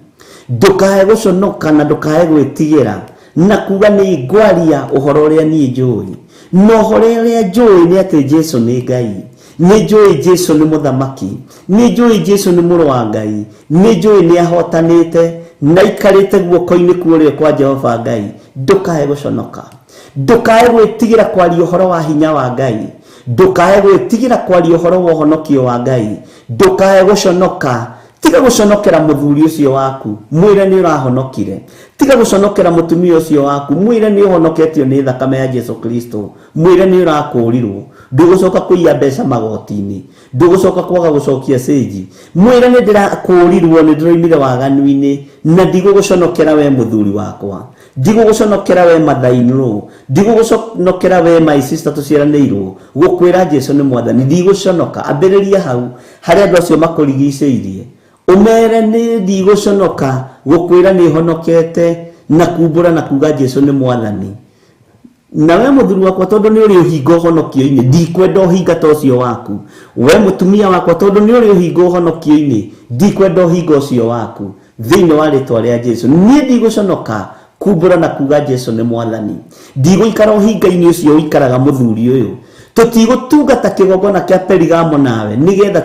ndũkae gũconoka na ndũkae gwĩtigĩra na kuga nĩ ngwaria ũhoro ũrĩa niĩ njũĩ no ũhoro ũrĩa njũĩ nĩ atĩ Jesũ nĩ Ngai nĩ njũĩ Jesũ nĩ mũthamaki nĩ njũĩ Jesũ nĩ mũrũ wa Ngai nĩ njũĩ nĩ ahotanĩte na ikarĩte guoko-inĩ kuorio kwa Jehova Ngai ndũkae gũconoka ndũkae gwĩtigĩra kwaria ũhoro wa hinya wa Ngai ndũkae gwĩtigĩra kwaria ũhoro wa ũhonokio wa Ngai ndũkae gũconoka tiga gũconokera mũthuri ũcio waku mwĩre nĩ ũrahonokire tiga gũconokera mũtumia ũcio waku mwĩre nĩ ũhonoketio nĩ thakame ya Jesũ Kristo mwĩre nĩ ũrakũũrirwo ndũgũcoka kũiya mbeca magoti-inĩ ndũgũcoka kwaga gũcokia cĩnji mwĩre nĩ ndĩrakũũrirwo nĩ ndĩroimire waganu-inĩ na ndigũgũconokera we mũthuri wakwa ndigũgũconokera we mother-in-law ndigũgũconokera we my sister tũciaranĩirwo gũkwĩra Jesũ nĩ Mwathani ndigũconoka ambĩrĩria hau harĩa andũ acio makũrigicĩirie umere nĩ ndigũconoka gũkwĩra nĩ honokete na kumbũra na kuga Jesũ nĩ Mwathani na we mũthuri wakwa tondũ nĩ ũrĩ ũhinga ũhonokio-inĩ ndikwenda ũhinga ta ũcio waku we mũtumia wakwa tondũ nĩ ũrĩ ũhinga ũhonokio-inĩ ndikwenda ũhinga ũcio waku thĩinĩ wa rĩtwa rĩa Jesũ niĩ ndigũconoka kumbũra na kuga Jesũ nĩ Mwathani ndigũikara ũhinga-inĩ ũcio ũikaraga mũthuri ũyũ tũtigũtungata kĩgongona kĩa Perigamo nawe nĩgetha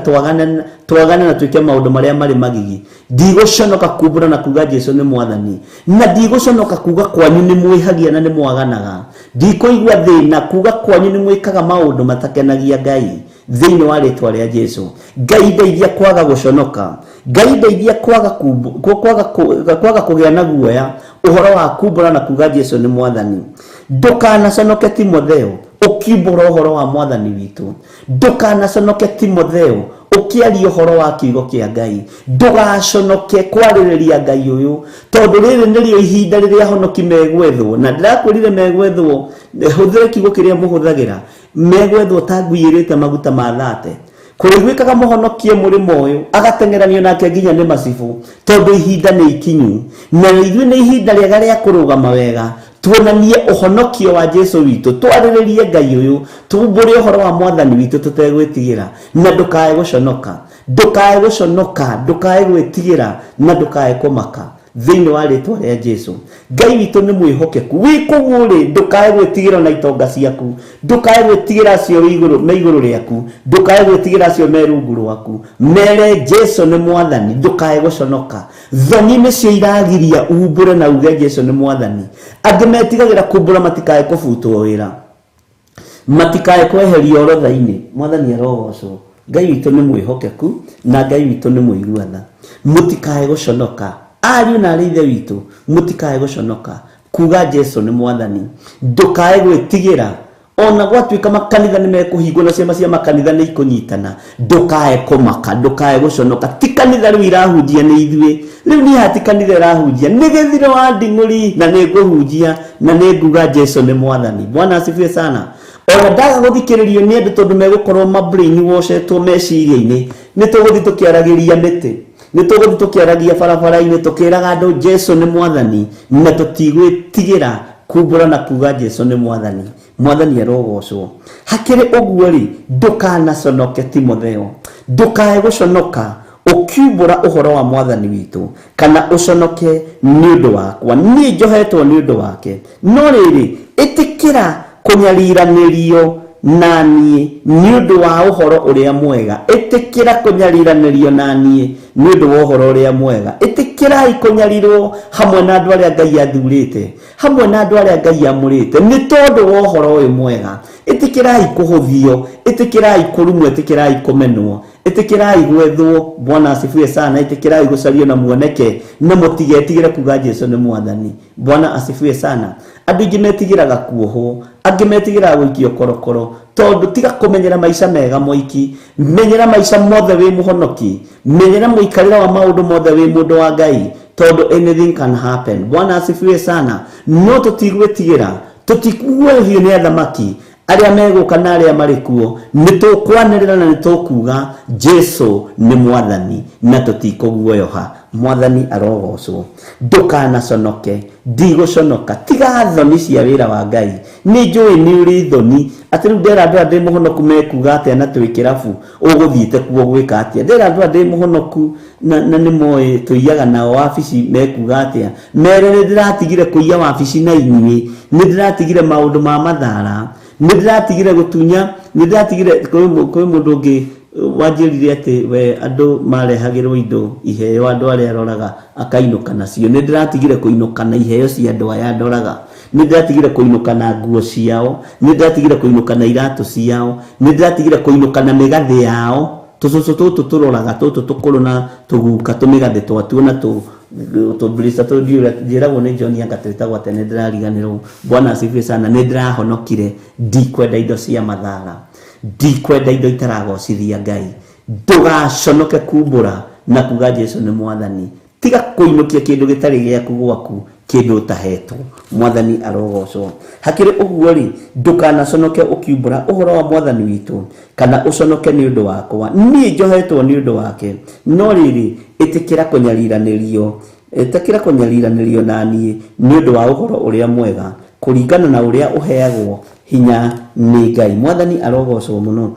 twagane na twĩke maũndũ marĩa marĩ magigi ndigũconoka kumbũra na kuga Jesũ nĩ Mwathani na ndigũconoka kuga kwanyu nĩ mwĩhagia na nĩ mwaganaga ndikũigua thĩna kuga kwanyu nĩ mwĩkaga maũndũ matakenagia Ngai thĩinĩ wa rĩtwa rĩa Jesũ Ngai ndeithia kwaga gũconoka Ngai ndeithia kwaga kũgĩa na guoya ũhoro wa kumbũra na kuga Jesũ nĩ Mwathani ndũkanaconoke Timotheo ũkiumbũra ũhoro wa Mwathani witũ ndũkanaconoke Timotheo ũkĩaria ũhoro wa kiugo kĩa Ngai ndũgaconoke kwarĩrĩria Ngai ũyũ tondũ rĩrĩ nĩrĩo ihinda rĩrĩa ahonoki megwethwo na ndĩrakwĩrire megwethwo hũthĩre kiugo kĩrĩa mũhũthagĩra megwethwo ta nguiyĩrĩte maguta ma thate kũrĩgwĩkaga mũhonokie mũrĩmo ũyũ agateng'eranio nake nginya nĩ macibũ tondũ ihinda nĩ ikinyu na ithuĩ nĩ ihinda rĩega rĩa kũrũgama wega tuonanie ũhonokio wa Jesũ witũ twarĩrĩrie Ngai ũyũ tumbũre ũhoro wa Mwathani witũ tũtegwĩtigĩra na ndũkae gũconoka ndũkae gwĩtigĩra na ndũkae kũmaka thĩinĩ wa rĩtwa rĩa Jesu. Ngai witũ nĩ mwĩhokeku, wĩ kũguo rĩ ndũkae gwĩtigĩra na itonga ciaku, ndũkae gwĩtigĩra acio me igũrũ rĩaku, ndũkae gwĩtigĩra acio me rungu rwaku. Mere Jesu nĩ mwathani, ndũkae gũconoka. Thoni nĩcio iragiria umbũre na uge Jesu nĩ mwathani. Angĩ metigagĩra kumbũra matikae kũbutwo wĩra, matikae kweherio orodha-inĩ. Mwathani arogocwo. Ngai witũ nĩ mwĩhokeku na Ngai witũ nĩ mũiguana. Mũtikae gũconoka. Ariũ na arĩ ithe witũ, mũtikae gũconoka kuga Jesu nĩ mwathani. Ndũkae gwĩtigĩra ona gwatuĩka makanitha nĩ mekũhingwo na ciama cia makanitha nĩ ikũnyitana. Ndũkae kũmaka, ndũkae gũconoka. Ti kanitha rĩu irahunjia nĩ ithuĩ, rĩu niĩ hati kanitha irahunjia nĩ gĩthiro wa nding'ũri, na nĩ ngũhunjia na nĩ nguga Jesu nĩ mwathani. Bwana asifiwe sana. Ona ndaga gũthikĩrĩrio nĩ andũ tondũ megũkorwo mabrain woshetwo meciria-inĩ, nĩ tũgũthiĩ tũkĩaragĩria mĩtĩ, nĩ tũgũthiĩ tũkĩaragia barabara-inĩ tũkĩraga andũ Jesu nĩ mwathani, na tũtigwĩtigĩra kumbũra na kuga Jesu nĩ mwathani. Mwathani arogocwo. Hakĩrĩ ũguo rĩ ndũkanaconoke Timotheo, ndũkae gũconoka ũkiumbũra ũhoro wa mwathani witũ kana ũconoke nĩ ũndũ wakwa. Niĩ njohetwo nĩ ũndũ wake, no rĩrĩ ĩtĩkĩra kũnyariranĩrio naniĩ nĩ ũndũ wa ũhoro ũrĩa mwega. Ĩtĩkĩra kũnyariranĩrio naniĩ nĩ ũndũ wa ũhoro ũrĩa mwega. Ĩtĩkĩrai kũnyarirwo hamwe na andũ arĩa Ngai athurĩte, hamwe na andũ arĩa Ngai amũrĩte nĩ tondũ wa ũhoro ũyũ mwega. Ĩtĩkĩrai kũhũthio, ĩtĩkĩrai kũrumwo, ĩtĩkĩrai kũmenwo, ĩtĩkĩrai gwethwo. Bwana asifiwe sana. Ĩtĩkĩrai gũcario na muoneke, na mũtigetigĩre kuga Jesu nĩ mwathani. Bwana asifiwe sana. Andũ aingĩ metigĩraga kuohwo, angĩ metigĩraga gũikio korokoro, tondũ tiga kũmenyera maica mega moiki, menyera maica mothe wĩ mũhonoki, menyera mũikarĩre wa maũndũ mothe wĩ mũndũ wa Ngai, tondũ anything can happen. Bwana asifiwe sana. No tũtigwĩtigĩra, tũtikuohio nĩ athamaki arĩa megũka na arĩa marĩ kuo. Nĩ tũkwanĩrĩra na nĩ tũkuga Jesu nĩ mwathani na tũtikũguoyoha. Mwathani arogocwo. Ndũkanaconoke, ndigũconoka. Tiga thoni cia wĩra wa Ngai. Nĩ njũĩ nĩ ũrĩ thoni atĩ rĩu ndera andũ ndĩ mũhonoku mekuga atĩa na twĩ kĩrabu ũgũthiĩte kuo gwĩka atĩa. Ndera andũ ndĩ mũhonoku na nĩ moĩ tũiyaga nao wabici mekuga atĩa. Mere nĩ ndĩratigire kũiya wabici na inyuĩ, nĩ ndĩratigire maũndũ ma mathara, nĩ ndĩratigire gũtunya, nĩ ndĩratigire kwĩ mũndũ ũngĩ wanjĩrire atĩ we andũ marehagĩrwo indo iheo andũ arĩa aroraga akainũka nacio. Nĩ ndĩratigire kũinũka na iheo cia andũ aya ndoraga, nĩ ndĩratigire kũinũka na nguo ciao, nĩ ndĩratigire kũinũka na iratũ ciao, nĩ ndĩratigire kũinũka na mĩgathĩ yao. Tũcũcũ tũtũ tũroraga, tũtũ tũkũrũ na tũguka tũmĩgathĩ twatuo na tũbrisa njĩragwo nĩ John Yanga twĩtagwo atĩ nĩ ndĩrariganĩrwo. Bwana asifiwe sana. Nĩ ndĩrahonokire, ndikwenda indo cia mathara, ndikwenda indo itaragocithia Ngai. Ndũgaconoke kumbũra na kuga Jesu nĩ mwathani. Tiga kũinũkia kĩndũ gĩtarĩ gĩaku gwaku, kĩndũ ũtahetwo. Mwathani arogocwo. Hakĩrĩ ũguo rĩ ndũkanaconoke ũkiumbũra ũhoro wa mwathani witũ kana ũconoke nĩ ũndũ wakwa. Niĩ njohetwo nĩ ũndũ wake, no rĩrĩ ĩtĩkĩra kũnyariranĩrio, ĩtĩkĩra kũnyariranĩrio naniĩ nĩ ũndũ wa ũhoro ũrĩa mwega, kũringana na ũrĩa ũheagwo hinya nĩ Ngai. Mwathani arogocwo mũno.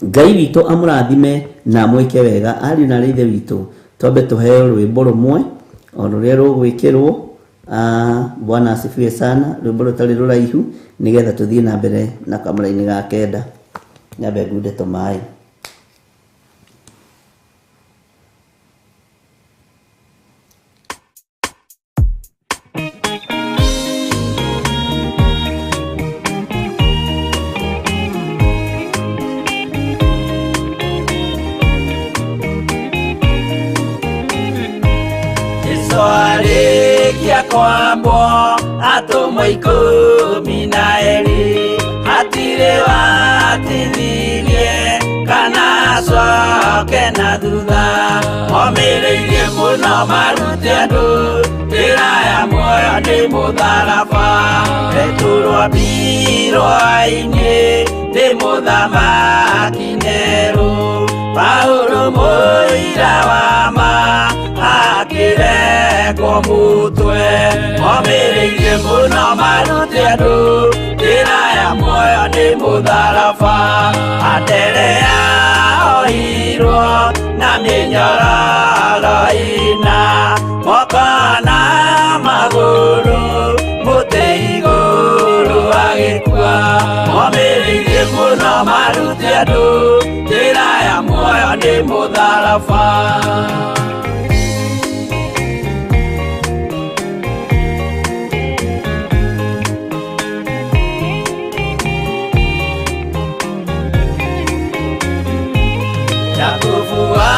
Ngai witũ amũrathime na mwĩke wega. Ariũ na ithe witũ, twambe tũheo rwĩmbo rũmwe o rũrĩa rũgwĩkĩrwo. Bwana asifiwe sana. Rwĩmbo rũtarĩ rũraihu nĩgetha tũthiĩ na mbere na kamũra-inĩ ga kenda. Nyambe ngunde tũmaĩ. Kwambo atũmwo 12 hatirĩ watinirie kana acoke na thutha. Momĩrĩirie mũno marute andũ njĩra ya muoyo nĩ mũtharaba. Rĩturwo mbirwa-inĩ nĩ mũthamaki Nero. Paulo mũira wa ma akĩrekwo mũtwe. Momĩrĩirie mũno marute andũ njĩra ya muoyo nĩ mũtharaba. Andere yaohirwo na mĩnyororo ina, moko marute andũ njĩra ya muoyo nĩ mũtharaba. Jakubu wa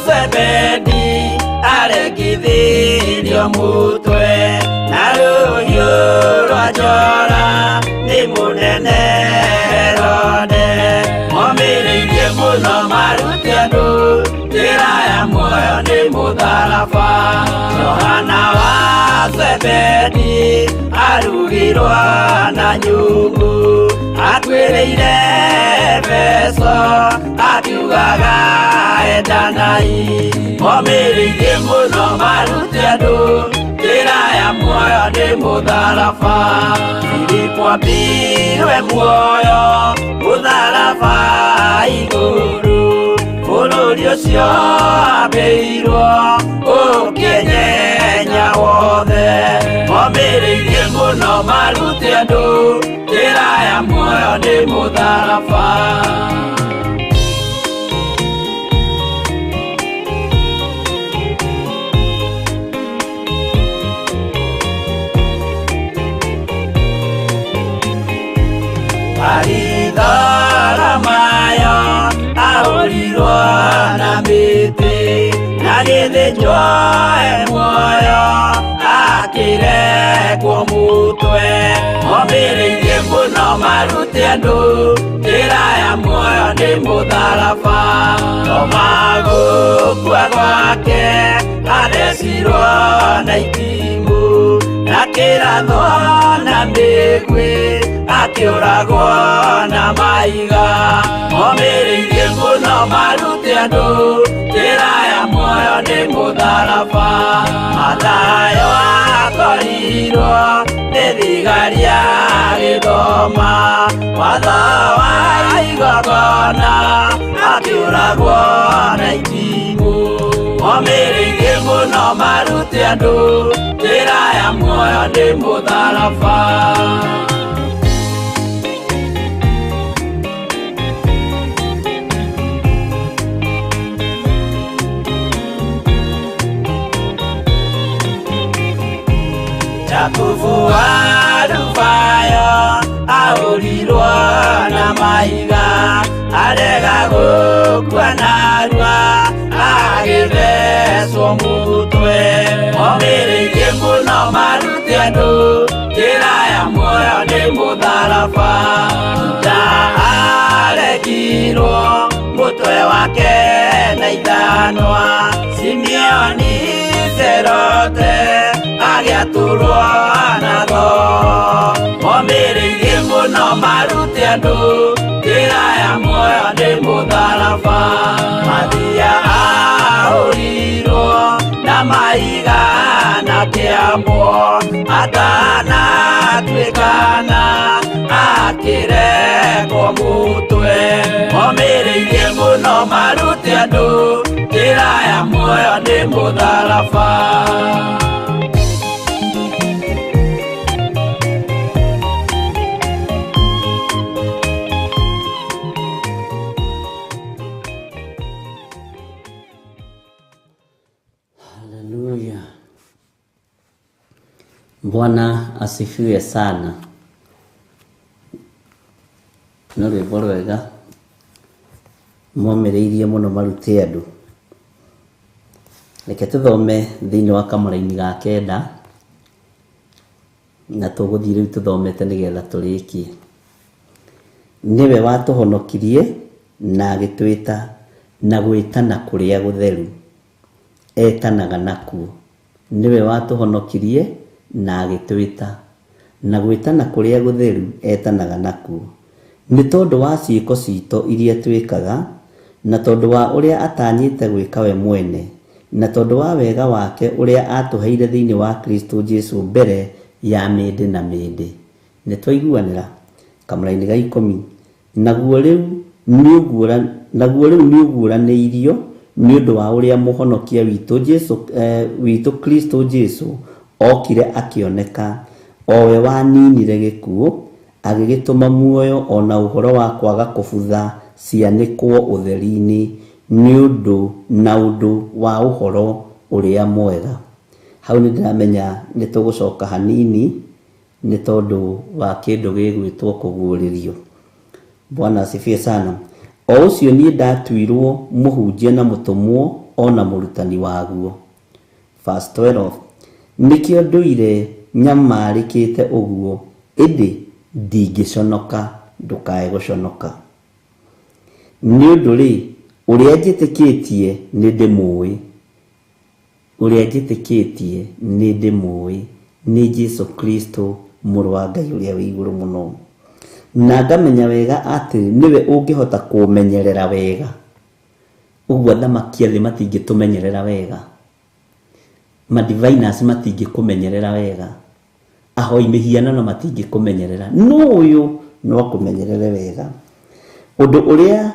Zebedi arengithirio mũtwe na rũhiũ rwa njora nĩ mũnene Herode. Momĩrĩirie mũno marute andũ njĩra ya muoyo nĩ mũtharaba. Johana wa Zebedi arugirwo na nyũngũ atuĩrĩire Efeso akiugaga endanai. Momĩrĩirie mũno marute andũ njĩra ya muoyo nĩ mũtharaba. Filipo ambirwe muoyo mũtharaba igũrũ bũrũri ũcio ambĩirwo ũkĩnyenya wothe. Momĩrĩirie mũno marute andũ njĩra ya muoyo nĩ mũtharaba. Maritharamayo ahũrirwo na mĩtĩ na gĩthĩnjwo muoyo akĩrekwo mũtwe. Momĩrĩirie mũno marute andũ njĩra ya muoyo nĩ mũtharaba. Toma gũkua gwake athecirwo na itimũ na kĩratho na mĩguĩ akĩũragwo na maiga. Momĩrĩirie mũno marute andũ njĩra ya muoyo nĩ mũtharaba. Mathayo akorirwo nĩ thigari agĩthoma watho wa igongona akĩũragwo na itimũ. Momĩrĩirie mũno marute andũ njĩra ya muoyo nĩ mũtharaba. Jakubu wa Rufayo ahũrirwo na maiga arega gũkua narua agĩthecwo mũtwe. Momĩrĩirie mũno marute andũ njĩra ya muoyo nĩ mũtharaba. Juda aregirwo mũtwe wake na ithanwa. Simeoni Zelote agĩatũrwo na thoo. Momĩrĩirie mũno marute andũ njĩra ya muoyo nĩ mũtharaba. Mathia ahũrirwo na maiga na kĩambo atanatuĩkana akĩrekwo mũtwe. Momĩrĩirie mũno marute andũ njĩra ya muoyo nĩ mũtharaba. Haleluya. Bwana asifiwe sana. No rwĩmbo rwega momĩrĩirie mũno marute andũ. Reke tũthome thĩinĩ wa kamũra-inĩ ga kenda na tũgũthiĩ rĩu tũthomete nĩgetha tũrĩkie. Nĩwe watũhonokirie na agĩtwĩta na gwĩtana kũrĩa gũtheru etanaga nakuo. Nĩwe watũhonokirie na agĩtwĩta na gwĩtana kũrĩa gũtheru etanaga nakuo. Nĩ tondũ wa ciĩko citũ iria twĩkaga na tondũ wa ũrĩa atanyĩte gwĩka we mwene na tondũ wa wega wake ũrĩa atũheire thĩinĩ wa Kristo Jesu mbere ya mĩndĩ na mĩndĩ. Nĩ twaiguanĩra kamũra-inĩ ga 10. Naguo rĩu nĩ ũguũranĩirio nĩ ũndũ wa ũrĩa mũhonokia witũ Kristo Jesu okire akĩoneka, o we waninire gĩkuũ agĩgĩtũma muoyo ona ũhoro wa kwaga kũbutha cianĩkwo ũtheri-inĩ nĩ ũndũ na ũndũ wa ũhoro ũrĩa mwega. Hau nĩ ndĩramenya nĩ tũgũcoka hanini nĩ tondũ wa kĩndũ gĩgwĩtwo kũguũrĩrio. Bwana asifiwe sana. O ũcio niĩ ndatuirwo mũhunjia na mũtũmwo ona mũrutani waguo. Verse 12. Nĩkĩo ndũire nyamarĩkĩte ũguo, ĩndĩ ndingĩconoka, ndũkae gũconoka. Nĩ ũndũ rĩ, ũrĩa njĩtĩkĩtie nĩ ndĩmũĩ. Ũrĩa njĩtĩkĩtie nĩ ndĩmũĩ nĩ Jesũ Kristo mũrũ wa Ngai ũrĩa wĩ igũrũ mũno. Na ngamenya wega atĩ niwe ũngĩhota kũmenyerera wega. Ũguo athamaki thĩ matingĩtũmenyerera wega. Madiviners matingĩkũmenyerera wega. Ahoi mĩhianano matingĩkũmenyerera. No ũyũ no akũmenyerere wega. Ũndũ ũrĩa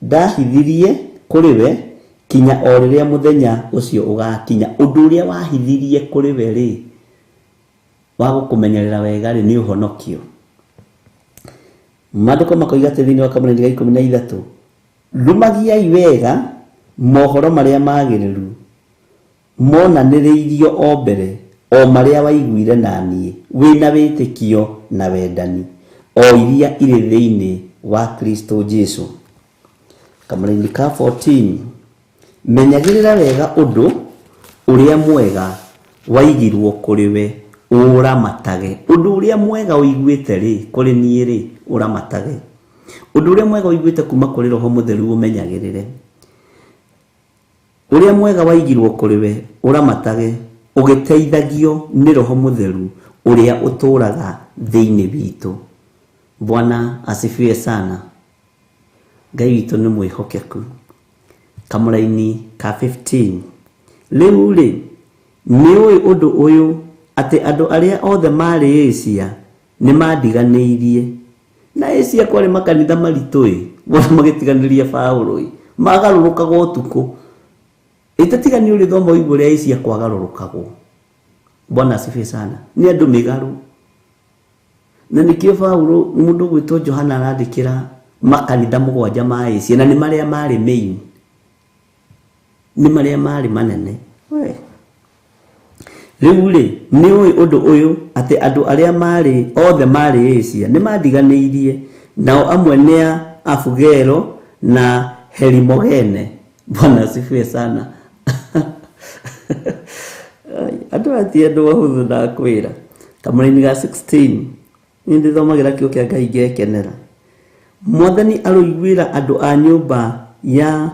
ndahithirie kũrĩ we kinya o rĩrĩa mũthenya ũcio ũgakinya. Ũndũ ũrĩa wahithirie kũrĩ we rĩ, wa gũkũmenyerera wega rĩ, nĩ ũhonokio. Maandĩko makoiga atĩ thĩinĩ wa Kamũranĩ ga 13, rumagiai wega mohoro marĩa magĩrĩru monanĩrĩirio o mbere, o marĩa waiguire na niĩ, wĩna wĩtĩkio na wendani, o iria irĩ thĩinĩ wa Kristo Jesũ. Kamũranĩ ka 14, menyagĩrĩra wega ũndũ ũrĩa mwega waigirwo kũrĩ we, ũramatage. Ũndũ ũrĩa mwega ũiguĩte rĩ, kũrĩ niĩ rĩ, ũramatage. Ũndũ ũrĩa mwega ũiguĩte kuma kũrĩ Roho Mũtheru ũmenyagĩrĩre. Ũrĩa mwega waigirwo kũrĩ we, ũramatage, ũgĩteithagio nĩ Roho Mũtheru ũrĩa ũtũũraga thĩinĩ witũ. Bwana asifiwe sana. Ngai witũ nĩ mwĩhokeku. Kamũranĩ ka 15, rĩu rĩ, nĩũĩ ũndũ ũyũ atĩ andũ arĩa othe marĩ Asia nĩ mandiganĩirie. Na Asia kwarĩ makanitha maritũ wona magĩtiganĩria Paũlũ magarũrũkaga ũtukũ. Ĩtatigani ũrĩ thoma ũigũ rĩa Asia kwagarũrũkagwo. Bwana asifiwe sana. Nĩ andũ mĩgarũ. Na nĩkĩo Paũlũ mũndũ gwĩtwo Johana arandĩkĩra makanitha 7 ma Asia, na nĩ marĩa marĩ main, nĩ marĩa marĩ manene. Rĩu rĩ, nĩũĩ ũndũ ũyũ atĩ andũ arĩa othe marĩ Asia nĩ mandiganĩirie, nao amwe nĩ Afugelo na Herimogene. Bwana asifiwe sana. Andũ ati andũ ahũthũ na kwĩra. Kamũranĩ ga 16, nĩ ndĩthomagĩra kĩo kĩa Ngai ngekenera. Mwathani aroiguĩra andũ a nyũmba ya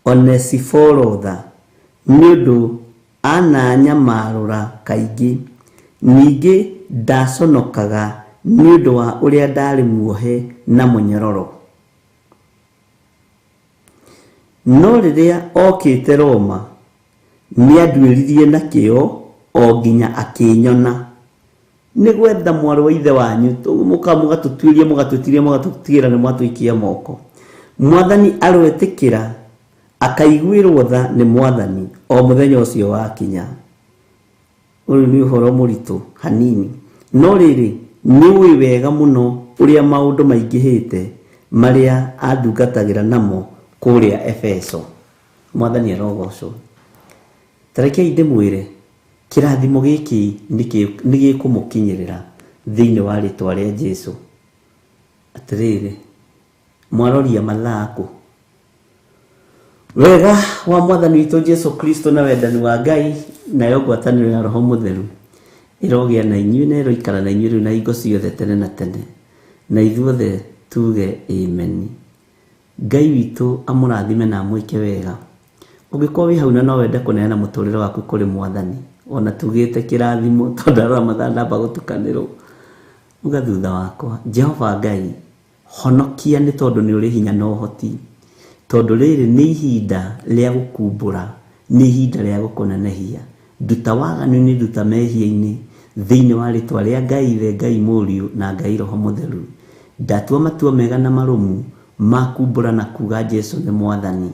Onesiforo tha, nĩ ũndũ ananyamarũra kaingĩ. Ningĩ ndaconokaga nĩ ũndũ wa ũrĩa ndarĩ muohe na mũnyororo. No rĩrĩa okĩte Roma, nĩ anduĩririe na kĩo o nginya akĩnyona. Nĩ gwetha mwarĩ wa ithe wanyu, mũgatũtuĩria mũgatũtigĩra nĩ mwatũikia moko. Mwathani arwetĩkĩra akaiguĩrwo tha nĩ Mwathani o mũthenya ũcio wakinya. Ũyũ nĩ ũhoro mũritũ hanini. No rĩrĩ, nĩũĩ wega mũno ũrĩa maũndũ maingĩhĩte marĩa andungatagĩra namo kũrĩa Efeso. Mwathani arogocwo. Tarekei ndĩmwĩre, kĩrathimo gĩkĩ nĩ gĩkũmũkinyĩrĩra thĩinĩ wa rĩtwa rĩa Jesũ. Atĩrĩrĩ, mwaroria mathako. Wega wa Mwathani witũ Jesũ Kristo na wendani wa Ngai nayo ngwatanĩro ya Roho Mũtheru ĩrogĩa na inyuĩ na ĩroikara na inyuĩ na hingo ciothe tene na tene. Na ithuothe tuge amen. Ngai witũ amũrathime na amwĩke wega. Ũngĩkorwo wĩ hau na no wende kũneana mũtũrĩre waku kũrĩ Mwathani, ona tugĩte kĩrathimo tondũ arora mathaa ndamba gũtukanĩrwo, uga thutha wakwa, Jehova Ngai, honokia nĩ tondũ nĩ ũrĩ hinya na ũhoti, tondũ rĩrĩ nĩ ihinda rĩa gũkumbũra, nĩ ihinda rĩa gũkũnenehia. Nduta waganu-inĩ, nduta mehia-inĩ thĩinĩ wa rĩtwa rĩa Ngai Ithe, Ngai Mũriũ na Ngai Roho Mũtheru. Ndatua matua mega na marũmu makumbũra na kuga Jesũ nĩ Mwathani.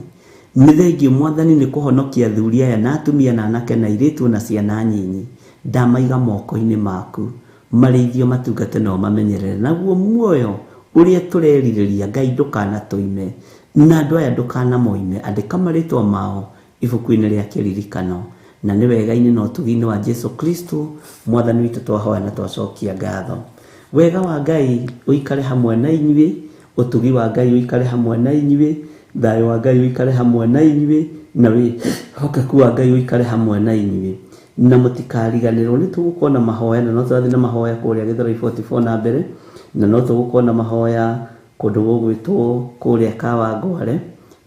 Nĩ thengio Mwathani nĩ kũhonokia athuri aya na atumia na anake na airĩtu na ciana nyinyi. Ndamaiga moko-inĩ maku. marĩithio matungate no mamenyerere, naguo muoyo ũrĩa tũrerirĩria Ngai ndũkanatũime na andũ aya ndũkanamoime, andĩka marĩtwa mao ibuku-inĩ rĩa kĩririkano. Na nĩ wega-inĩ na ũtugi-inĩ wa Jesu Kristo mwathani witũ twahoya na twacokia ngatho. Wega wa Ngai ũikare hamwe na inyuĩ, ũtugi wa Ngai ũikare hamwe na inyuĩ, thayũ wa Ngai ũikare hamwe na inyuĩ, na wĩhokeku wa Ngai ũikare hamwe na inyuĩ. Na mũtikariganĩrwo nĩ tũgũkorwo na mahoya, na no tũrathiĩ na mahoya kũrĩa Gĩthũrai 44 na mbere, na no tũgũkorwo na mahoya kũndũ gũgwĩtwo kũrĩa Kawangware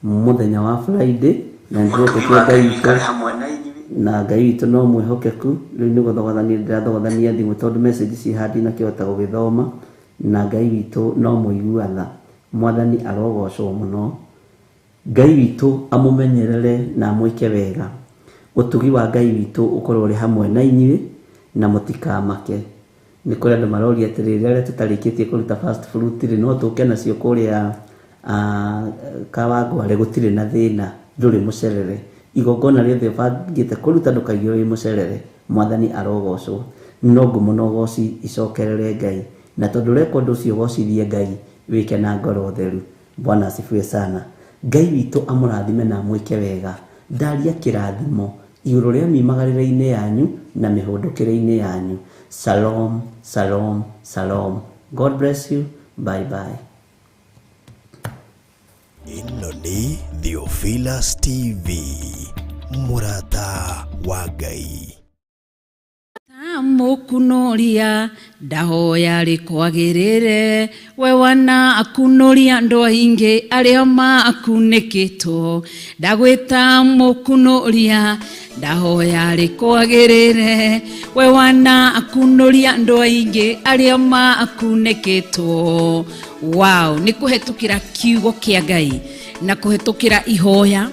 mũthenya wa Friday, na nĩtũgũkorwo Ngai ũikare hamwe na inyuĩ. Na Ngai witũ no mwĩhokeku. Rĩu nĩ gũthogothania ndĩrathogothania thimũ tondũ message ci handi na kĩhota gũgĩthoma, na Ngai witũ no mũigua tha. Mwathani arogocwo mũno. Ngai witũ amũmenyerere na amwĩke wega. Ũtugi wa Ngai witũ ũkorwo ũrĩ hamwe na inyuĩ na mũtikamake. Nĩ kũrĩ andũ maroria atĩrĩrĩ, arĩa tũtarĩkĩtie kũruta first fruit rĩ, no tũke nacio kũrĩa Kawangware, gũtirĩ na thĩna, ndũrĩ mũcerere. Igongona rĩothe bangĩte kũruta ndũkaigĩrwo wĩ mũcerere. Mwathani arogocwo. No ngumo na ũgoci icokerere Ngai, na tondũ ũreka ũndũ ũcio ũgocithie Ngai, wĩke na ngoro theru. Bwana asifiwe sana. Ngai witũ amũrathime na amwĩke wega. Ndaria kĩrathimo igũrũ rĩa miumagarĩre-inĩ yanyu na mĩhũndũkĩre-inĩ yanyu. Shalom, shalom, shalom. God bless you. Bye bye. Ĩno nĩ Theophilus TV, mũrata wa Ngai. Mukunoria ndahoya rikwagirire, we wana akunoria ndo aingi aria makunĩkĩtwo. Ndagwĩta mukunoria ndahoya rikwagirire, we wana akunoria ndo aingi aria makunĩkĩtwo. Wow, nĩ kũhetũkĩra kiugo kĩa Ngai na kũhetũkĩra ihoya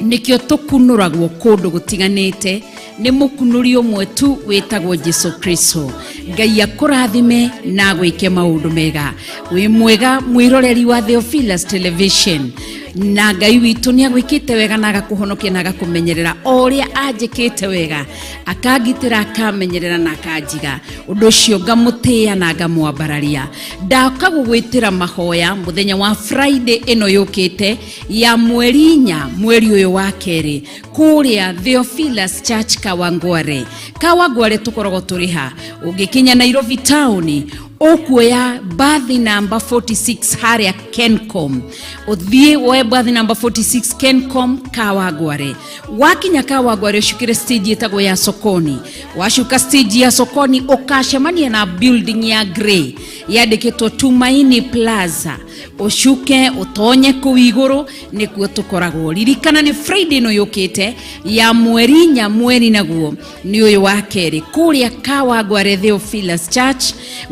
nikio tukunuragwo kundu gutiganite ni mukunuri umwe tu wetagwo Jesu Kristo. Ngai akurathime na gwike maundu mega. Wi mwega mwiroreri wa Theophilus Television, na Ngai witu ni agwikite wega na agakuhonokia na agakumenyerera oria anjikite wega, akagitira akamenyerera na akanjiga. Undu ucio ngamutia na ngamwambararia. Ndaka gugwitira mahoya muthenya wa Friday ino yukite ya mweri 4 mweri uyu wa keri kuria Theophilus Church Kawangware. Kawangware tukorogo turiha ugikinya Nairobi town okuya bathi number 46 haria Kencom. Uthie we bathi number 46 Kencom Kawangware. Wakinya Kawangware ushukire stage yetagwo ya Sokoni. Washuka stage ya Sokoni ukashemania na building ya grey yandikitwo Tumaini Plaza. Ushuke utonye kuiguru nikuo tukoragwo. Ririkana ni Friday no yukite ya mweri 4 mweri naguo ni uyu wa keri kuria Kawangware Theophilus Church.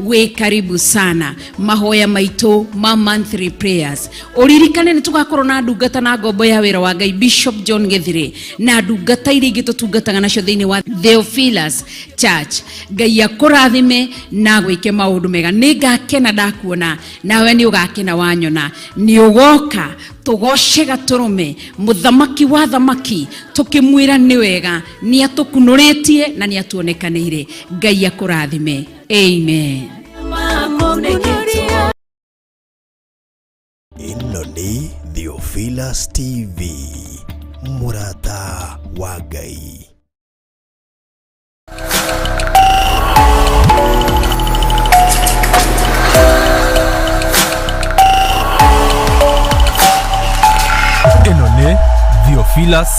We karibu sana. Mahoya maitu ma monthly prayers. Uririkane ni tugakorwo na ndungata na ngombo ya wira wa Ngai Bishop John Githire na ndungata iria ingĩ tutungataga nacio thĩinĩ wa Theophilus Church. Ngai akũrathime na gwĩke maũndũ mega. Nĩ ngakena ndakuona nawe nĩ ũgakena wanyona. Nĩ ũgoka tugoce gaturume muthamaki wa thamaki tukimwira ni wega ni atukunuritie na ni atuonekanire. Ngai akũrathime. Amen. Ĩno nĩ Theophilus TV, mũrata wa Ngai. Ĩno nĩ Theophilus